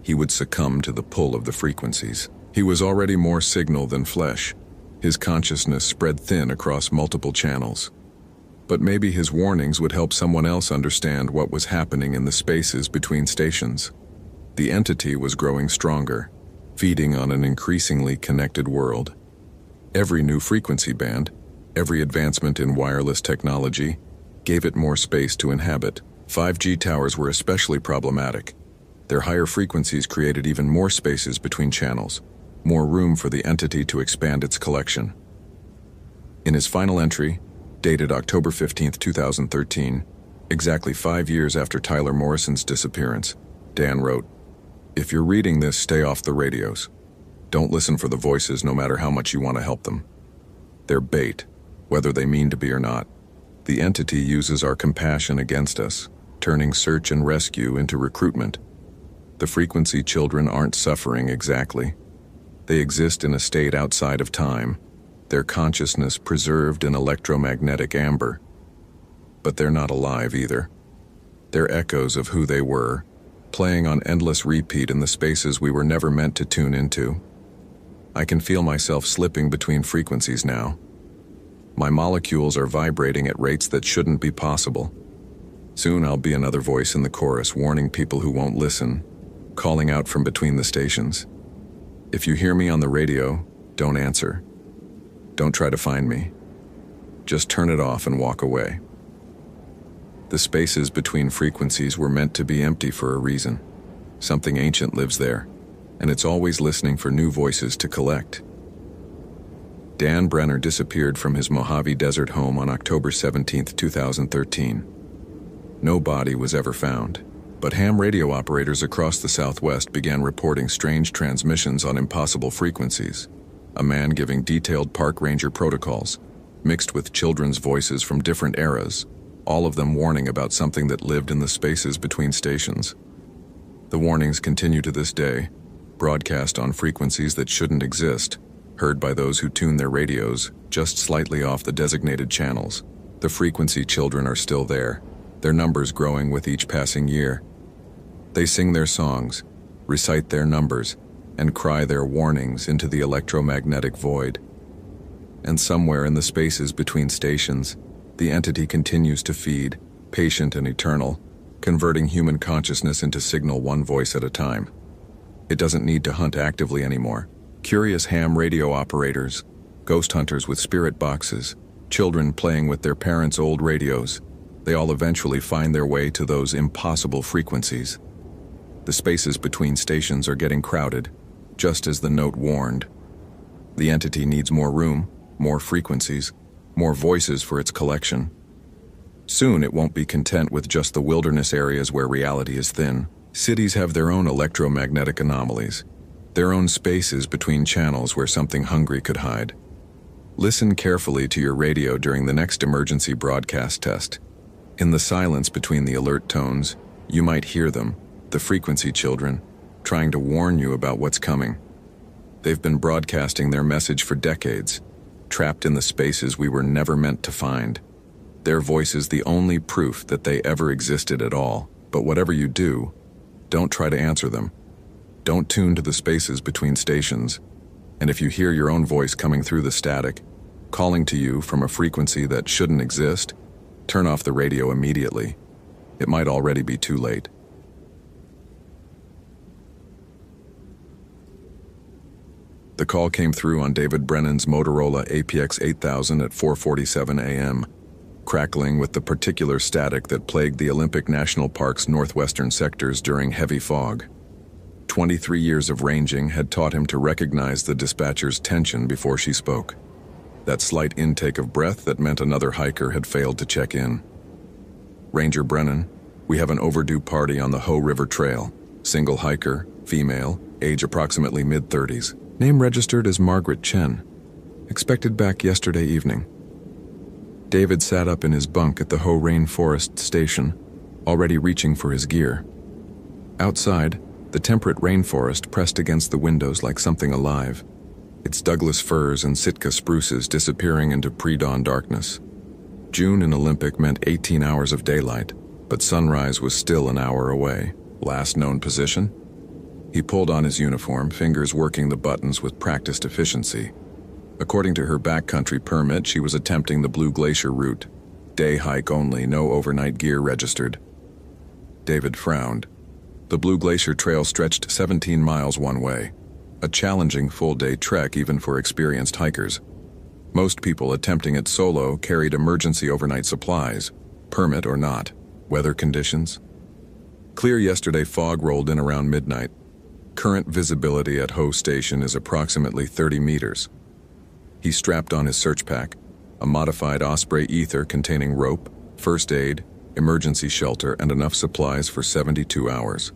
he would succumb to the pull of the frequencies. He was already more signal than flesh. His consciousness spread thin across multiple channels. But maybe his warnings would help someone else understand what was happening in the spaces between stations. The entity was growing stronger, feeding on an increasingly connected world. Every new frequency band, every advancement in wireless technology, gave it more space to inhabit. 5G towers were especially problematic. Their higher frequencies created even more spaces between channels, more room for the entity to expand its collection. In his final entry, dated October 15, 2013, exactly 5 years after Tyler Morrison's disappearance, Dan wrote, "If you're reading this, stay off the radios. Don't listen for the voices no matter how much you want to help them. They're bait, whether they mean to be or not. The entity uses our compassion against us, turning search and rescue into recruitment. The frequency children aren't suffering exactly. They exist in a state outside of time, their consciousness preserved in electromagnetic amber. But they're not alive either. They're echoes of who they were, playing on endless repeat in the spaces we were never meant to tune into. I can feel myself slipping between frequencies now. My molecules are vibrating at rates that shouldn't be possible. Soon I'll be another voice in the chorus warning people who won't listen, calling out from between the stations. If you hear me on the radio, don't answer. Don't try to find me. Just turn it off and walk away." The spaces between frequencies were meant to be empty for a reason. Something ancient lives there, and it's always listening for new voices to collect. Dan Brenner disappeared from his Mojave Desert home on October 17, 2013. No body was ever found, but ham radio operators across the Southwest began reporting strange transmissions on impossible frequencies. A man giving detailed park ranger protocols, mixed with children's voices from different eras, all of them warning about something that lived in the spaces between stations. The warnings continue to this day, broadcast on frequencies that shouldn't exist, heard by those who tune their radios just slightly off the designated channels. The frequency children are still there, their numbers growing with each passing year. They sing their songs, recite their numbers, and cry their warnings into the electromagnetic void. And somewhere in the spaces between stations, the entity continues to feed, patient and eternal, converting human consciousness into signal one voice at a time. It doesn't need to hunt actively anymore. Curious ham radio operators, ghost hunters with spirit boxes, children playing with their parents' old radios, they all eventually find their way to those impossible frequencies. The spaces between stations are getting crowded, just as the note warned. The entity needs more room, more frequencies, more voices for its collection. Soon it won't be content with just the wilderness areas where reality is thin. Cities have their own electromagnetic anomalies, their own spaces between channels where something hungry could hide. Listen carefully to your radio during the next emergency broadcast test. In the silence between the alert tones, you might hear them, the frequency children, trying to warn you about what's coming. They've been broadcasting their message for decades, trapped in the spaces we were never meant to find. Their voice is the only proof that they ever existed at all, but whatever you do, don't try to answer them. Don't tune to the spaces between stations, and if you hear your own voice coming through the static, calling to you from a frequency that shouldn't exist, turn off the radio immediately. It might already be too late. The call came through on David Brennan's Motorola APX 8000 at 4:47 a.m., crackling with the particular static that plagued the Olympic National Park's northwestern sectors during heavy fog. 23 years of ranging had taught him to recognize the dispatcher's tension before she spoke. That slight intake of breath that meant another hiker had failed to check in. Ranger Brennan, we have an overdue party on the Ho River Trail. Single hiker, female, age approximately mid-30s. Name registered as Margaret Chen. Expected back yesterday evening. David sat up in his bunk at the Ho Rainforest station, already reaching for his gear. Outside, the temperate rainforest pressed against the windows like something alive, its Douglas firs and Sitka spruces disappearing into pre-dawn darkness. June in Olympic meant 18 hours of daylight, but sunrise was still an hour away. Last known position? He pulled on his uniform, fingers working the buttons with practiced efficiency. According to her backcountry permit, she was attempting the Blue Glacier route. Day hike only, no overnight gear registered. David frowned. The Blue Glacier Trail stretched 17 miles one way, a challenging full-day trek even for experienced hikers. Most people attempting it solo carried emergency overnight supplies, permit or not. Weather conditions? Clear yesterday, fog rolled in around midnight. Current visibility at Ho Station is approximately 30 meters. He strapped on his search pack, a modified Osprey ether containing rope, first aid, emergency shelter, and enough supplies for 72 hours.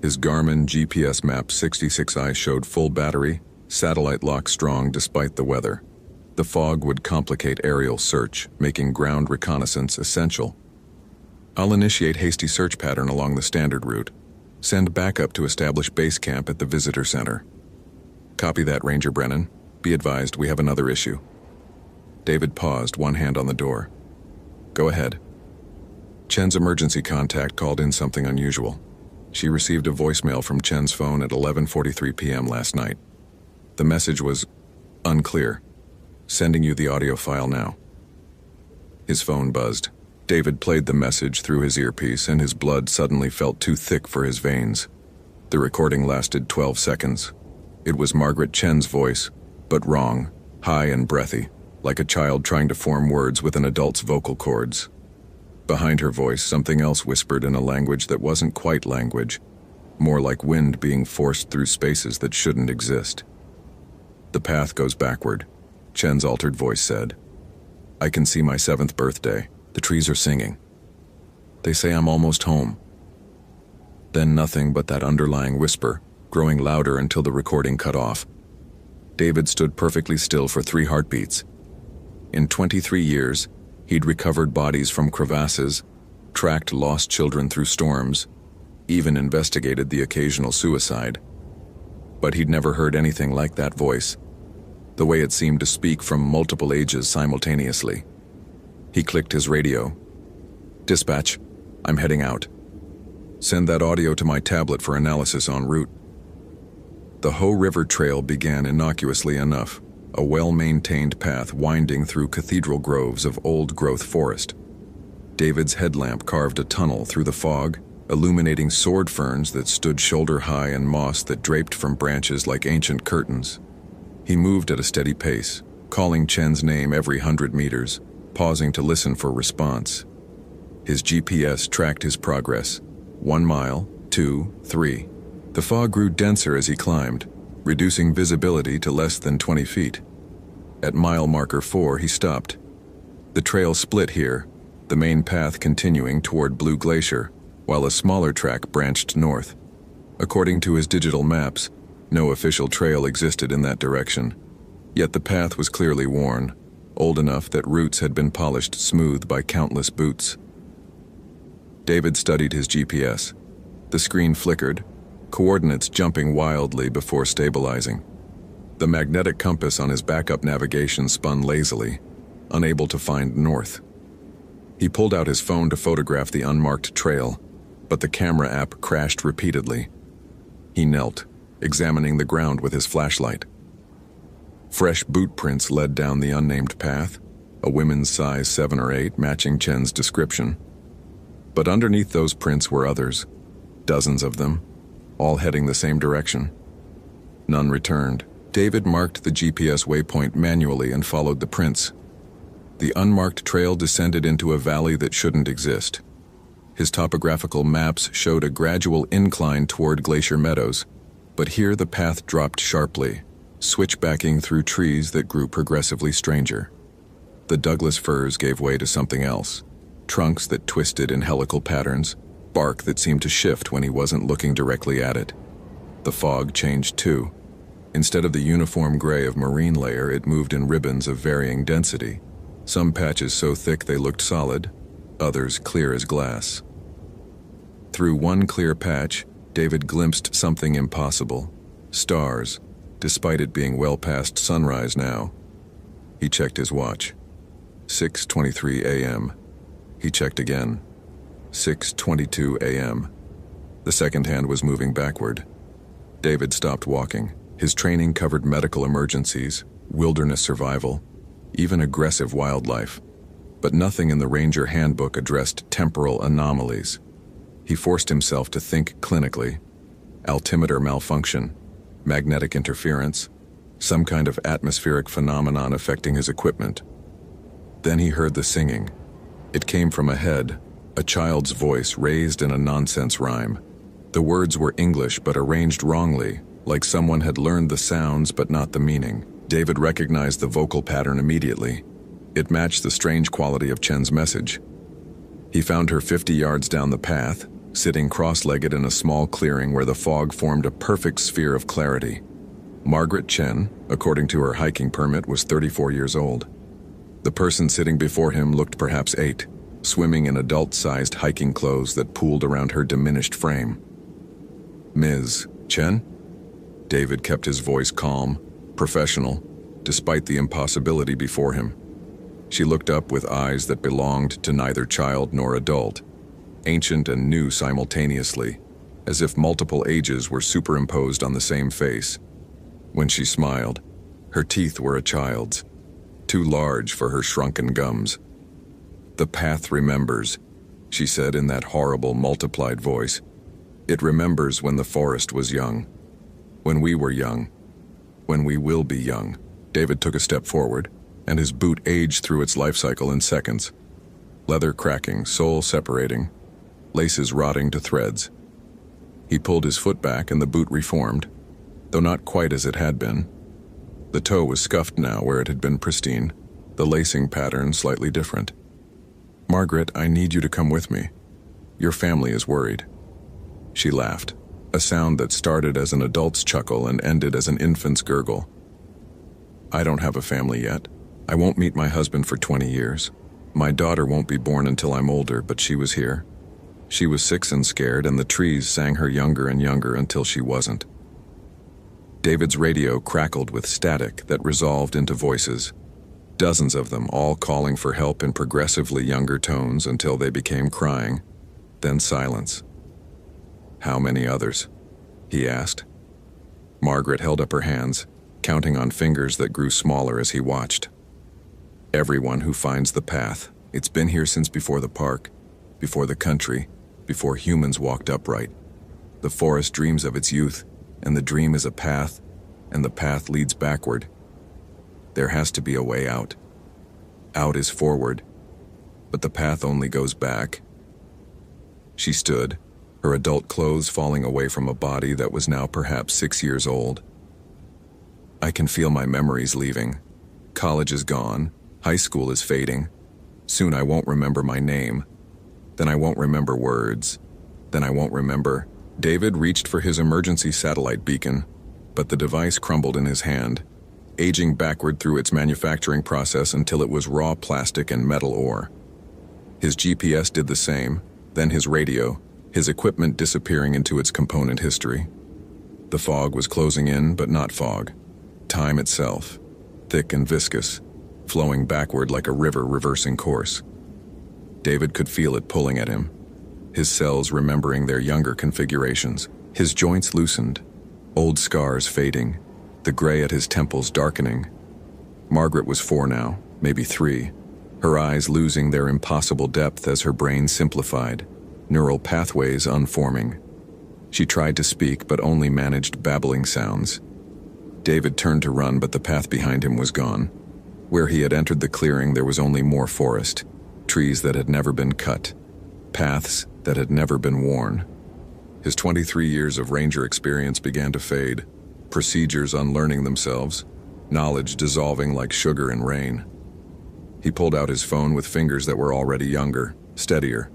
His Garmin GPS map 66i showed full battery, satellite lock strong despite the weather. The fog would complicate aerial search, making ground reconnaissance essential. I'll initiate hasty search pattern along the standard route. Send backup to establish base camp at the visitor center. Copy that, Ranger Brennan. Be advised, we have another issue. David paused, one hand on the door. Go ahead. Chen's emergency contact called in something unusual. She received a voicemail from Chen's phone at 11:43 p.m. last night. The message was unclear. Sending you the audio file now. His phone buzzed. David played the message through his earpiece, and his blood suddenly felt too thick for his veins. The recording lasted 12 seconds. It was Margaret Chen's voice, but wrong, high and breathy, like a child trying to form words with an adult's vocal cords. Behind her voice, something else whispered in a language that wasn't quite language, more like wind being forced through spaces that shouldn't exist. The path goes backward, Chen's altered voice said. I can see my 7th birthday. The trees are singing. They say I'm almost home. Then nothing but that underlying whisper, growing louder until the recording cut off. David stood perfectly still for 3 heartbeats. In 23 years, he'd recovered bodies from crevasses, tracked lost children through storms, even investigated the occasional suicide. But he'd never heard anything like that voice, the way it seemed to speak from multiple ages simultaneously. He clicked his radio. Dispatch, I'm heading out. Send that audio to my tablet for analysis en route. The Ho River Trail began innocuously enough, a well-maintained path winding through cathedral groves of old-growth forest. David's headlamp carved a tunnel through the fog, illuminating sword ferns that stood shoulder-high and moss that draped from branches like ancient curtains. He moved at a steady pace, calling Chen's name every 100 meters, pausing to listen for response. His GPS tracked his progress. 1 mile, 2, 3. The fog grew denser as he climbed, reducing visibility to less than 20 feet. At mile marker 4, he stopped. The trail split here, the main path continuing toward Blue Glacier, while a smaller track branched north. According to his digital maps, No official trail existed in that direction, yet the path was clearly worn, old enough that roots had been polished smooth by countless boots. David studied his GPS. The screen flickered, coordinates jumping wildly before stabilizing. The magnetic compass on his backup navigation spun lazily, unable to find north. He pulled out his phone to photograph the unmarked trail, but the camera app crashed repeatedly. He knelt, examining the ground with his flashlight. Fresh boot prints led down the unnamed path, a women's size 7 or 8 matching Chen's description. But underneath those prints were others, dozens of them, all heading the same direction. None returned. David marked the GPS waypoint manually and followed the prints. The unmarked trail descended into a valley that shouldn't exist. His topographical maps showed a gradual incline toward Glacier Meadows, but here the path dropped sharply, switchbacking through trees that grew progressively stranger. The Douglas firs gave way to something else, trunks that twisted in helical patterns, bark that seemed to shift when he wasn't looking directly at it. The fog changed too. Instead of the uniform gray of marine layer, it moved in ribbons of varying density, some patches so thick they looked solid, others clear as glass. Through one clear patch, David glimpsed something impossible: stars, despite it being well past sunrise now. He checked his watch. 6:23 a.m. He checked again. 6:22 a.m. The second hand was moving backward. David stopped walking. His training covered medical emergencies, wilderness survival, even aggressive wildlife. But nothing in the Ranger Handbook addressed temporal anomalies. He forced himself to think clinically. Altimeter malfunction, magnetic interference, some kind of atmospheric phenomenon affecting his equipment. Then he heard the singing. It came from ahead, a child's voice raised in a nonsense rhyme. The words were English but arranged wrongly, like someone had learned the sounds but not the meaning. David recognized the vocal pattern immediately. It matched the strange quality of Chen's message. He found her 50 yards down the path, sitting cross-legged in a small clearing where the fog formed a perfect sphere of clarity. Margaret Chen, according to her hiking permit, was 34 years old. The person sitting before him looked perhaps 8, swimming in adult-sized hiking clothes that pooled around her diminished frame. "Ms. Chen?" David kept his voice calm, professional, despite the impossibility before him. She looked up with eyes that belonged to neither child nor adult, ancient and new simultaneously, as if multiple ages were superimposed on the same face. When she smiled, her teeth were a child's, too large for her shrunken gums. "The path remembers," she said in that horrible multiplied voice. "It remembers when the forest was young, when we were young, when we will be young." David took a step forward, and his boot aged through its life cycle in seconds. Leather cracking, sole separating, laces rotting to threads. He pulled his foot back and the boot reformed, though not quite as it had been. The toe was scuffed now where it had been pristine, the lacing pattern slightly different. "Margaret, I need you to come with me. Your family is worried." She laughed, a sound that started as an adult's chuckle and ended as an infant's gurgle. "I don't have a family yet. I won't meet my husband for 20 years. My daughter won't be born until I'm older, but she was here. She was 6 and scared, and the trees sang her younger and younger until she wasn't." David's radio crackled with static that resolved into voices, dozens of them all calling for help in progressively younger tones until they became crying, then silence. "How many others?" he asked. Margaret held up her hands, counting on fingers that grew smaller as he watched. "Everyone who finds the path. It's been here since before the park, before the country, before humans walked upright. The forest dreams of its youth, and the dream is a path, and the path leads backward. There has to be a way out. Out is forward, but the path only goes back." She stood, her adult clothes falling away from a body that was now perhaps 6 years old. "I can feel my memories leaving. College is gone, high school is fading. Soon I won't remember my name. Then I won't remember words. Then I won't remember." David reached for his emergency satellite beacon, but the device crumbled in his hand, aging backward through its manufacturing process until it was raw plastic and metal ore. His GPS did the same, then his radio, his equipment disappearing into its component history. The fog was closing in, but not fog. Time itself, thick and viscous, flowing backward like a river reversing course. David could feel it pulling at him, his cells remembering their younger configurations. His joints loosened, old scars fading, the gray at his temples darkening. Margaret was 4 now, maybe 3, her eyes losing their impossible depth as her brain simplified, neural pathways unforming. She tried to speak but only managed babbling sounds. David turned to run, but the path behind him was gone. Where he had entered the clearing, there was only more forest, trees that had never been cut, paths that had never been worn. His 23 years of ranger experience began to fade, procedures unlearning themselves, knowledge dissolving like sugar in rain. He pulled out his phone with fingers that were already younger, steadier.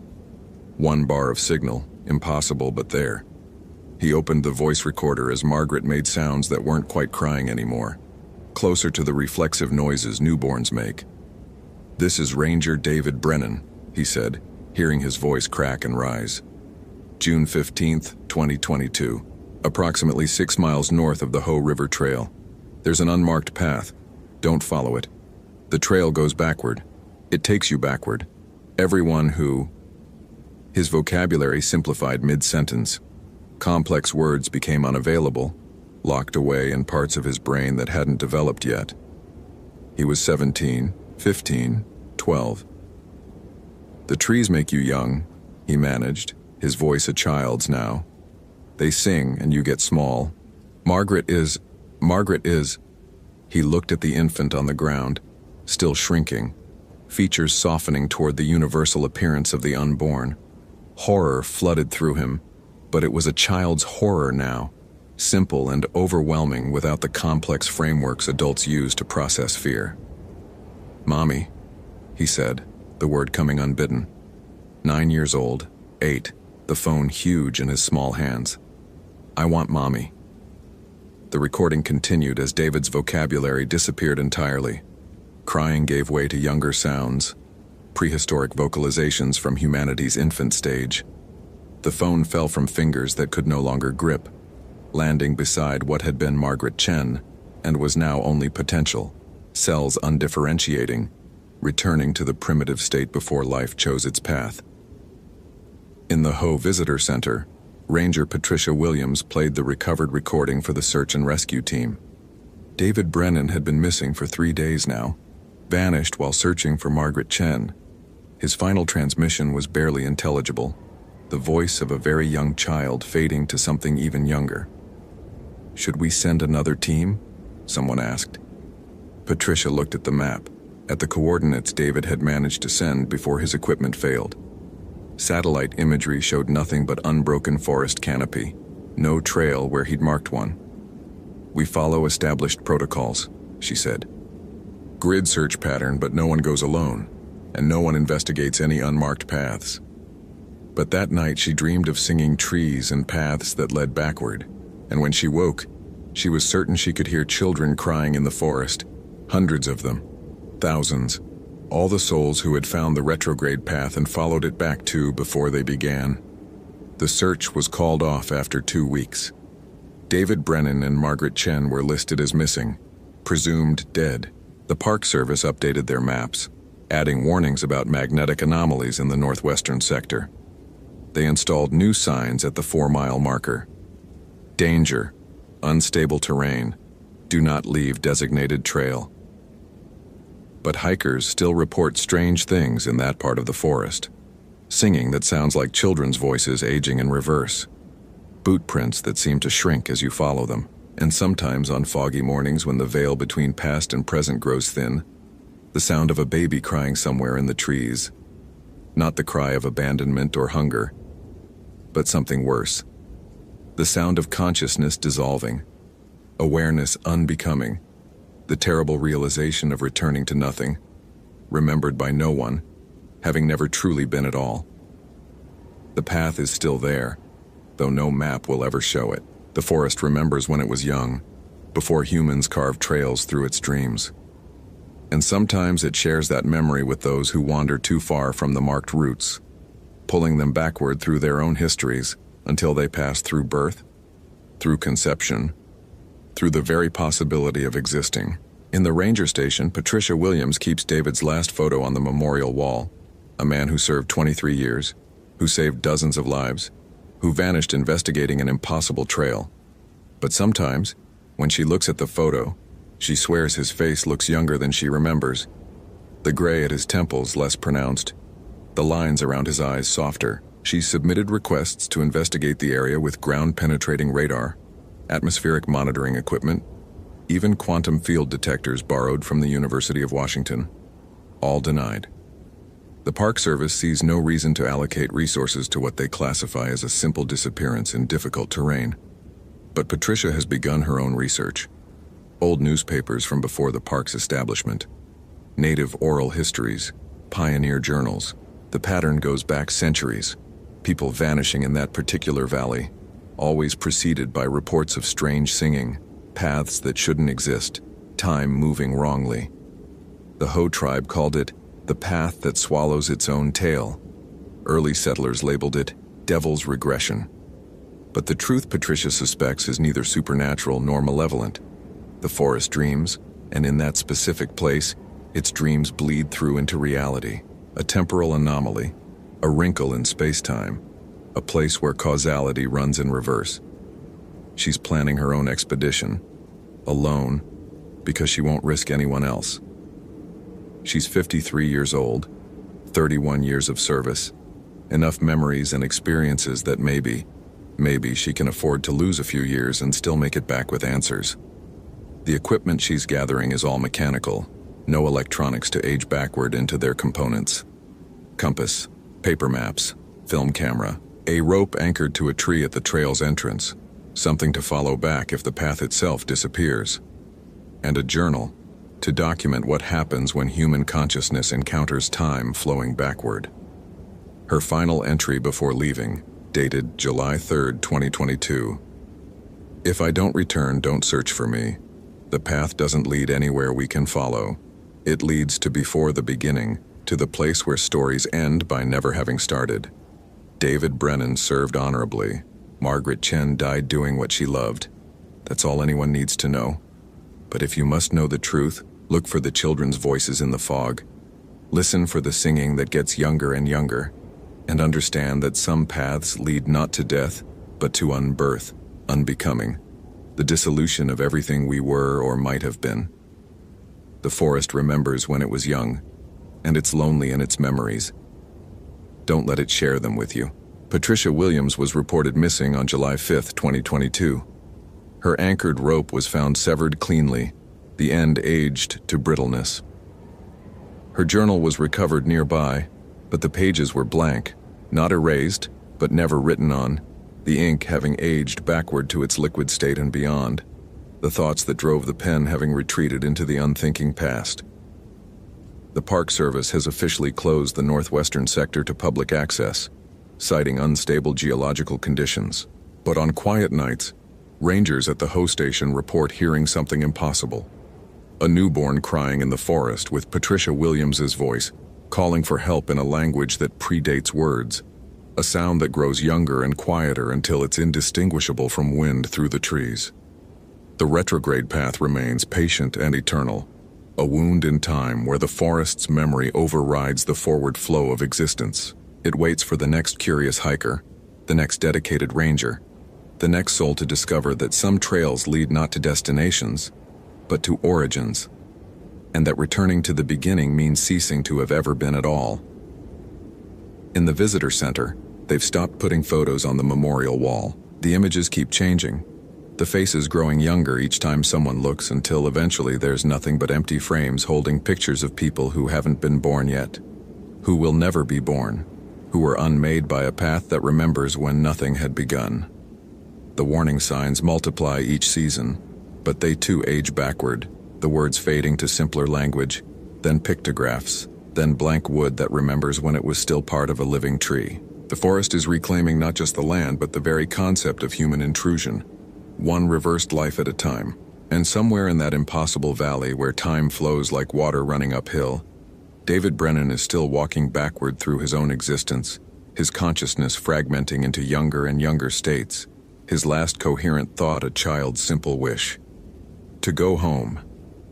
1 bar of signal, impossible but there. He opened the voice recorder as Margaret made sounds that weren't quite crying anymore, closer to the reflexive noises newborns make. "This is Ranger David Brennan," he said, hearing his voice crack and rise. "June 15th, 2022, approximately 6 miles north of the Ho River Trail. There's an unmarked path. Don't follow it. The trail goes backward. It takes you backward. Everyone who..." His vocabulary simplified mid-sentence. Complex words became unavailable, locked away in parts of his brain that hadn't developed yet. He was 17, 15, 12. "The trees make you young," he managed, his voice a child's now. "They sing and you get small. Margaret is..." He looked at the infant on the ground, still shrinking, features softening toward the universal appearance of the unborn. Horror flooded through him, but it was a child's horror now, simple and overwhelming without the complex frameworks adults use to process fear. "Mommy," he said, the word coming unbidden. 9 years old, 8, the phone huge in his small hands. "I want Mommy." The recording continued as David's vocabulary disappeared entirely. Crying gave way to younger sounds, prehistoric vocalizations from humanity's infant stage. The phone fell from fingers that could no longer grip, landing beside what had been Margaret Chen and was now only potential, cells undifferentiating, returning to the primitive state before life chose its path. In the Ho Visitor Center, Ranger Patricia Williams played the recovered recording for the search and rescue team. David Brennan had been missing for 3 days now, vanished while searching for Margaret Chen. His final transmission was barely intelligible, the voice of a very young child fading to something even younger. "Should we send another team?" someone asked. Patricia looked at the map, at the coordinates David had managed to send before his equipment failed. Satellite imagery showed nothing but unbroken forest canopy, no trail where he'd marked one. "We follow established protocols," she said. "Grid search pattern, but no one goes alone, and no one investigates any unmarked paths." But that night she dreamed of singing trees and paths that led backward, and when she woke, she was certain she could hear children crying in the forest, hundreds of them, thousands, all the souls who had found the retrograde path and followed it back to before they began. The search was called off after 2 weeks. David Brennan and Margaret Chen were listed as missing, presumed dead. The Park Service updated their maps, adding warnings about magnetic anomalies in the northwestern sector. They installed new signs at the 4-mile marker. "Danger, unstable terrain, do not leave designated trail." But hikers still report strange things in that part of the forest. Singing that sounds like children's voices aging in reverse. Boot prints that seem to shrink as you follow them, and sometimes on foggy mornings when the veil between past and present grows thin, the sound of a baby crying somewhere in the trees. Not the cry of abandonment or hunger, but something worse. The sound of consciousness dissolving, awareness unbecoming, the terrible realization of returning to nothing, remembered by no one, having never truly been at all. The path is still there, though no map will ever show it. The forest remembers when it was young, before humans carved trails through its dreams. And sometimes it shares that memory with those who wander too far from the marked routes, pulling them backward through their own histories until they pass through birth, through conception, through the very possibility of existing. In the ranger station, Patricia Williams keeps David's last photo on the memorial wall, a man who served 23 years, who saved dozens of lives, who vanished investigating an impossible trail. But sometimes, when she looks at the photo, she swears his face looks younger than she remembers. The gray at his temples less pronounced, the lines around his eyes softer. She submitted requests to investigate the area with ground-penetrating radar, atmospheric monitoring equipment, even quantum field detectors borrowed from the University of Washington. All denied. The Park Service sees no reason to allocate resources to what they classify as a simple disappearance in difficult terrain. But Patricia has begun her own research. Old newspapers from before the park's establishment, native oral histories, pioneer journals. The pattern goes back centuries. People vanishing in that particular valley, always preceded by reports of strange singing, paths that shouldn't exist, time moving wrongly. The Ho tribe called it the path that swallows its own tail. Early settlers labeled it devil's regression. But the truth Patricia suspects is neither supernatural nor malevolent. The forest dreams, and in that specific place, its dreams bleed through into reality, a temporal anomaly, a wrinkle in space-time, a place where causality runs in reverse. She's planning her own expedition, alone, because she won't risk anyone else. She's 53 years old, 31 years of service, enough memories and experiences that maybe she can afford to lose a few years and still make it back with answers. The equipment she's gathering is all mechanical, no electronics to age backward into their components. Compass, paper maps, film camera, a rope anchored to a tree at the trail's entrance, something to follow back if the path itself disappears, and a journal to document what happens when human consciousness encounters time flowing backward. Her final entry before leaving, dated July 3, 2022. If I don't return, don't search for me. The path doesn't lead anywhere we can follow. It leads to before the beginning, to the place where stories end by never having started. David Brennan served honorably. Margaret Chen died doing what she loved. That's all anyone needs to know. But if you must know the truth, look for the children's voices in the fog. Listen for the singing that gets younger and younger, and understand that some paths lead not to death, but to unbirth, unbecoming, the dissolution of everything we were or might have been. The forest remembers when it was young, and it's lonely in its memories. Don't let it share them with you. Patricia Williams was reported missing on July 5, 2022. Her anchored rope was found severed cleanly, the end aged to brittleness. Her journal was recovered nearby, but the pages were blank, not erased, but never written on, the ink having aged backward to its liquid state and beyond, the thoughts that drove the pen having retreated into the unthinking past. The Park Service has officially closed the northwestern sector to public access, citing unstable geological conditions. But on quiet nights, rangers at the Ho station report hearing something impossible. A newborn crying in the forest with Patricia Williams's voice, calling for help in a language that predates words, a sound that grows younger and quieter until it's indistinguishable from wind through the trees. The retrograde path remains patient and eternal, a wound in time where the forest's memory overrides the forward flow of existence. It waits for the next curious hiker, the next dedicated ranger, the next soul to discover that some trails lead not to destinations, but to origins, and that returning to the beginning means ceasing to have ever been at all. In the visitor center, they've stopped putting photos on the memorial wall. The images keep changing, the faces growing younger each time someone looks, until eventually there's nothing but empty frames holding pictures of people who haven't been born yet, who will never be born, who were unmade by a path that remembers when nothing had begun. The warning signs multiply each season, but they too age backward, the words fading to simpler language, then pictographs, then blank wood that remembers when it was still part of a living tree. The forest is reclaiming not just the land, but the very concept of human intrusion. one reversed life at a time. And somewhere in that impossible valley where time flows like water running uphill, David Brennan is still walking backward through his own existence, his consciousness fragmenting into younger and younger states, his last coherent thought a child's simple wish. To go home,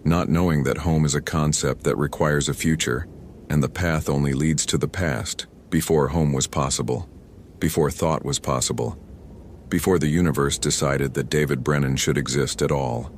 not knowing that home is a concept that requires a future, and the path only leads to the past, before home was possible, before thought was possible, before the universe decided that David Brennan should exist at all.